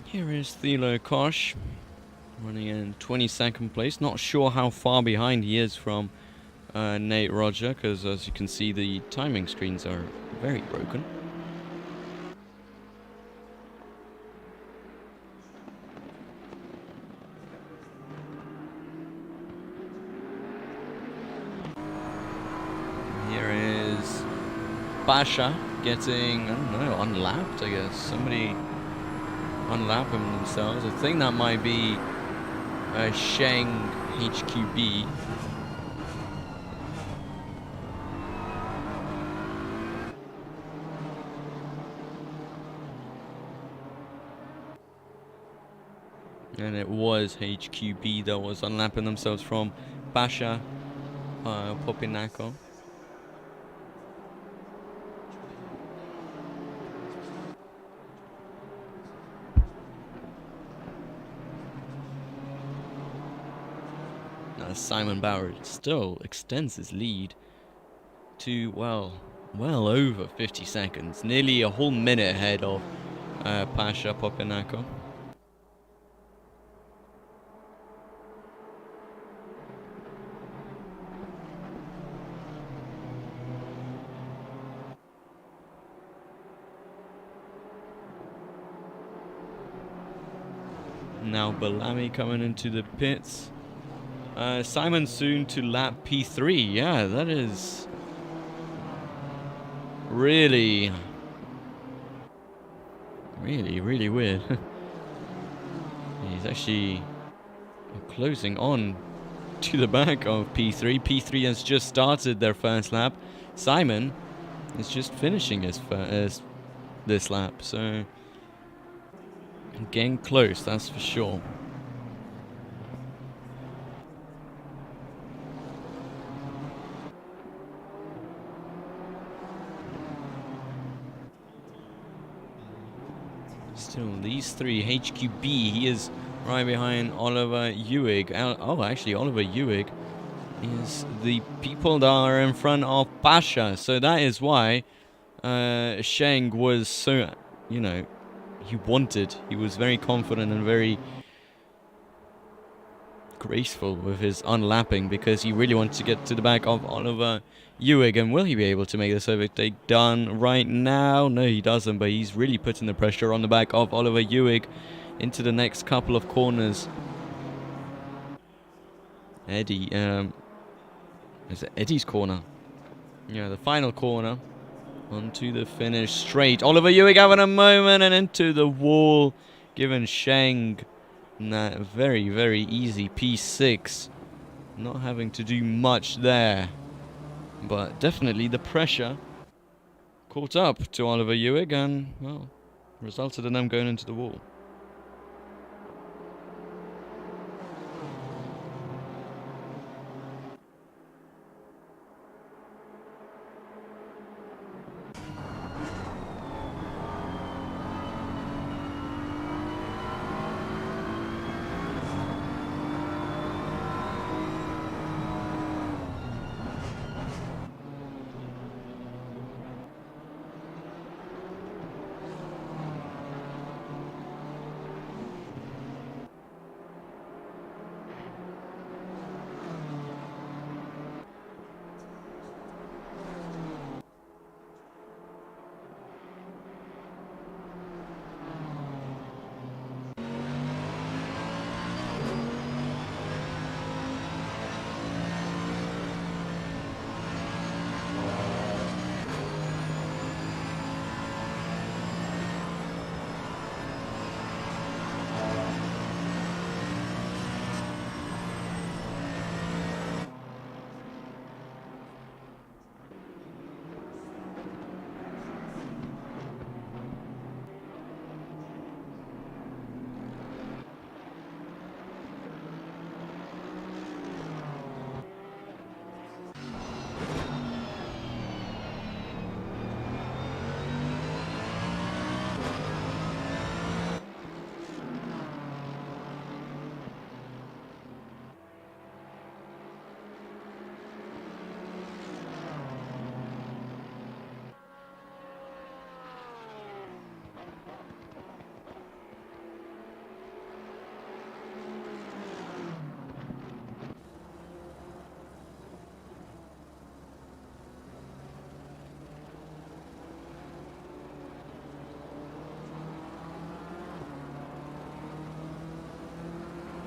Here is Thilo Kosh running in 22nd place. Not sure how far behind he is from Nate Roger, because as you can see the timing screens are very broken. Here is Basha getting, I don't know, unlapped, I guess. Somebody unlapping themselves. I think that might be Sheng HQB. And it was HQB that was unlapping themselves from Basha Popinako. Simon Bauer still extends his lead to, well over 50 seconds. Nearly a whole minute ahead of Pasha Popinako. Now Bellamy coming into the pits. Simon soon to lap P3. Yeah, that is really weird. He's actually closing on to the back of P3. P3 has just started their first lap. Simon is just finishing his this lap, so getting close, that's for sure. Still, these three, HQB, he is right behind Oliver Ewig. Oh, actually, Oliver Ewig is the people that are in front of Pasha. So that is why Sheng was so, you know, he was very confident and very graceful with his unlapping, because he really wanted to get to the back of Oliver Ewig. And will he be able to make this overtake done right now? No, he doesn't, but he's really putting the pressure on the back of Oliver Ewig into the next couple of corners. Eddie, is it Eddie's corner? Yeah, the final corner. Onto the finish straight. Oliver Ewig having a moment and into the wall, giving Sheng that very, very easy P6. Not having to do much there. But definitely the pressure caught up to Oliver Ewig and, well, resulted in them going into the wall.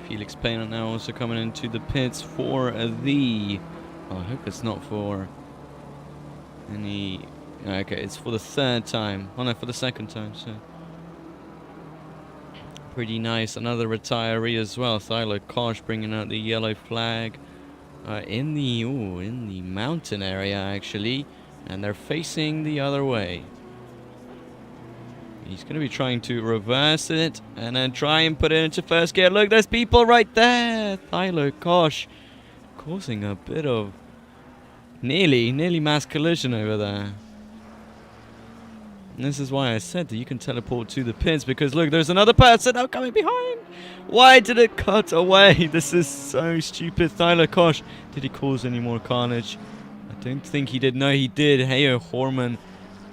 Felix Payne now also coming into the pits for the... Oh, I hope it's not for any... Okay, it's for the third time. Oh no, for the second time, so... Pretty nice. Another retiree as well. Thylo Kosh bringing out the yellow flag. In the mountain area, actually. And they're facing the other way. He's going to be trying to reverse it and then try and put it into first gear. Look, there's people right there. Thylo Kosh causing a bit of nearly mass collision over there. And this is why I said that you can teleport to the pits, because look, there's another person now coming behind. Why did it cut away? This is so stupid. Thylo Kosh, did he cause any more carnage? I don't think he did. No, he did. Heyo Horman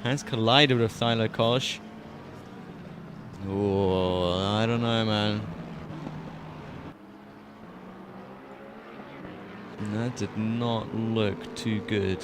has collided with Thylo Kosh. Oh, I don't know, man. That did not look too good.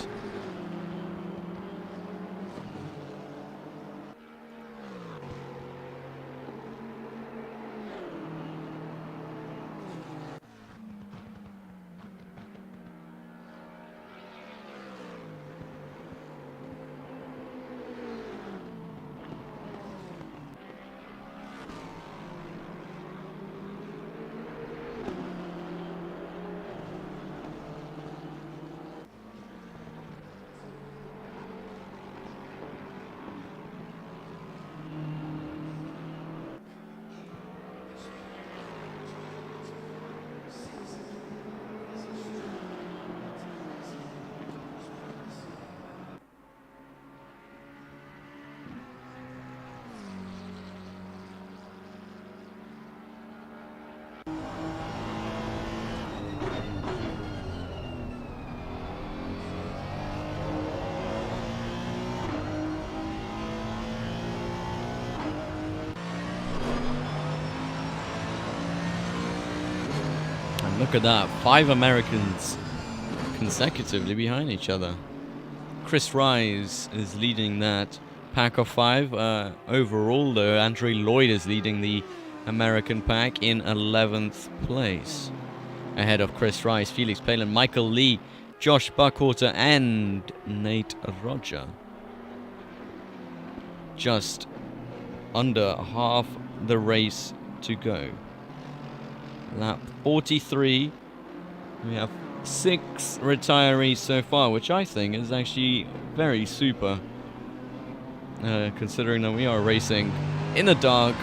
Look at that. 5 Americans consecutively behind each other. Chris Rise is leading that pack of 5. Overall, though, Andre Lloyd is leading the American pack in 11th place. Ahead of Chris Rice, Felix Palin, Michael Lee, Josh Buckwater, and Nate Roger. Just under half the race to go. Lap 43. We have 6 retirees so far, which I think is actually very super. Considering that we are racing in the dark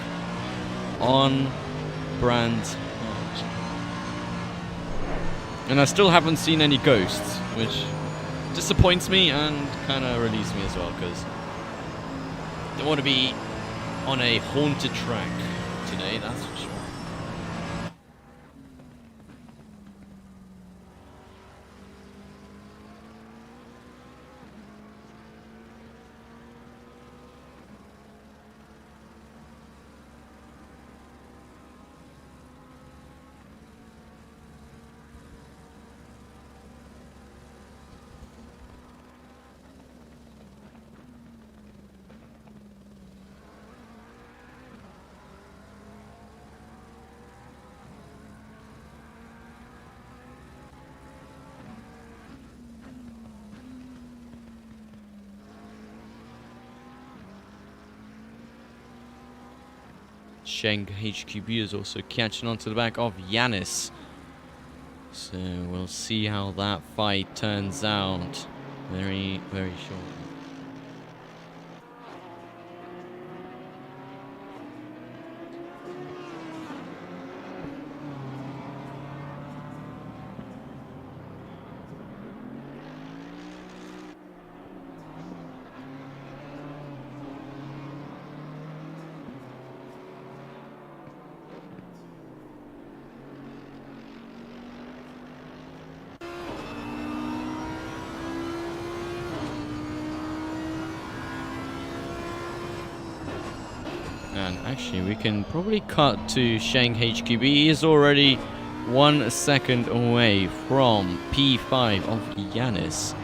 on Brands Hatch. And I still haven't seen any ghosts, which disappoints me and kind of relieves me as well, because I don't want to be on a haunted track today, that's for sure. Schenk HQB is also catching on to the back of Yanis. So we'll see how that fight turns out very, very shortly. And actually, we can probably cut to Schenk HQB. He is already 1 second away from P5 of Yanis.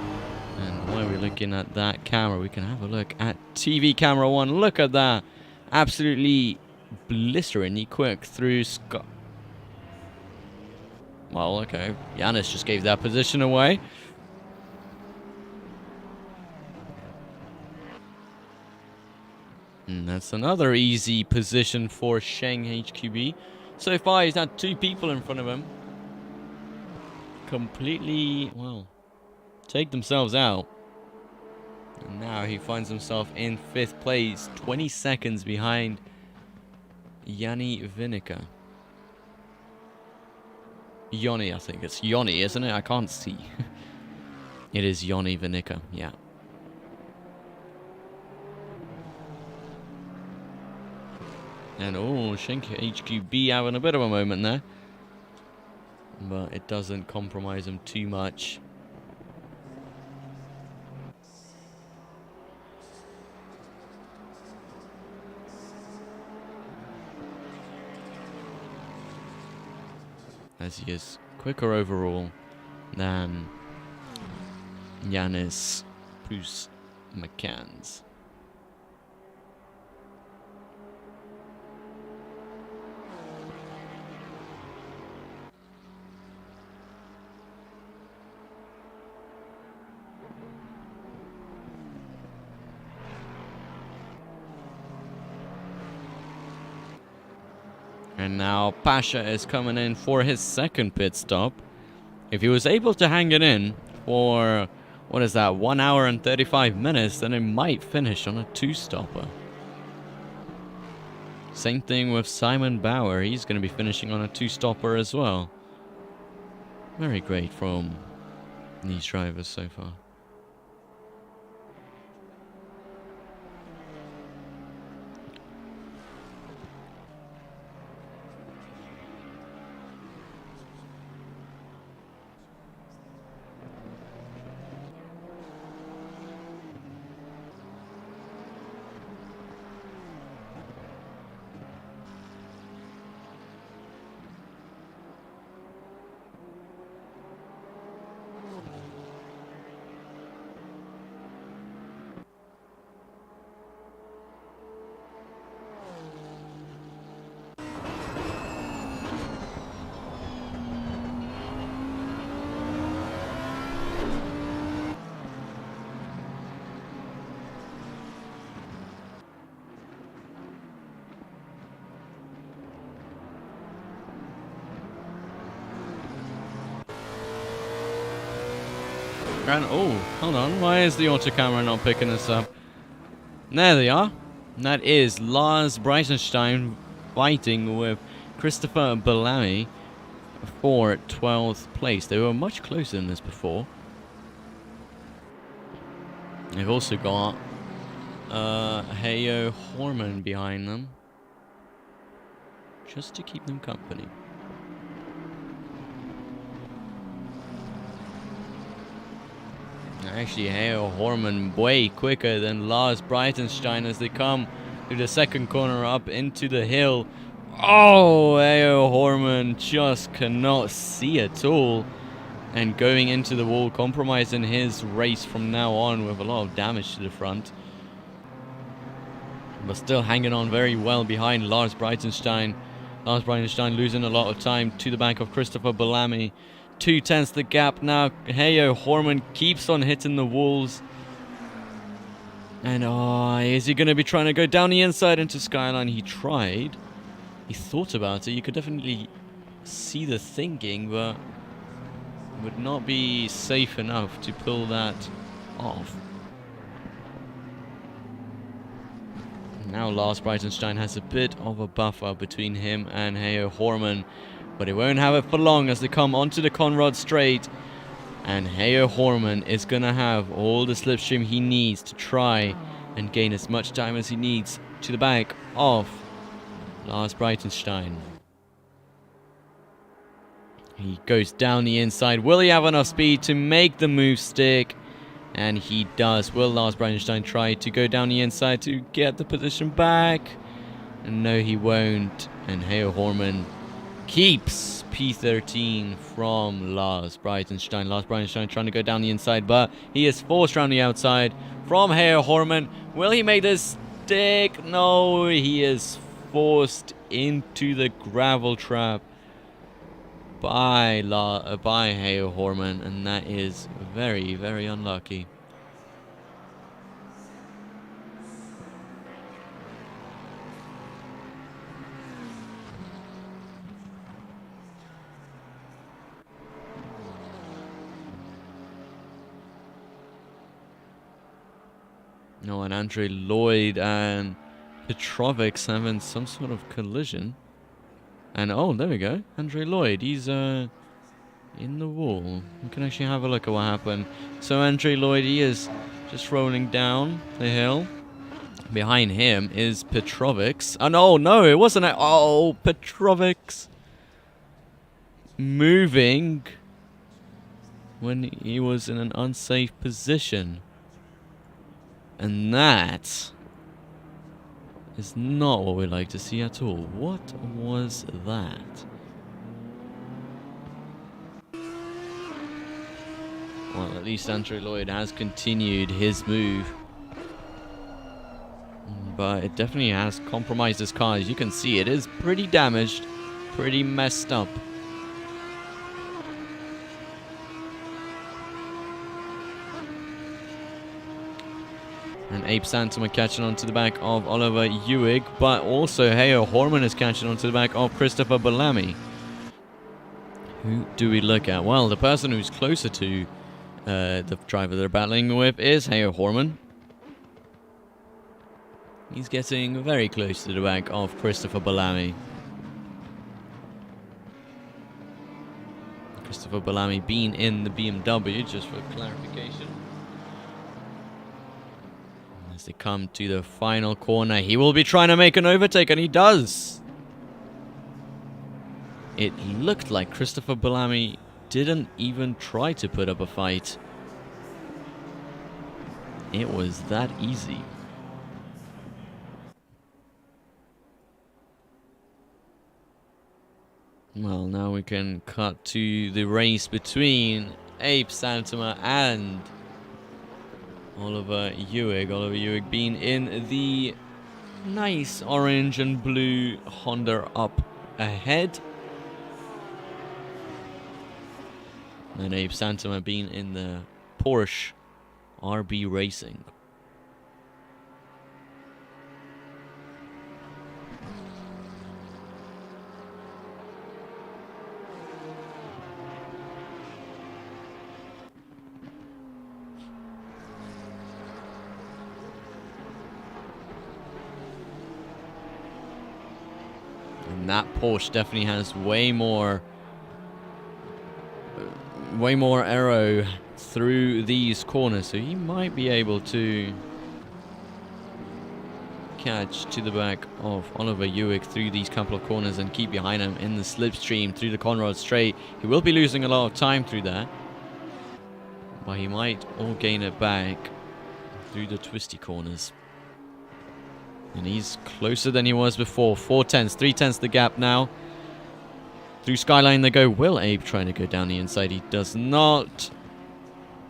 And while we're looking at that camera, we can have a look at TV camera 1. Look at that. Absolutely blisteringly quick through Scott. Well, okay. Yanis just gave that position away. And that's another easy position for Schenk HQB. So far, he's had 2 people in front of him. Completely, well, take themselves out. And now he finds himself in 5th place, 20 seconds behind Yanni Vinica. Yoni, I think. It's Yoni, isn't it? I can't see. It is Yanni Vinica, yeah. And oh, Schenk HQB having a bit of a moment there. But it doesn't compromise him too much. As he is quicker overall than Yanis Poos McCanns. And now Pasha is coming in for his 2nd pit stop. If he was able to hang it in for, what is that, 1 hour and 35 minutes, then it might finish on a 2-stopper. Same thing with Simon Bauer. He's going to be finishing on a 2-stopper as well. Very great from these drivers so far. And oh, hold on. Why is the auto camera not picking this up? There they are. And that is Lars Breitenstein fighting with Christopher Bellamy for 12th place. They were much closer than this before. They've also got Heyo Horman behind them, just to keep them company. Actually, Heyo Horman way quicker than Lars Breitenstein as they come through the second corner up into the hill. Oh, Heyo Horman just cannot see at all. And going into the wall, compromising his race from now on with a lot of damage to the front. But still hanging on very well behind Lars Breitenstein. Lars Breitenstein losing a lot of time to the back of Christopher Bellamy. 2/10 the gap now. Heyo Horman keeps on hitting the walls. And is he going to be trying to go down the inside into Skyline? He tried. He thought about it. You could definitely see the thinking, but would not be safe enough to pull that off. Now Lars Breitenstein has a bit of a buffer between him and Heyo Horman, but he won't have it for long as they come onto the Conrad Straight. And Heyo Horman is going to have all the slipstream he needs to try and gain as much time as he needs to the back of Lars Breitenstein. He goes down the inside. Will he have enough speed to make the move stick? And he does. Will Lars Breitenstein try to go down the inside to get the position back? And no, he won't. And Heyo Horman keeps P13 from Lars Breitenstein. Lars Breitenstein trying to go down the inside, but he is forced around the outside from Heyo Horman. Will he make this stick? No, he is forced into the gravel trap by Heyo Horman, and that is very, very unlucky. No, and Andre Lloyd and Petrovics having some sort of collision. And oh, there we go. Andre Lloyd, he's in the wall. We can actually have a look at what happened. So Andre Lloyd, he is just rolling down the hill. Behind him is Petrovics. Oh no, it wasn't. Oh, Petrovics moving when he was in an unsafe position. And that is not what we like to see at all. What was that? Well, at least Andre Lloyd has continued his move. But it definitely has compromised his car. As you can see, it is pretty damaged, pretty messed up. And Abe Santoma catching on to the back of Oliver Ewig, but also Heyo Horman is catching on to the back of Christopher Bellamy. Who do we look at? Well, the person who's closer to the driver they're battling with is Heyo Horman. He's getting very close to the back of Christopher Bellamy. Christopher Bellamy being in the BMW, just for clarification. As they come to the final corner, he will be trying to make an overtake, and he does. It looked like Christopher Bellamy didn't even try to put up a fight. It was that easy. Well, now we can cut to the race between Abe Santoma and Oliver Ewig. Oliver Ewig being in the nice orange and blue Honda up ahead. And Abe Santoma being in the Porsche RB Racing. And that Porsche definitely has way more aero through these corners, so he might be able to catch to the back of Oliver Ewick through these couple of corners and keep behind him in the slipstream through the Conrad Straight. He will be losing a lot of time through there, but he might all gain it back through the twisty corners. And he's closer than he was before. 4 tenths, 3 tenths the gap now. Through Skyline they go. Will Abe trying to go down the inside? He does not.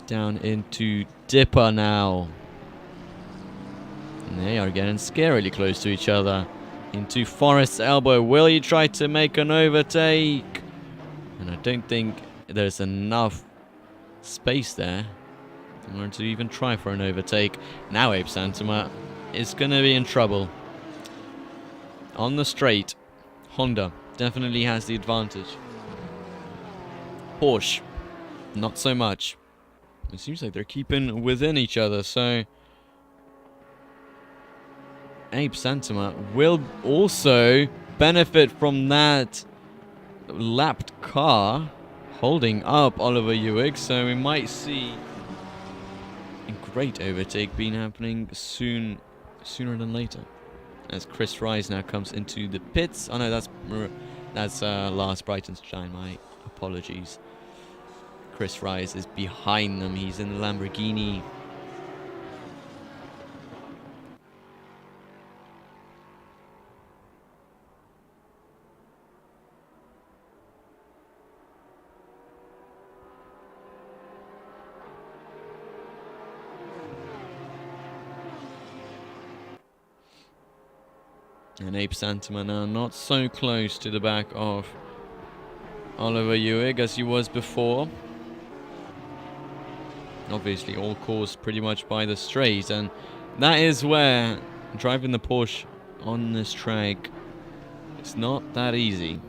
Down into Dipper now. And they are getting scarily close to each other. Into Forrest's elbow. Will he try to make an overtake? And I don't think there's enough space there in order to even try for an overtake. Now Abe Santama is going to be in trouble. On the straight, Honda definitely has the advantage. Porsche, not so much. It seems like they're keeping within each other, so Abe Santama will also benefit from that lapped car holding up Oliver Ewick, so we might see a great overtake being happening sooner than later. As Chris Rise now comes into the pits. Oh no, that's Lars Breitenstein. My apologies. Chris Rise is behind them. He's in the Lamborghini. And Abe Santama now not so close to the back of Oliver Ewick as he was before. Obviously all caused pretty much by the straight, and that is where driving the Porsche on this track is not that easy.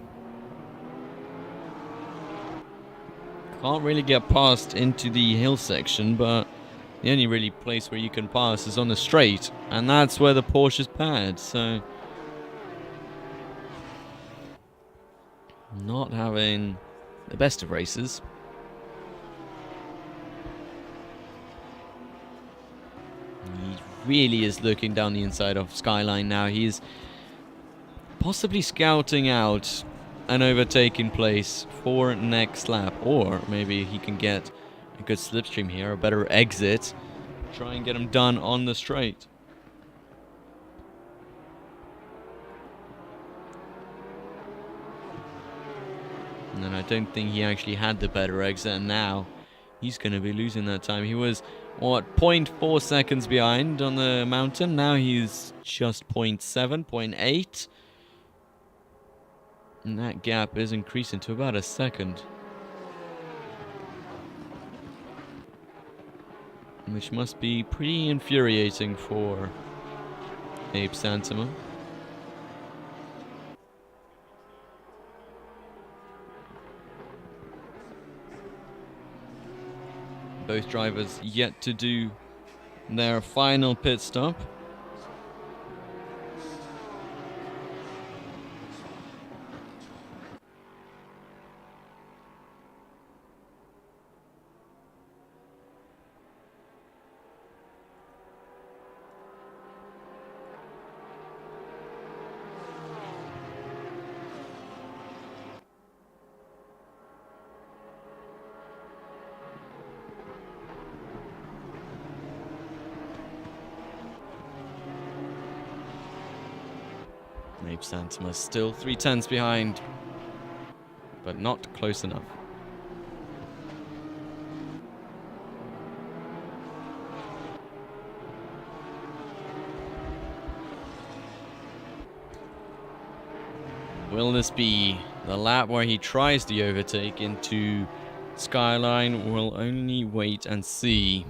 Can't really get past into the hill section, but the only really place where you can pass is on the straight, and that's where the Porsche is bad, so not having the best of races. He really is looking down the inside of Skyline now. He's possibly scouting out an overtaking place for next lap, or maybe he can get a good slipstream here, a better exit, try and get him done on the straight. And I don't think he actually had the better exit, and now he's going to be losing that time. He was, what, 0.4 seconds behind on the mountain. Now he's just 0.7, 0.8. And that gap is increasing to about a second. Which must be pretty infuriating for Abe Santama. Both drivers yet to do their final pit stop. Abe Santama still 3 tenths behind, but not close enough. Will this be the lap where he tries the overtake into Skyline? We'll only wait and see.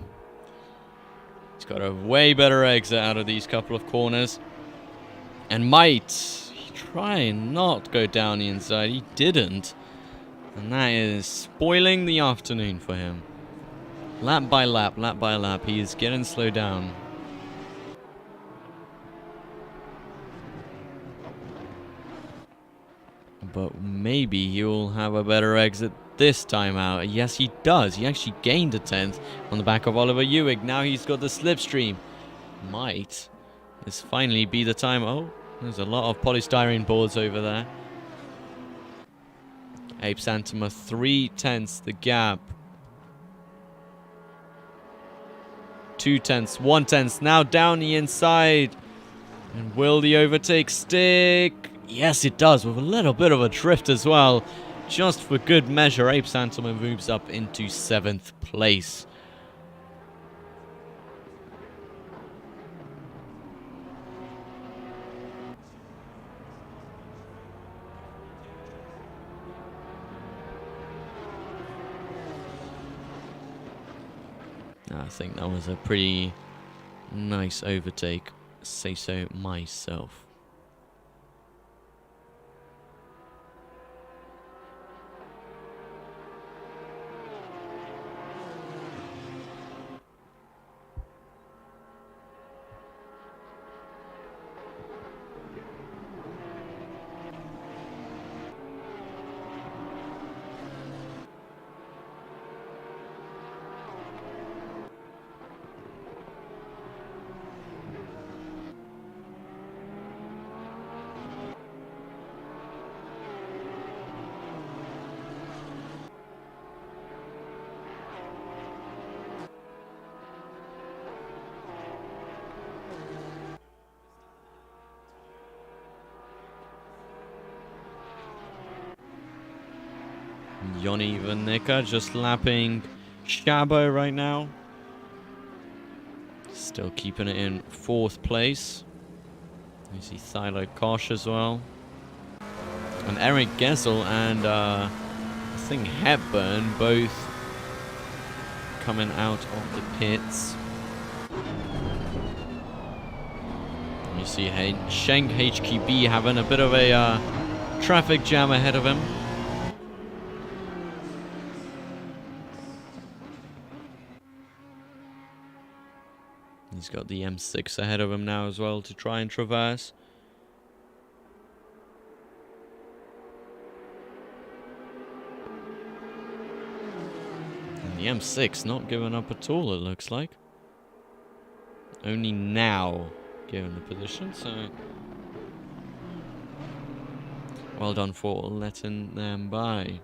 He's got a way better exit out of these couple of corners. And might try and not go down the inside. He didn't. And that is spoiling the afternoon for him. Lap by lap, he is getting slowed down. But maybe he'll have a better exit this time out. Yes, he does. He actually gained a 10th on the back of Oliver Ewing. Now he's got the slipstream. Might this finally be the time? Oh, there's a lot of polystyrene boards over there. Ape Santama 3/10 the gap. 2/10, 1/10. Now down the inside. And will the overtake stick? Yes, it does, with a little bit of a drift as well. Just for good measure, Ape Santama moves up into 7th place. I think that was a pretty nice overtake, say so myself. Yoni Vanica just lapping Shabo right now. Still keeping it in 4th place. You see Thilo Kosh as well. And Eric Gessel and I think Hepburn both coming out of the pits. And you see Sheng HQB having a bit of a traffic jam ahead of him. He's got the M6 ahead of him now as well to try and traverse. And the M6 not giving up at all, it looks like. Only now given the position, so well done for letting them by.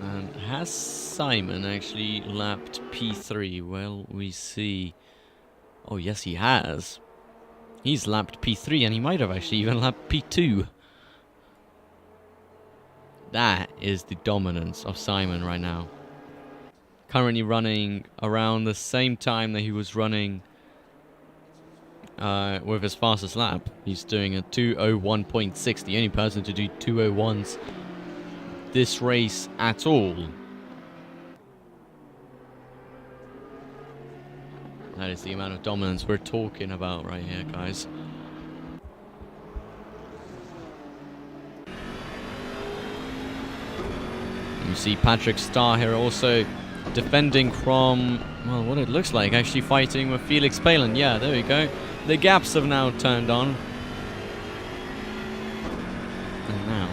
And has Simon actually lapped P3? Well, we see. Oh, yes, he has. He's lapped P3, and he might have actually even lapped P2. That is the dominance of Simon right now. Currently running around the same time that he was running with his fastest lap. He's doing a 2:01.6, the only person to do 2:01s this race at all. That is the amount of dominance we're talking about right here, guys. You see Patrick Starr here also defending from, well, what it looks like, actually fighting with Felix Palin. Yeah, there we go. The gaps have now turned on. And now,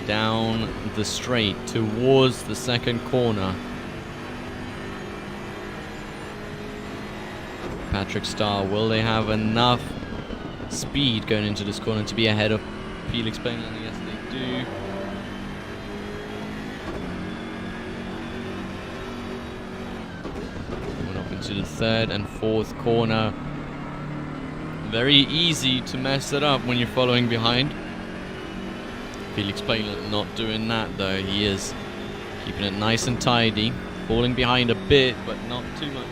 down the straight towards the second corner. Patrick Starr, will they have enough speed going into this corner to be ahead of Felix Palin? Yes, they do. into the third and fourth corner. Very easy to mess it up when you're following behind. Felix Palin not doing that though. He is keeping it nice and tidy. Falling behind a bit, but not too much.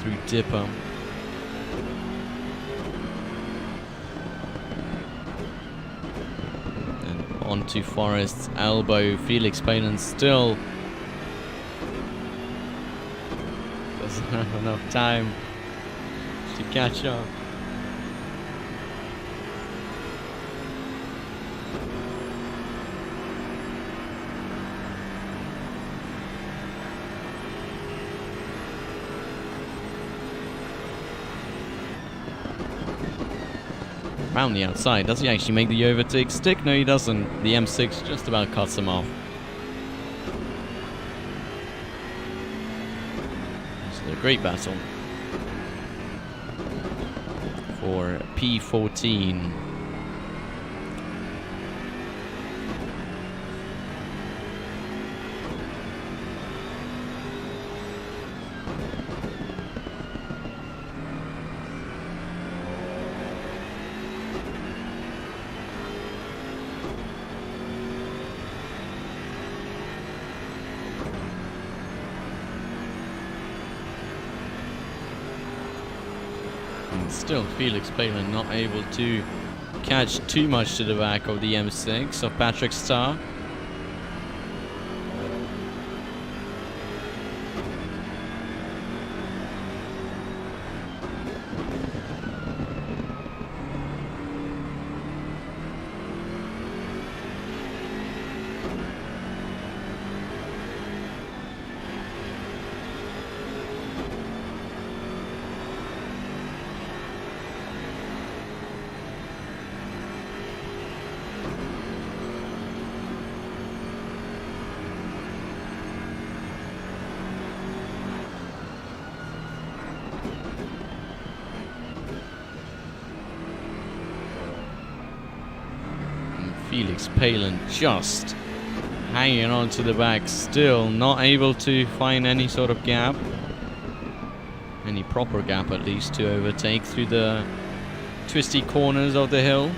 Through Dipper. And onto Forrest's elbow. Felix Palin still doesn't have enough time to catch up. Around the outside. Does he actually make the overtake stick? No, he doesn't. The M6 just about cuts him off. This is a great battle for P14. Still, Felix Palin not able to catch too much to the back of the M6 of Patrick Starr. Felix Palin just hanging on to the back, still not able to find any sort of gap, any proper gap at least, to overtake through the twisty corners of the hill.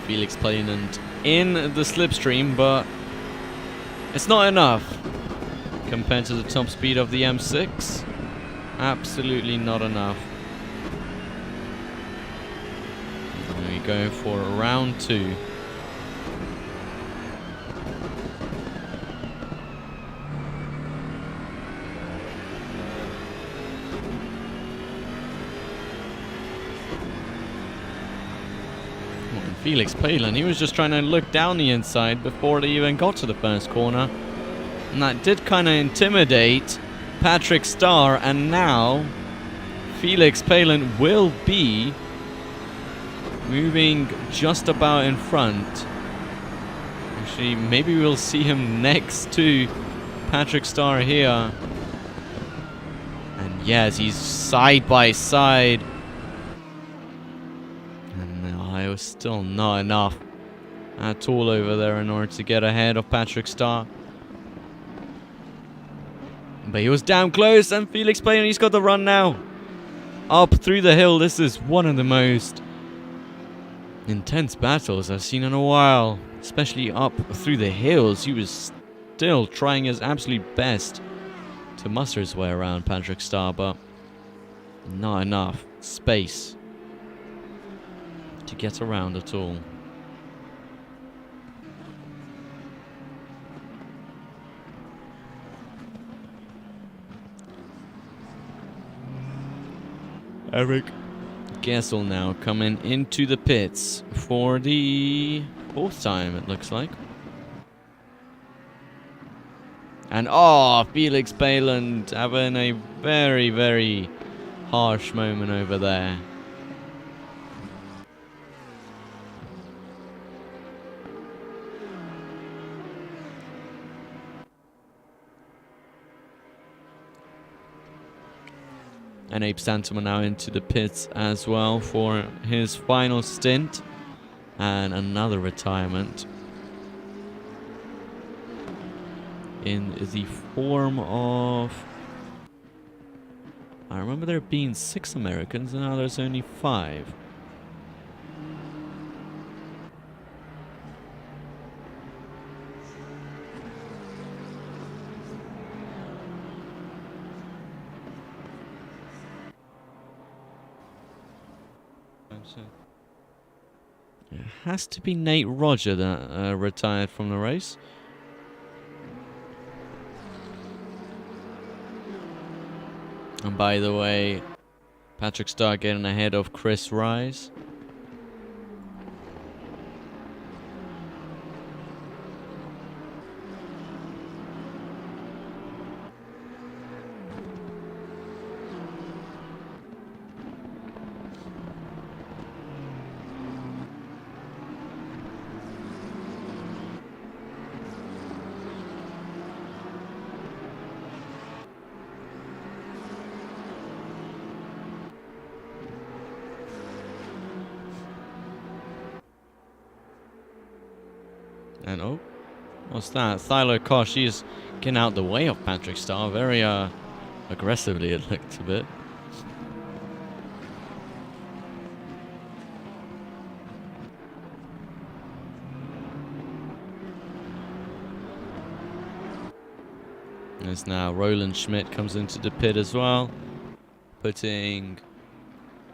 Felix Palin in the slipstream, but it's not enough compared to the top speed of the M6. Absolutely not enough. And we're going for round 2. Felix Palin, he was just trying to look down the inside before they even got to the first corner. And that did kind of intimidate Patrick Starr, and now Felix Palin will be moving just about in front. Actually, maybe we'll see him next to Patrick Starr here. And yes, he's side by side. It was still not enough at all over there in order to get ahead of Patrick Starr. But he was down close, and Felix Palin, he's got the run now. Up through the hill. This is one of the most intense battles I've seen in a while. Especially up through the hills. He was still trying his absolute best to muster his way around Patrick Starr, but not enough space to get around at all. Eric Gessel now coming into the pits for the 4th time, it looks like. And oh, Felix Bayland having a very, very harsh moment over there. And Abe Santama now into the pits as well for his final stint. And another retirement. In the form of... I remember there being 6 Americans and now there's only 5. It has to be Nate Roger that retired from the race. And by the way, Patrick Starr getting ahead of Chris Rise. And oh, what's that? Thylo Kosh, he's getting out the way of Patrick Starr. Very aggressively it looked a bit. As now Roland Schmidt comes into the pit as well, putting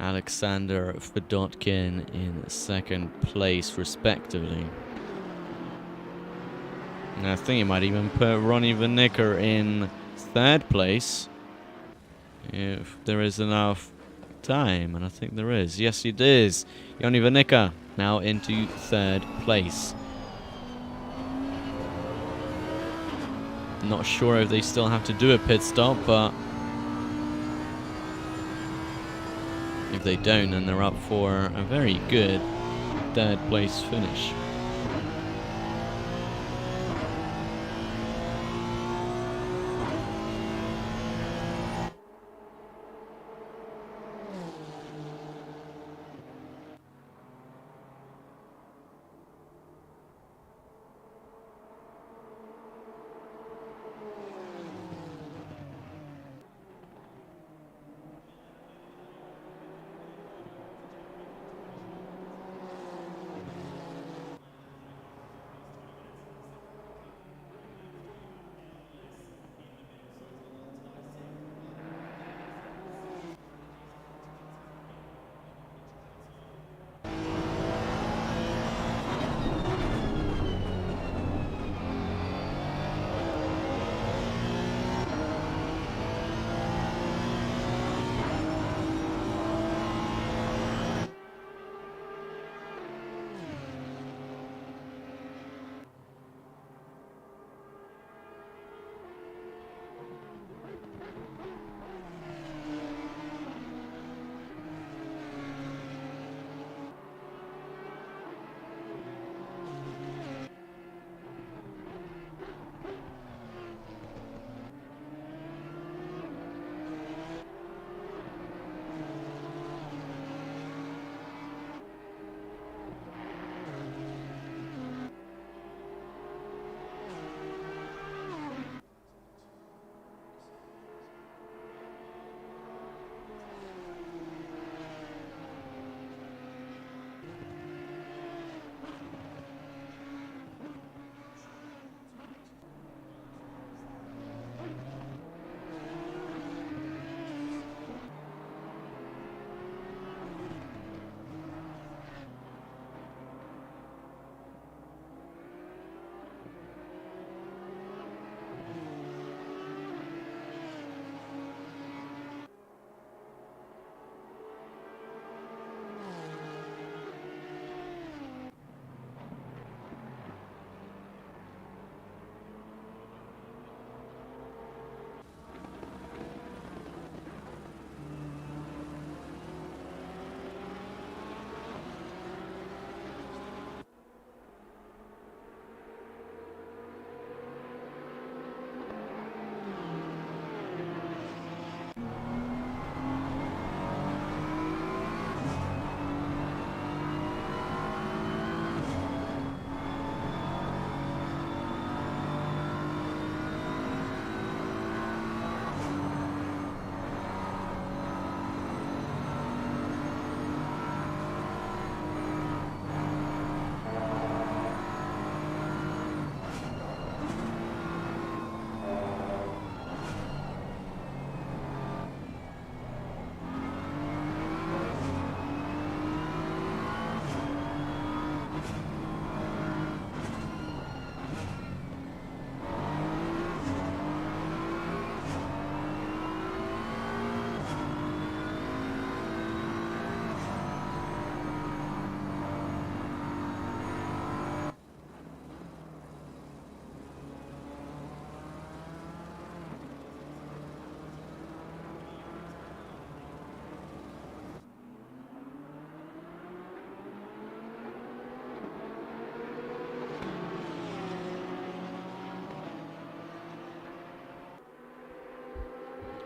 Alexander Fedotkin in 2nd place respectively. And I think he might even put Ronnie Vanica in 3rd place if there is enough time, and I think there is. Yes, it is. Ronnie Vanica now into 3rd place. Not sure if they still have to do a pit stop, but if they don't, then they're up for a very good 3rd place finish.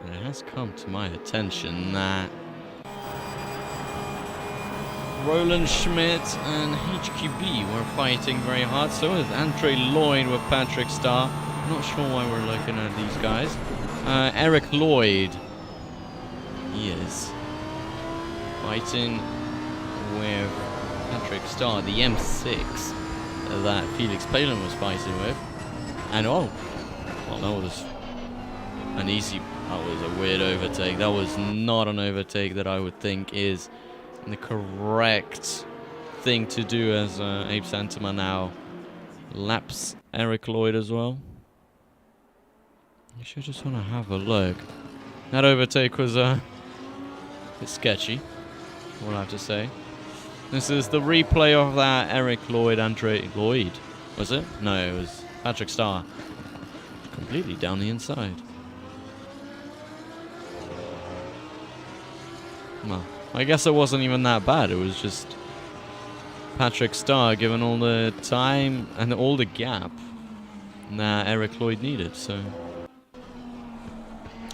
And it has come to my attention that Roland Schmidt and HQB were fighting very hard. So is Andre Lloyd with Patrick Starr. I'm not sure why we're looking at these guys. Eric Lloyd. He is fighting with Patrick Starr, the M6 that Felix Palin was fighting with. And well, that was an easy, that was a weird overtake. That was not an overtake that I would think is the correct thing to do, as Abe Santama now laps Eric Lloyd as well. You should just want to have a look. That overtake was a bit sketchy, all I have to say. This is the replay of that Eric Lloyd, Andre Lloyd, was it? No, it was Patrick Starr. Completely down the inside. Well, I guess it wasn't even that bad. It was just Patrick Starr given all the time and all the gap that Eric Lloyd needed. So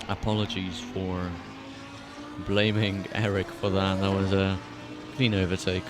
apologies for blaming Eric for that. That was a clean overtake.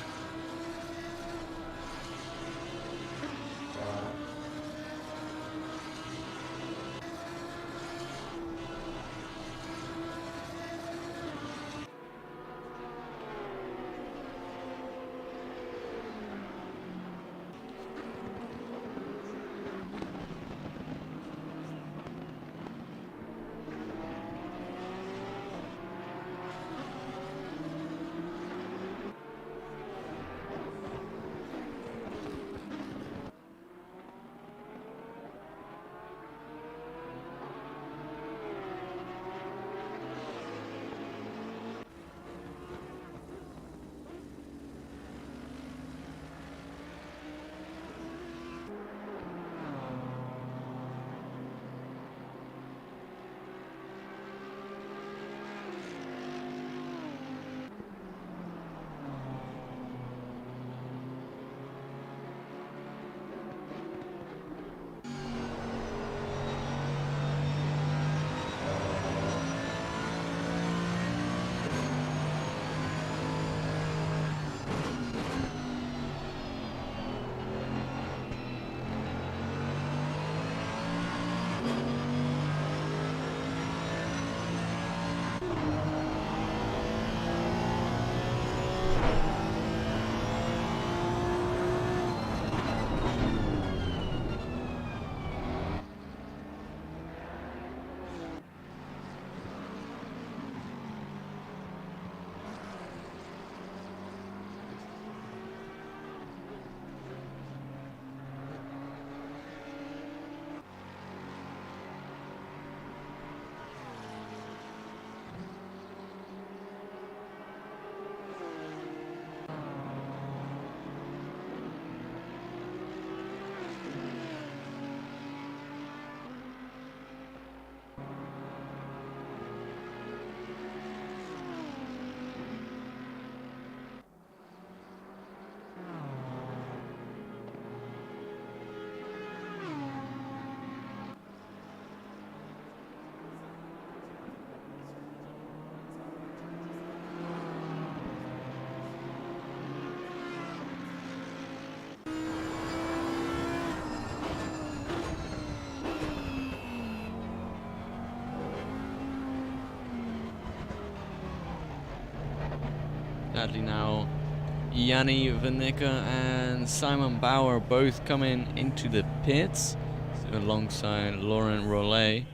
Sadly now, Yanni Vanica and Simon Bauer both coming into the pits alongside Laurent Rollet.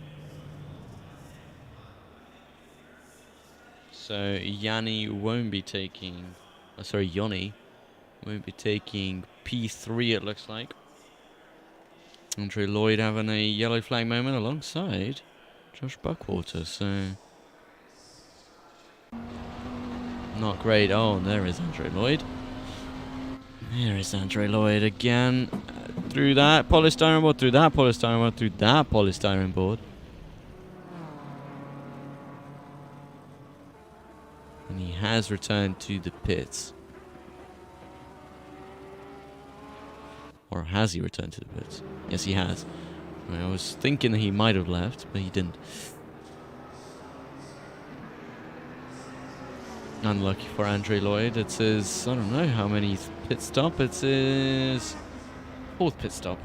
So Yanni won't be taking, Yoni won't be taking P3, it looks like. Andre Lloyd having a yellow flag moment alongside Josh Buckwater, so not great. Oh, there is Andre Lloyd. There is Andre Lloyd again. Through that polystyrene board, through that polystyrene board, through that polystyrene board. And he has returned to the pits. Or has he returned to the pits? Yes, he has. I was thinking that he might have left, but he didn't. Unlucky for Andre Lloyd. It's his, I don't know how many pit stop. It's his 4th pit stop.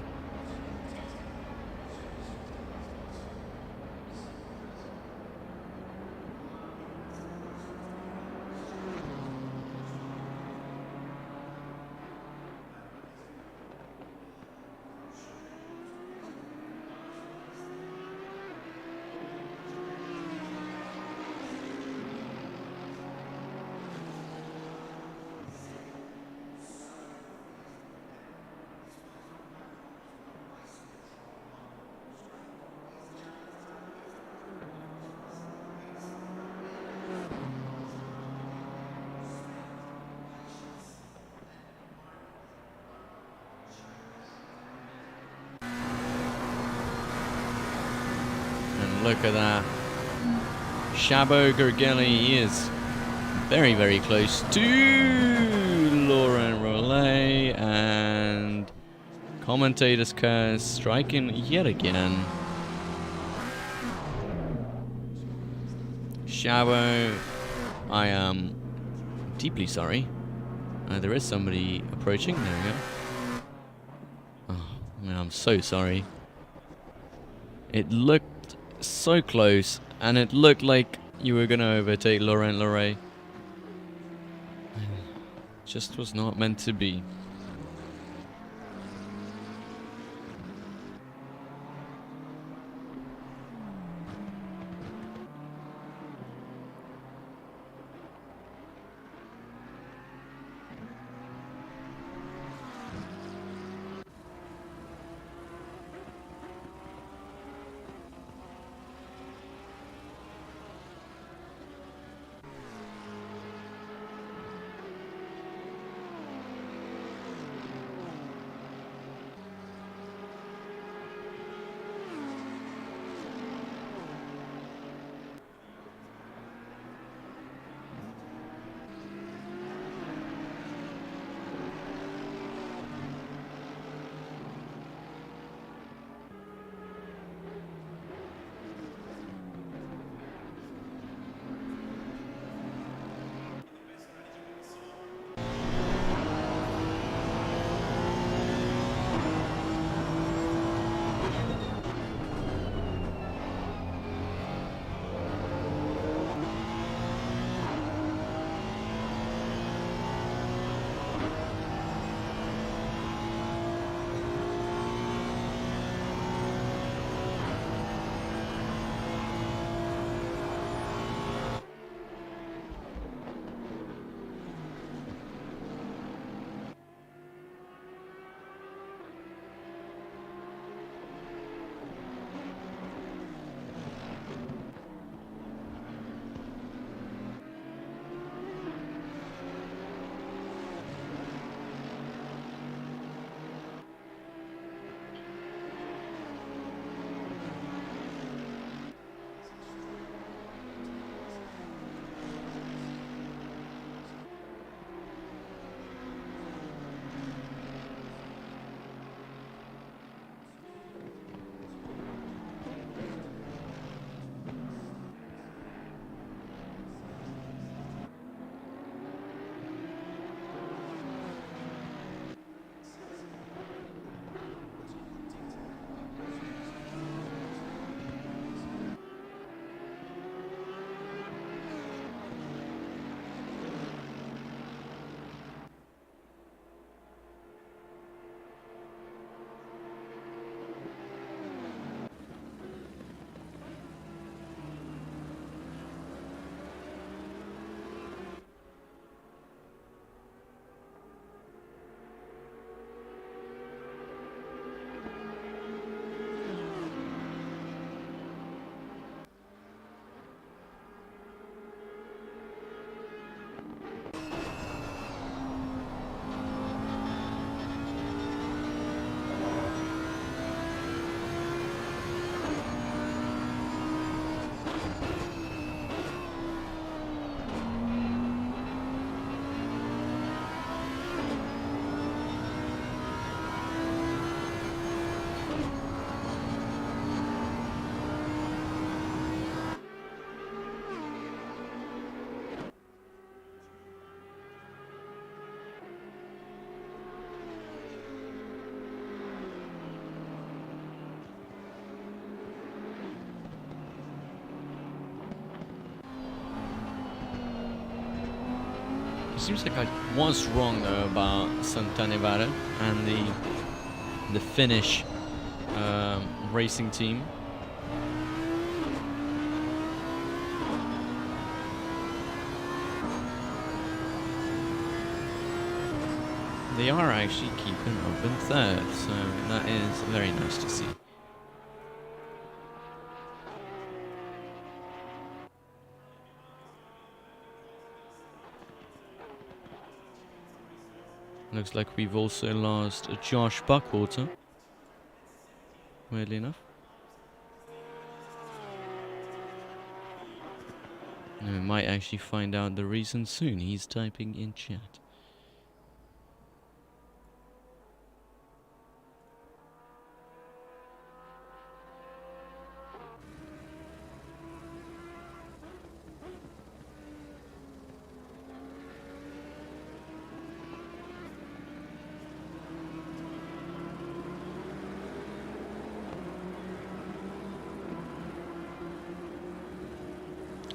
And look at that. Shabo Gergely is very, very close to Laurent Rollet, and commentator's curse striking yet again. Shabo, I am deeply sorry. There is somebody approaching. There we go. Oh, man, I'm so sorry. It looked so close, and it looked like you were going to overtake Laurent Rollet. Just was not meant to be. Seems like I was wrong though about Santa Nevada and the Finnish racing team. They are actually keeping up in third, so that is very nice to see. Looks like we've also lost Josh Buckwater, weirdly enough. And we might actually find out the reason soon. He's typing in chat.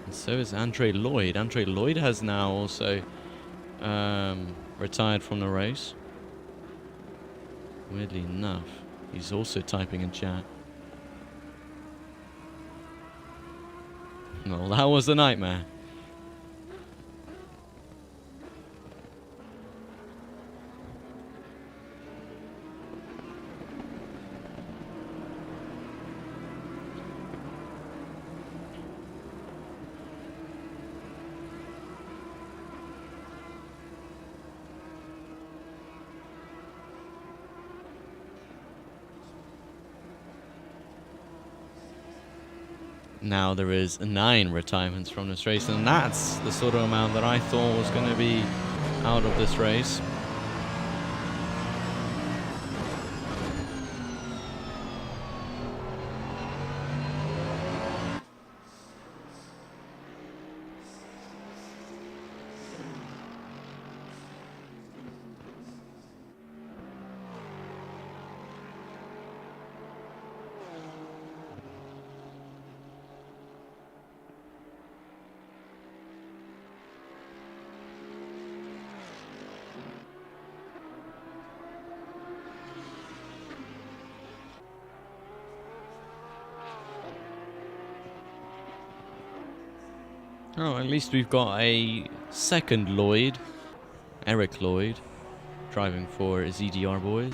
And so is Andre Lloyd. Andre Lloyd has now also retired from the race. Weirdly enough, he's also typing in chat. Well, that was a nightmare. Now there is 9 retirements from this race, and that's the sort of amount that I thought was going to be out of this race. Oh, at least we've got a second Lloyd, Eric Lloyd, driving for ZDR boys.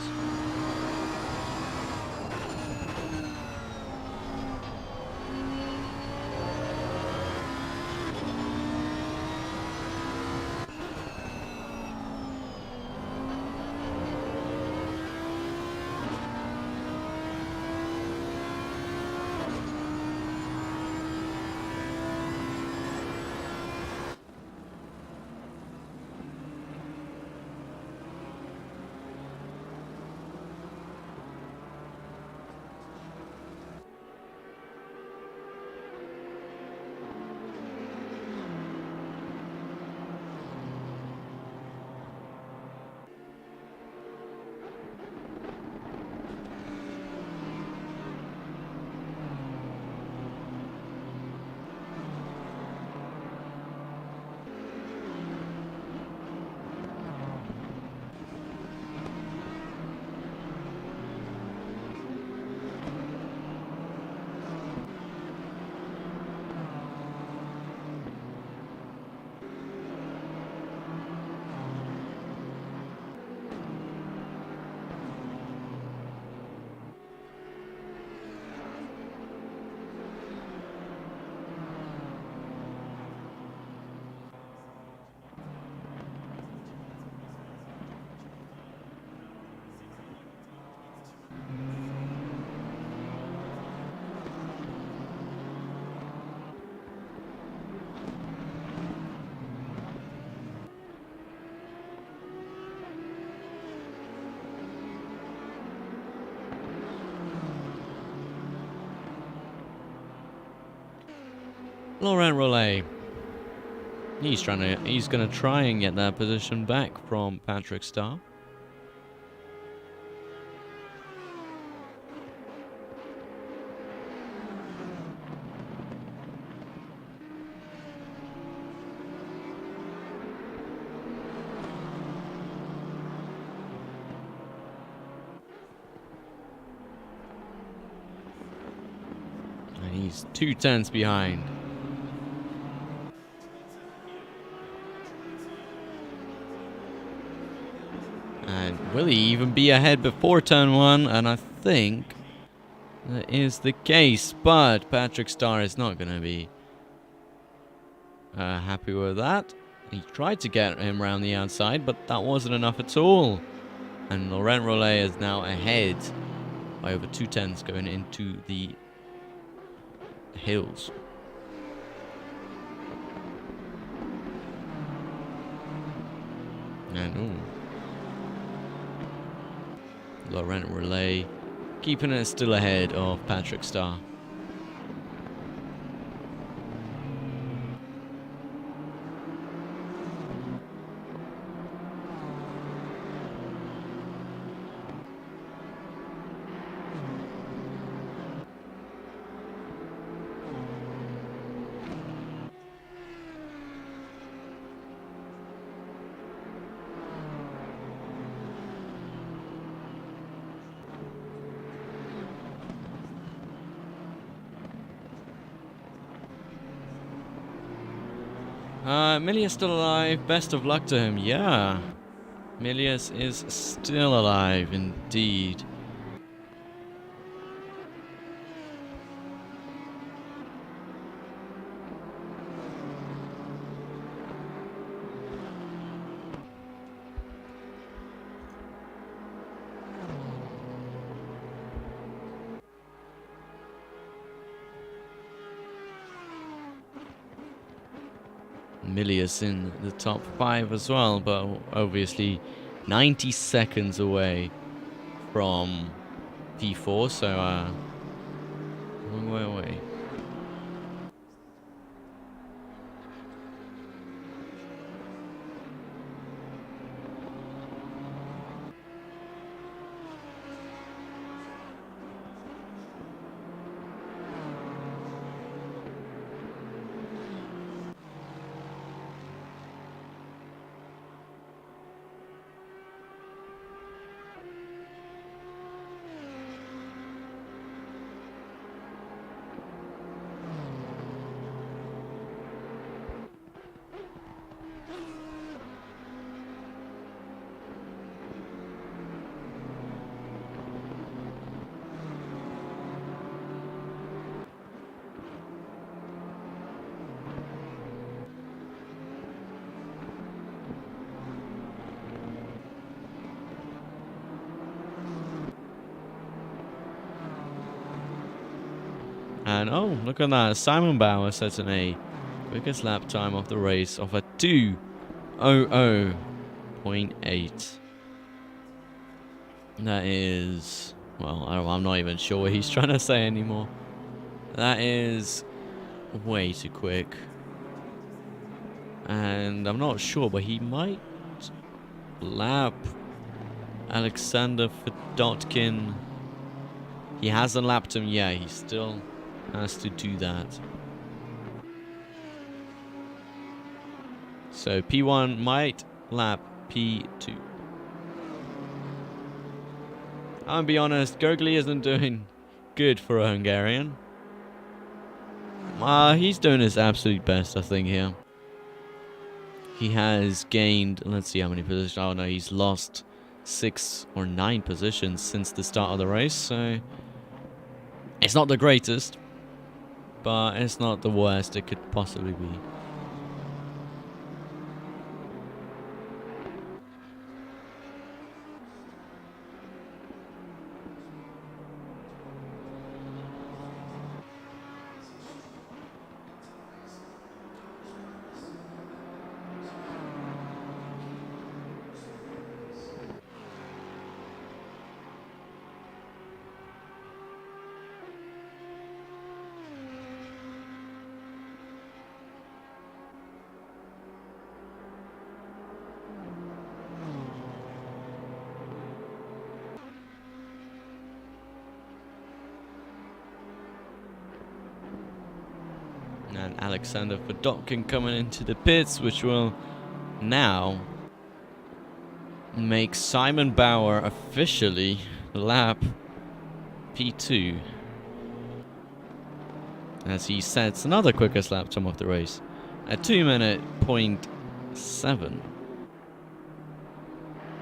Laurent Rollet. He's gonna try and get that position back from Patrick Starr. He's 2 tenths behind. And will he even be ahead before turn 1? And I think that is the case. But Patrick Starr is not going to be happy with that. He tried to get him around the outside, but that wasn't enough at all. And Laurent Rollet is now ahead by over 2 tenths going into the hills. And Laurent Rollet keeping it still ahead of Patrick Starr. Milius still alive. Best of luck to him. Yeah. Milius is still alive, indeed. Milius in the top 5 as well, but obviously 90 seconds away from P4, so long way away. And oh, look at that. Simon Bauer sets an A. Quickest lap time of the race of a 2:00.8. That is, well, I'm not even sure what he's trying to say anymore. That is way too quick. And I'm not sure, but he might lap Alexander Fedotkin. He hasn't lapped him yet. He still has to do that. So P1 might lap P2. I'll be honest, Gurgley isn't doing good for a Hungarian. He's doing his absolute best, I think, here. He has gained, let's see how many positions. Oh no, he's lost 6 or 9 positions since the start of the race, so it's not the greatest, but it's not the worst it could possibly be. And Alexander Fedotkin coming into the pits, which will now make Simon Bauer officially lap P2. as he sets another quickest lap time of the race at 2 minute point 7.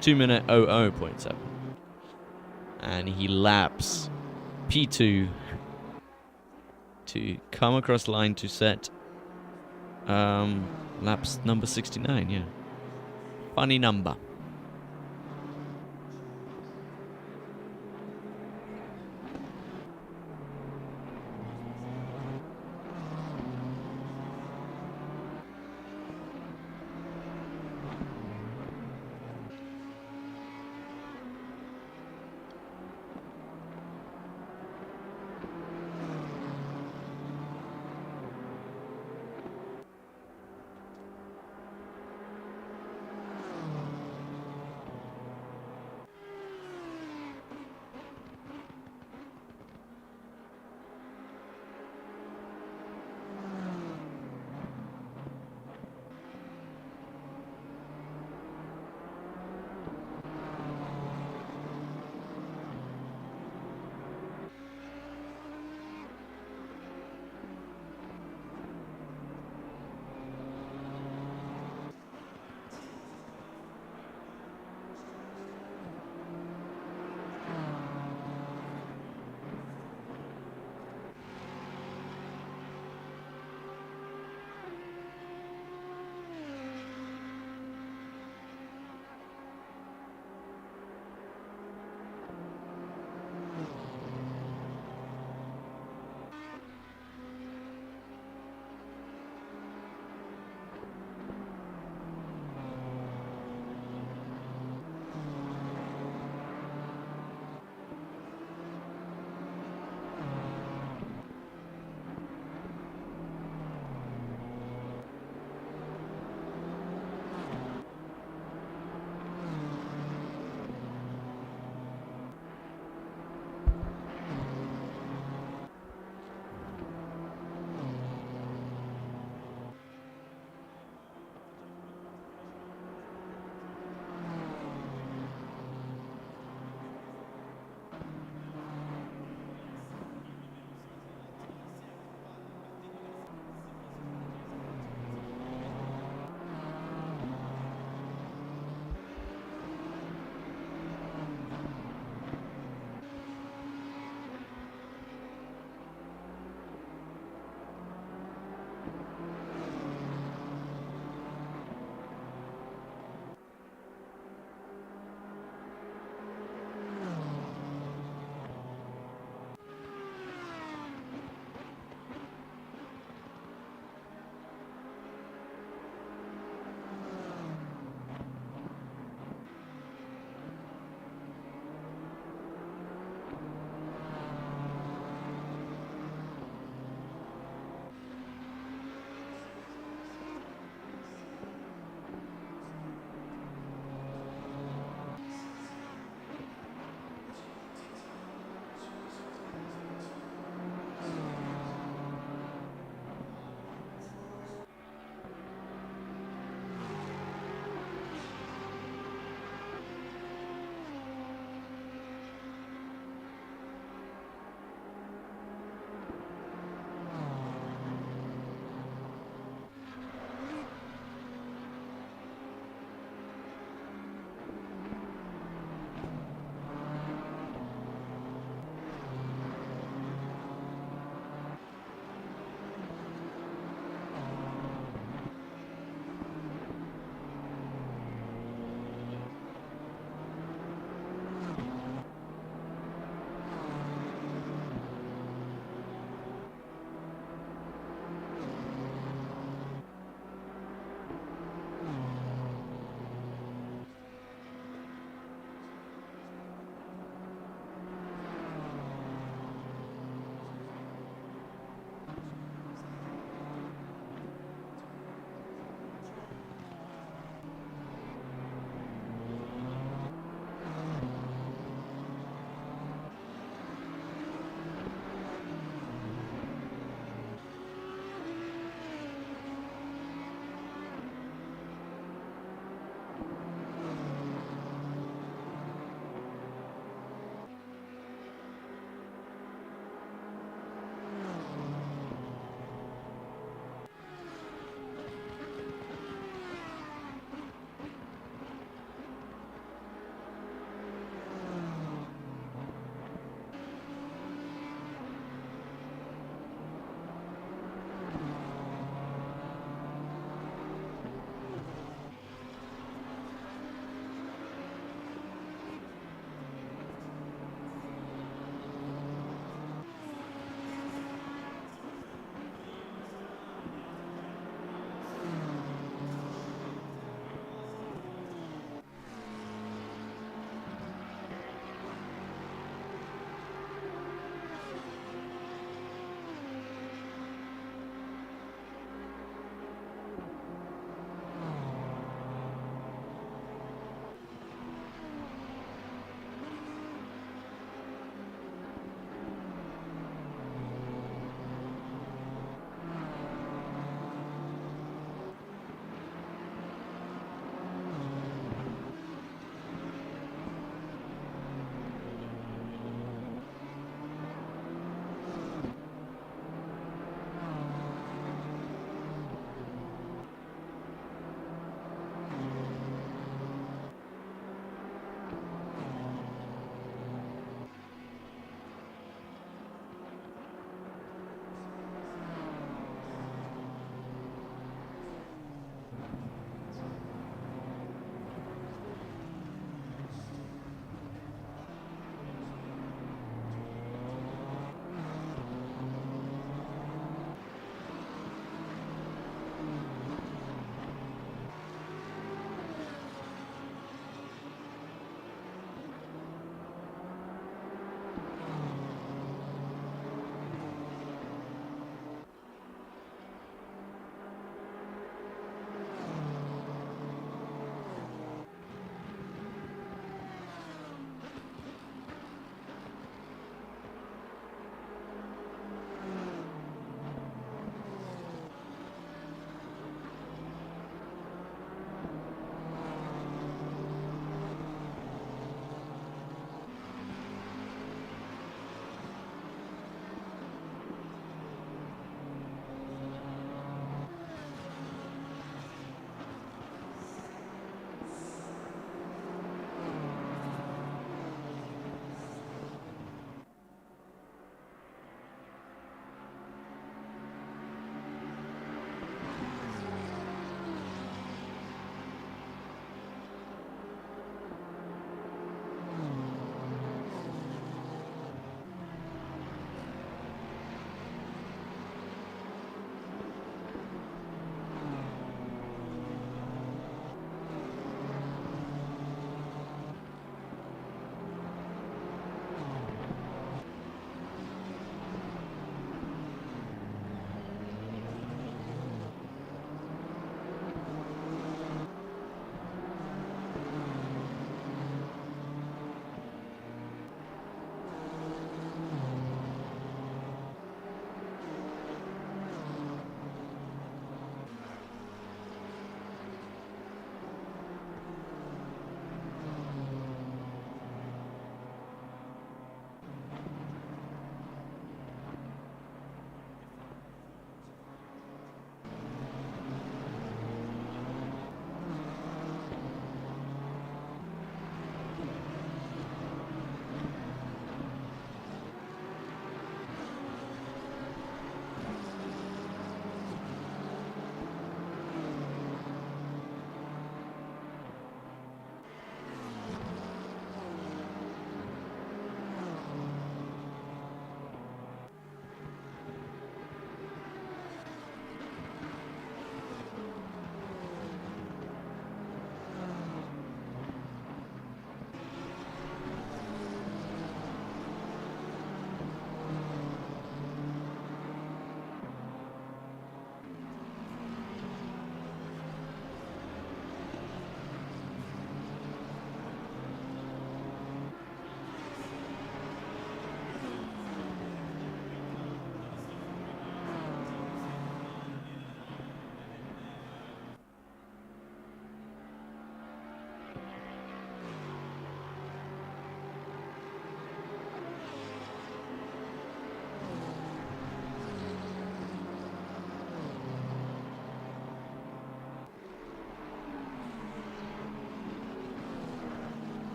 2 minute 00.7. And he laps P2 to come across the line to set laps number 69, yeah. Funny number.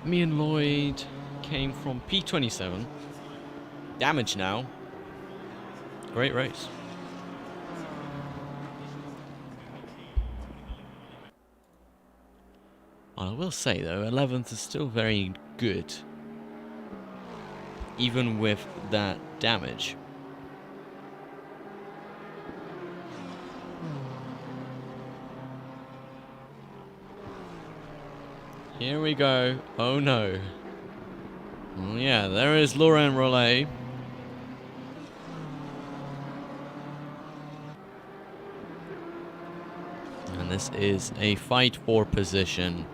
Me and Lloyd came from P27. Damage now. Great race. I will say though, 11th is still very good. Even with that damage. Here we go. Oh no. Well, yeah, there is Laurent Rollet. And this is a fight for position.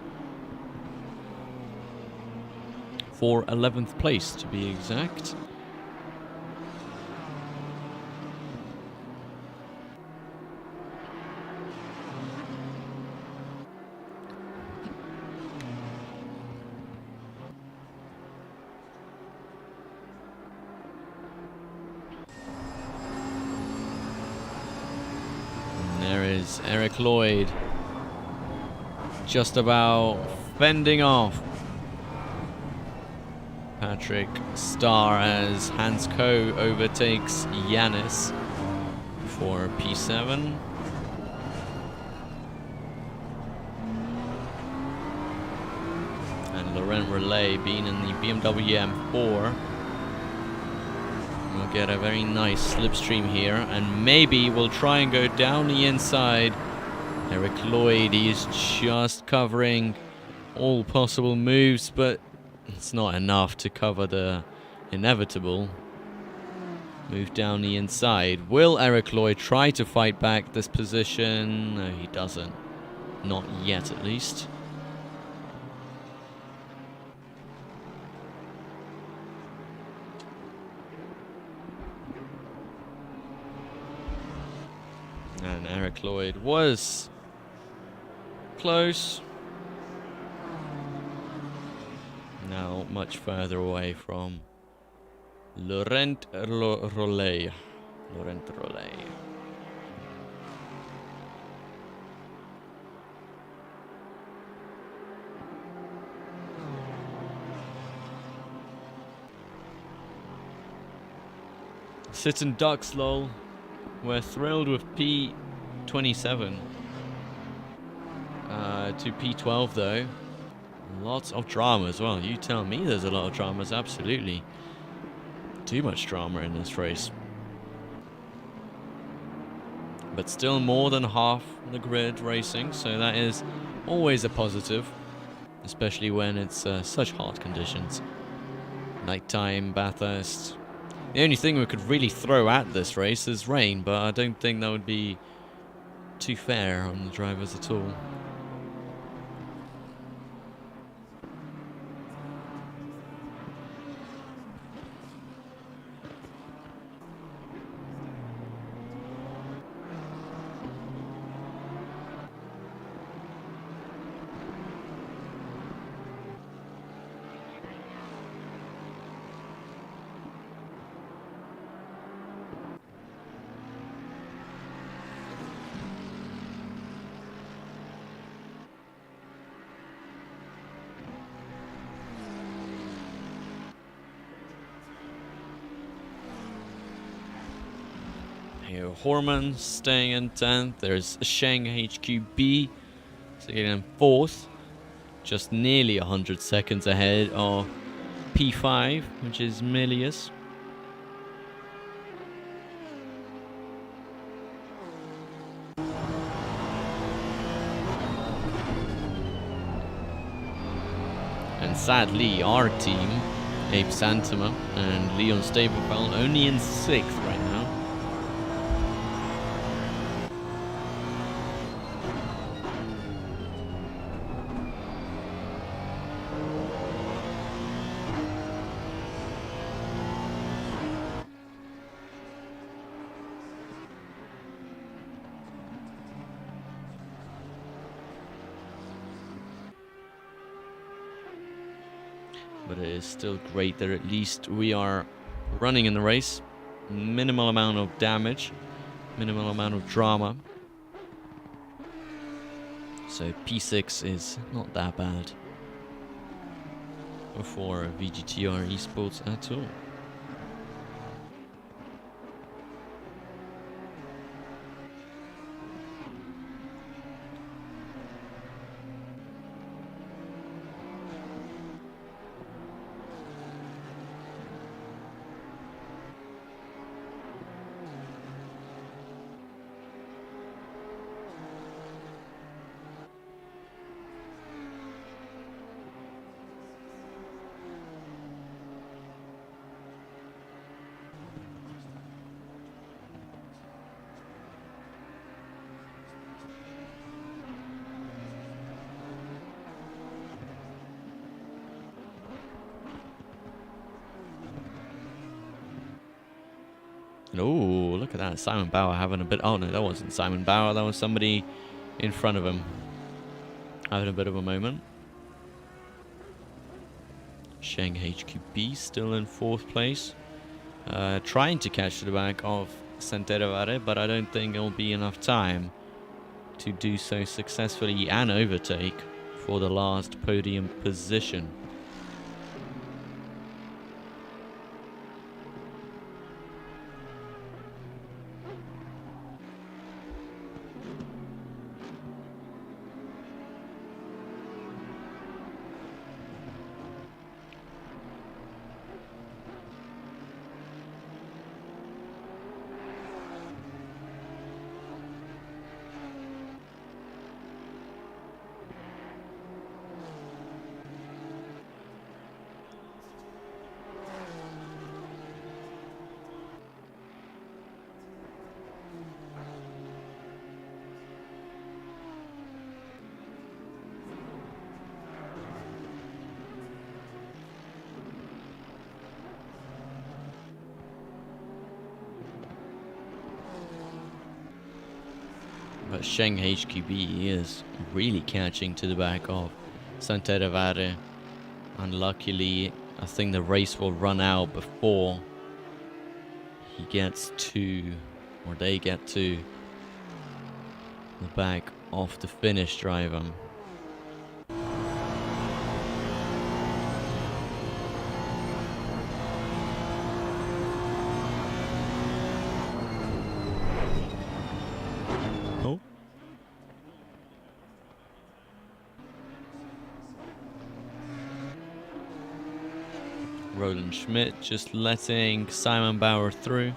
For 11th place, to be exact. And there is Eric Lloyd. Just about fending off Patrick Starr as Hans Coe overtakes Yanis for P7. And Laurent Rollet, being in the BMW M4, will get a very nice slipstream here, and maybe we'll try and go down the inside. Eric Lloyd, he is just covering all possible moves, but it's not enough to cover the inevitable. Move down the inside. Will Eric Lloyd try to fight back this position? No, he doesn't. Not yet, at least. And Eric Lloyd was close. Now much further away from Laurent Rollet. Laurent Rollet. Sit and ducks, lol. We're thrilled with P27. To P12 though. Lots of drama as well. You tell me there's a lot of dramas, absolutely. Too much drama in this race. But still more than half the grid racing, so that is always a positive. Especially when it's such hard conditions. Nighttime, Bathurst. The only thing we could really throw at this race is rain, but I don't think that would be too fair on the drivers at all. Here, Horman staying in 10th. There's Sheng HQB sitting in 4th. Just nearly 100 seconds ahead of P5, which is Milius. And sadly, our team, Abe Santama and Leon Staplefeldt, only in 6th right now. But it is still great that at least we are running in the race. Minimal amount of damage, minimal amount of drama. So P6 is not that bad. for Vgtr esports at all. Oh, look at that. Simon Bauer having a bit... Oh, no, that wasn't Simon Bauer. That was somebody in front of him having a bit of a moment. Sheng HQB still in 4th place. Trying to catch to the back of Santeravare, but I don't think it'll be enough time to do so successfully and overtake for the last podium position. But Sheng HQB is really catching to the back of Santeravare. Unluckily, I think the race will run out before he gets to, or they get to, the back of the Finnish driver. Roland Schmidt just letting Simon Bauer through.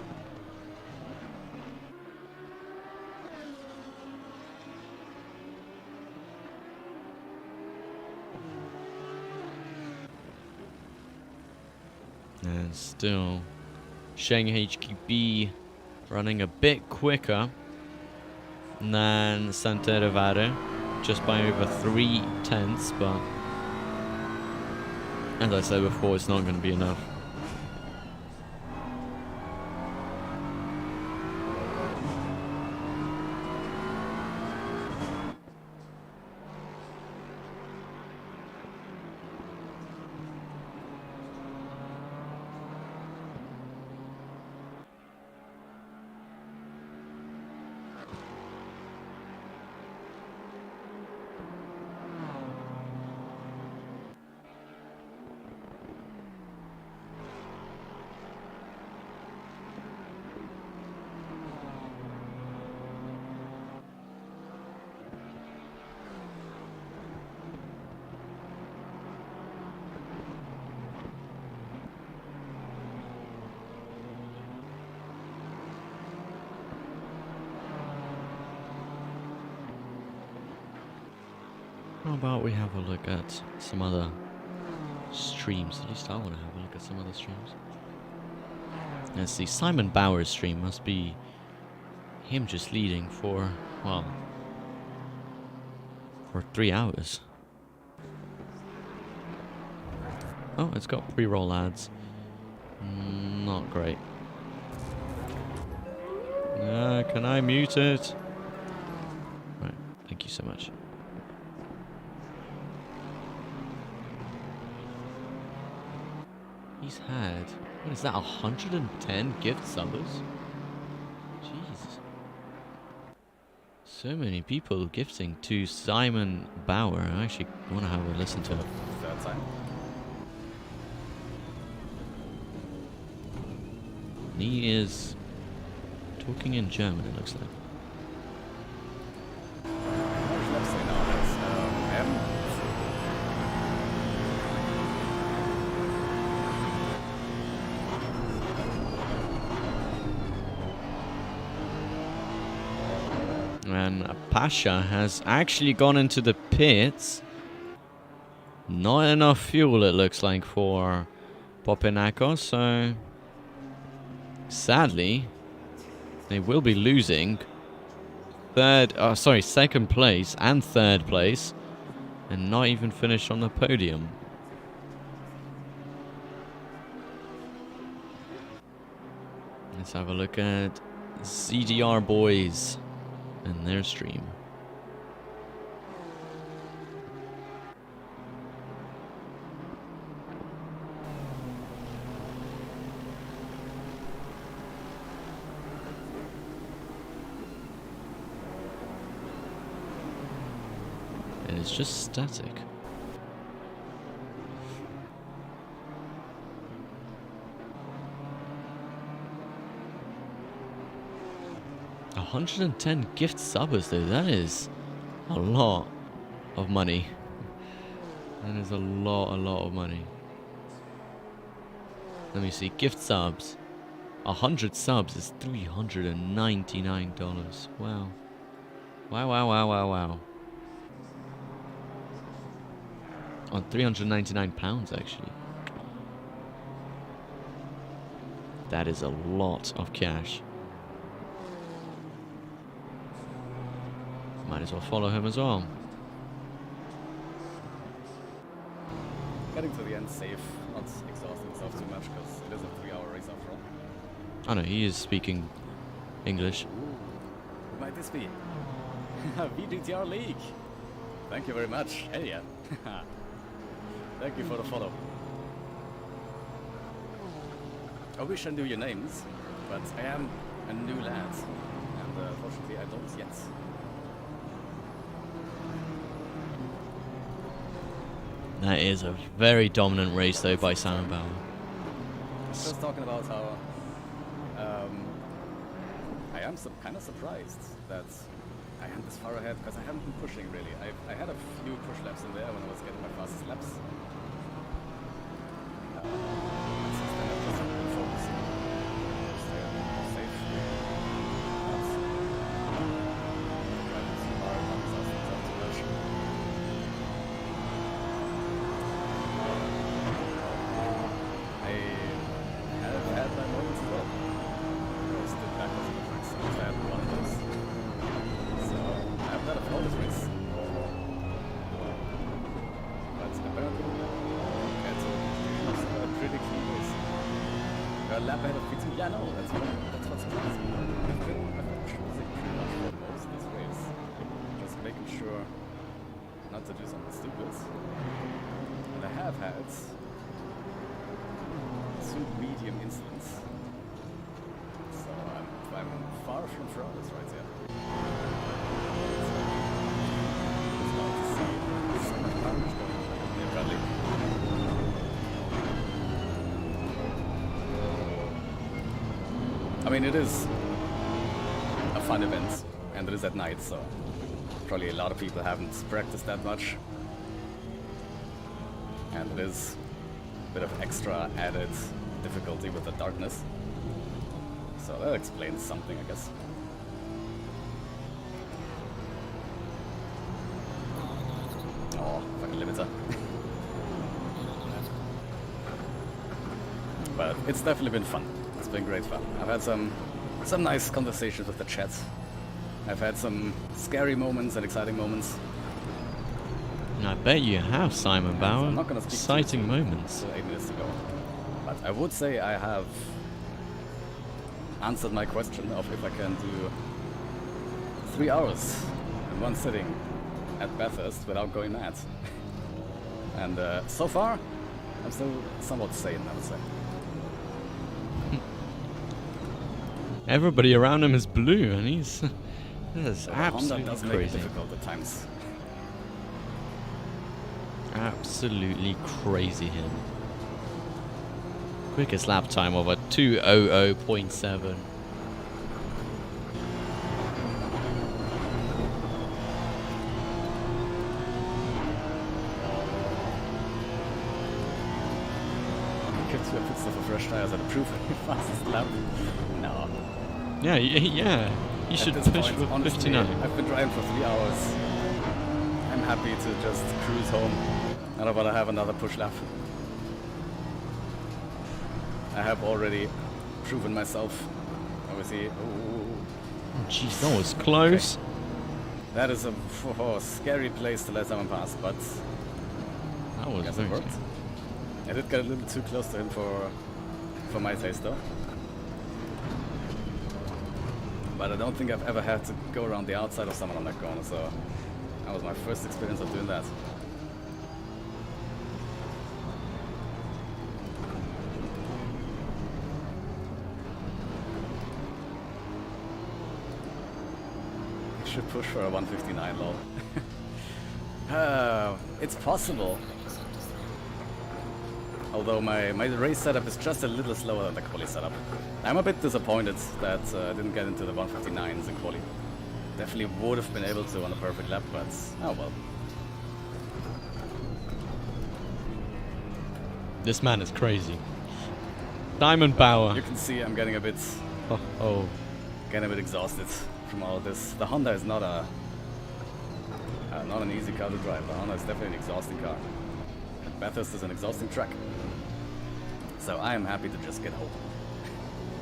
And still Sheng HQB running a bit quicker than Santeravare, just by over 3/10, but as I said before, it's not going to be enough. How about we have a look at some other streams? At least I want to have a look at some other streams. Let's see, Simon Bauer's stream must be him just leading for, well, for 3 hours. Oh, it's got pre-roll ads. Not great. Can I mute it? Right, thank you so much. He's had, what is that, 110 gift subbers? Jeez. So many people gifting to Simon Bauer. I actually want to have a listen to it. He is talking in German, it looks like. Let's say now that's And Pasha has actually gone into the pits. Not enough fuel, it looks like, for Popinakos, so sadly they will be losing second place and third place, and not even finish on the podium. Let's have a look at ZDR boys and their stream. And it's just static. $110 gift subbers though, that is a lot of money. That is a lot of money. Let me see, gift subs. 100 subs is $399. Wow. Wow. On £399 actually. That is a lot of cash. Might as well follow him as well. getting to the end safe, not exhausting yourself too much because it is a 3-hour race after all. Oh no, he is speaking English. Ooh, who might this be? Vgtr League! Thank you very much. Hell yeah. Thank you for the follow. I wish I knew your names, but I am a new lad, and fortunately I don't yet. That is a very dominant race though by Simon Bauer. Just talking about how I am kind of surprised that I am this far ahead because I haven't been pushing really. I had a few push laps in there when I was getting my fastest laps. Since then I've just been focusing on staying safe. Not driving too hard, not exhausting myself too much. I have had my moments as well. I stood back on the track, so I had one of those. So I've not a flawless race. But apparently, it's a pretty clean race. Got a lap ahead of P2. Yeah, no, that's what surprised me. I've been choosing pretty much for most of this race. Just making sure not to do something stupid. And I have had 2 medium incidents. So I'm far from flawless right here. It's nice to see so much damage going on in rally. I mean, it is a fun event, and it is at night, so probably a lot of people haven't practiced that much. And it is a bit of extra added difficulty with the darkness. So that explains something, I guess. Oh, fucking limiter. But it's definitely been fun. It's been great fun. I've had some nice conversations with the chat. I've had some scary moments and exciting moments. I bet you have, Simon Bauer. I'm not gonna speak Exciting moments. 8 minutes ago. But I would say I have answered my question of if I can do 3 hours in one sitting at Bathurst without going mad. And so far, I'm still somewhat sane, I would say. Everybody around him is blue, and he's that's Honda absolutely does make it crazy. difficult at times. Absolutely crazy him. Quickest lap time of a 2:00.7. Get to a pit stop for fresh tires and improve the fastest lap. No. Yeah, yeah. You should At this push point, for honestly, 59. I've been driving for 3 hours. I'm happy to just cruise home. I don't want to have another push lap. I have already proven myself. Obviously, Oh, jeez, that was close. that is a scary place to let someone pass, but That was guess very it worked. scary. I did get a little too close to him for my taste, though. But I don't think I've ever had to go around the outside of someone on that corner, so that was my first experience of doing that. I should push for a 159 lol. It's possible. Although my race setup is just a little slower than the quali setup. I'm a bit disappointed that I didn't get into the 159s in quali. Definitely would have been able to on a perfect lap, but oh well. This man is crazy. Diamond Bauer. You can see I'm getting a bit Oh. exhausted from all of this. The Honda is not an easy car to drive. The Honda is definitely an exhausting car. Bathurst is an exhausting track. So I am happy to just get home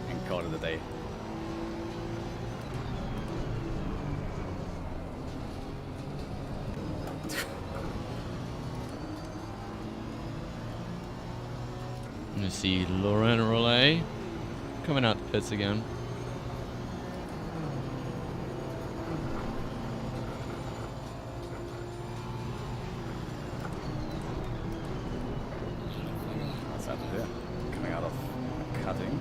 and call it a day. You see Laurent Rollet coming out the pits again. What's happened here? Coming out of cutting.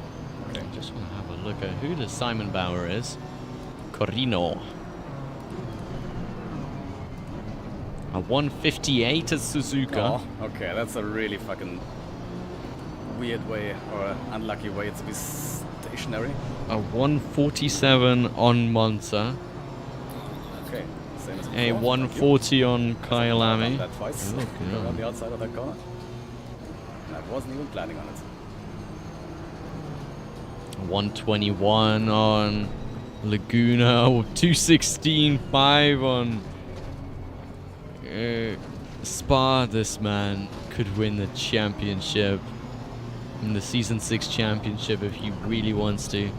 Okay. Just want to have a look at who the Simon Bauer is. Corino. A 158 at Suzuka. Oh, okay, that's a really fucking weird way or unlucky way to be stationary. A 147 on Monza. Okay, same as before. A Thank you. 140 on I've done Kyalami. that twice. Look, Go yeah. around the outside of that corner. And I wasn't even planning on it. 121 on Laguna. 216.5 on Spa. This man could win the championship. In the Season 6 championship if he really wants to.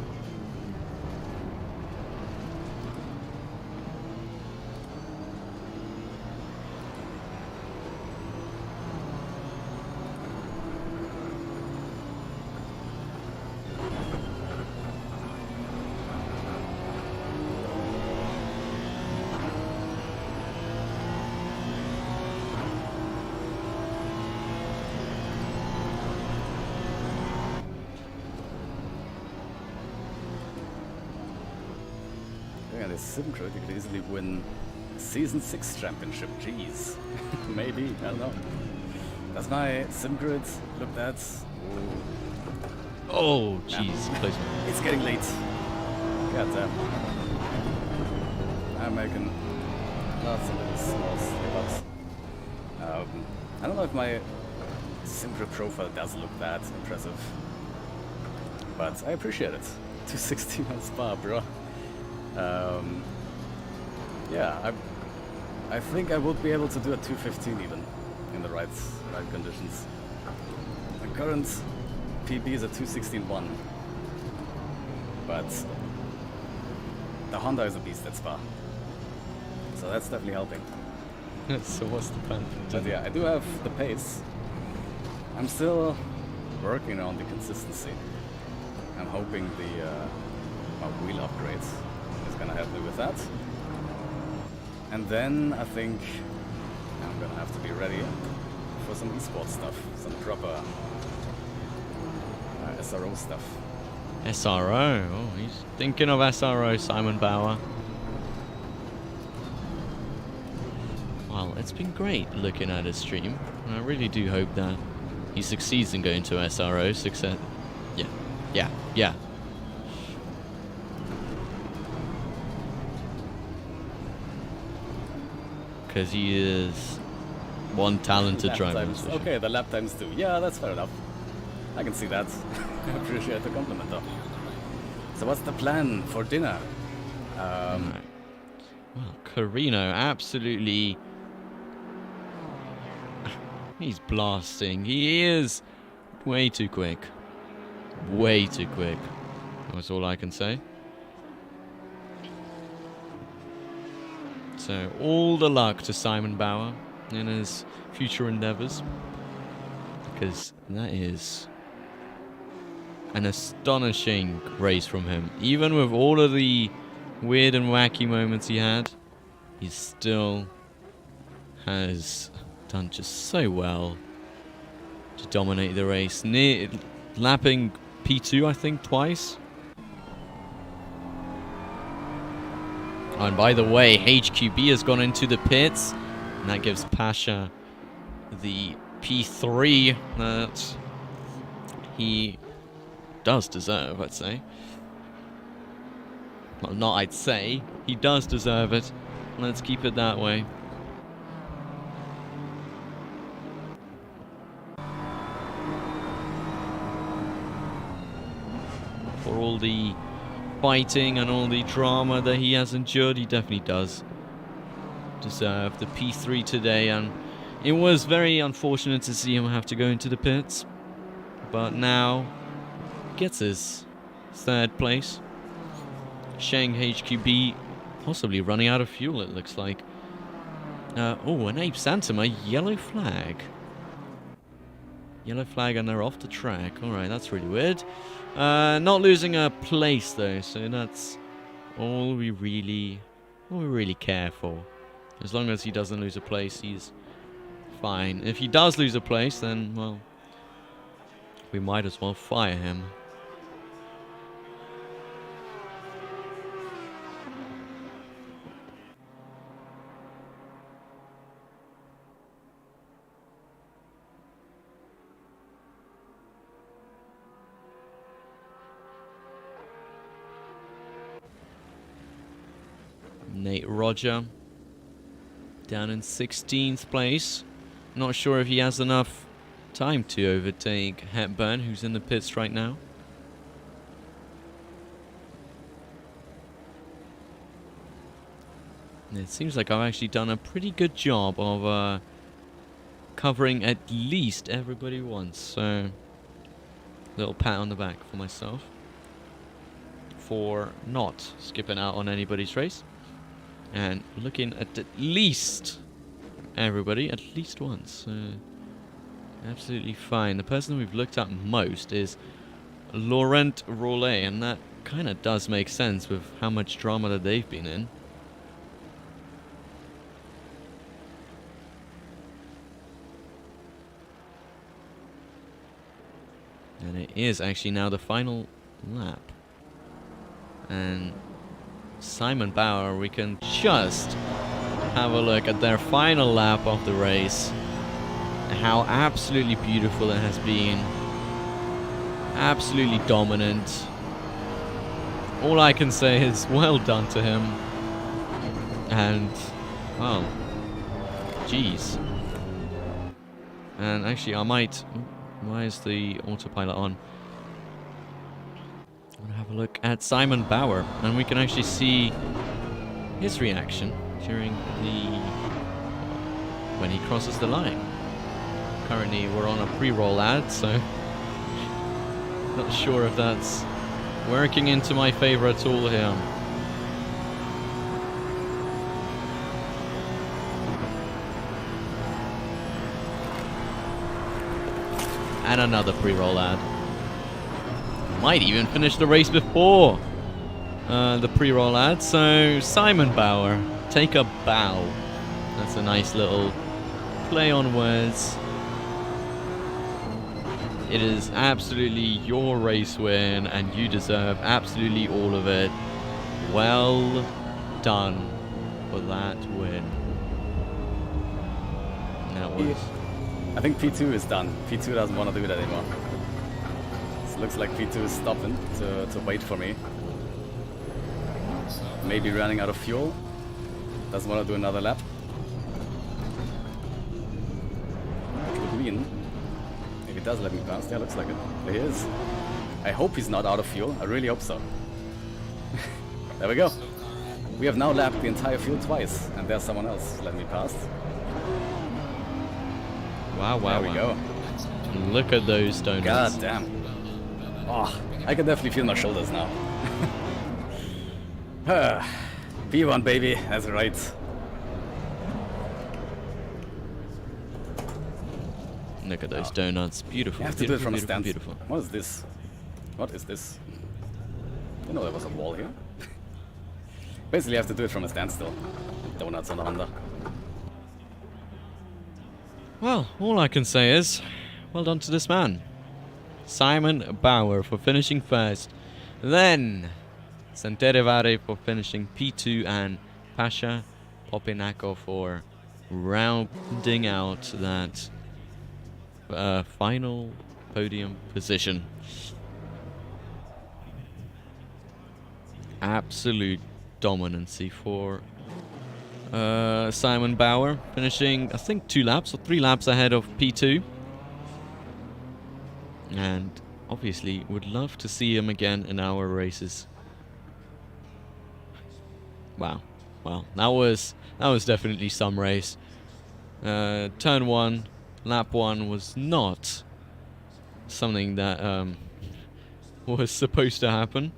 Yeah, this Simcrit, you could easily win Season 6 championship. Jeez. Maybe, I don't know. Does my Simcrit look that? Ooh. Oh, jeez, close one. It's getting late. God damn. I'm making lots of little small slip-ups. I don't know if my Simcrit profile does look that impressive. But I appreciate it. 216 on Spa, bro. Yeah, I think I would be able to do a 215 even in the right conditions. The current PB is a 216.1, but the Honda is a beast at Spa, so that's definitely helping. So what's the plan? But yeah, I do have the pace. I'm still working on the consistency. I'm hoping my wheel upgrades is gonna help me with that. And then I think I'm gonna have to be ready for some esports stuff, some proper SRO stuff. SRO. Oh, he's thinking of SRO, Simon Bauer. Well, it's been great looking at his stream. And I really do hope that he succeeds in going to SRO. Success. Yeah. Because he is one talented Lap driver. times. Okay, the lap times too. Yeah, that's fair enough. I can see that. I appreciate the compliment though. So what's the plan for dinner? Right. Well, Carino absolutely... He's blasting. He is way too quick. Way too quick. That's all I can say. So, all the luck to Simon Bauer in his future endeavors. Because that is an astonishing race from him. Even with all of the weird and wacky moments he had, he still has done just so well to dominate the race. Lapping P2, I think, twice. And by the way, HQB has gone into the pits, and that gives Pasha the P3 that he does deserve, I'd say. Well, not I'd say. He does deserve it. Let's keep it that way. For all the fighting and all the drama that he has endured, he definitely does deserve the P3 today, and it was very unfortunate to see him have to go into the pits, but now gets his third place. Sheng HQB possibly running out of fuel, it looks like. Oh, an Ape Santima yellow flag. Yellow flag and they're off the track. Alright, that's really weird. Not losing a place though, so that's all we really care for. As long as he doesn't lose a place, he's fine. If he does lose a place, then, well, we might as well fire him. Nate Roger down in 16th place. Not sure if he has enough time to overtake Hepburn, who's in the pits right now. It seems like I've actually done a pretty good job of covering at least everybody once. So, little pat on the back for myself for not skipping out on anybody's race. And looking at least everybody, at least once. Absolutely fine. The person we've looked at most is Laurent Rollet, and that kind of does make sense with how much drama that they've been in. And it is actually now the final lap. And Simon Bauer, we can just have a look at their final lap of the race. How absolutely beautiful it has been. Absolutely dominant. All I can say is well done to him. And, well, geez. And actually, I might... Why is the autopilot on? I'm gonna have a look at Simon Bauer, and we can actually see his reaction during when he crosses the line. Currently, we're on a pre-roll ad, so not sure if that's working into my favor at all here. And another pre-roll ad. Might even finish the race before the pre-roll ad. So Simon Bauer, take a bow. That's a nice little play on words. It is absolutely your race win, and you deserve absolutely all of it. Well done for that win. That was I think P2 is done. P2 doesn't want to do it anymore. So it looks like P2 is stopping to wait for me. Maybe running out of fuel. Doesn't want to do another lap. Which would mean, if he does let me pass, yeah, looks like it. There he is. I hope he's not out of fuel. I really hope so. There we go. We have now lapped the entire field twice, and there's someone else letting me pass. Wow, wow, There we go. Look at those donuts. God damn. Oh, I can definitely feel my shoulders now. P1, baby. That's right. Look at those donuts. Beautiful. You have to do it from a beautiful, stand. beautiful. What is this? What is this? You know there was a wall here. Basically, you have to do it from a standstill. Donuts on the Honda. Well, all I can say is, well done to this man. Simon Bauer for finishing first. Then, Santerevare for finishing P2 and Pasha Popinako for rounding out that final podium position. Absolute dominancy for Simon Bauer, finishing I think 2 laps or 3 laps ahead of P2. And obviously would love to see him again in our races. Wow. Well, that was definitely some race. Turn 1, lap 1 was not something that was supposed to happen.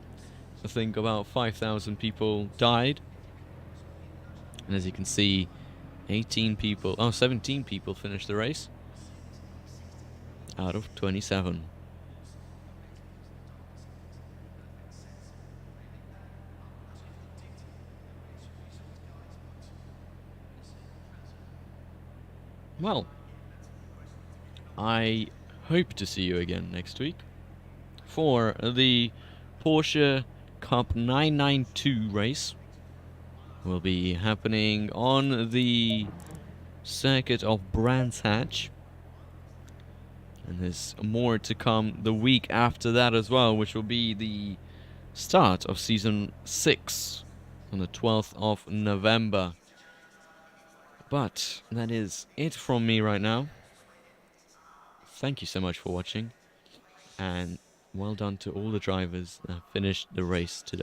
I think about 5,000 people died. And as you can see, 17 people finished the race out of 27. Well, I hope to see you again next week for the Porsche Cup 992 race. Will be happening on the circuit of Brands Hatch. And there's more to come the week after that as well, which will be the start of season 6 on the 12th of November. But that is it from me right now. Thank you so much for watching, and well done to all the drivers that finished the race today.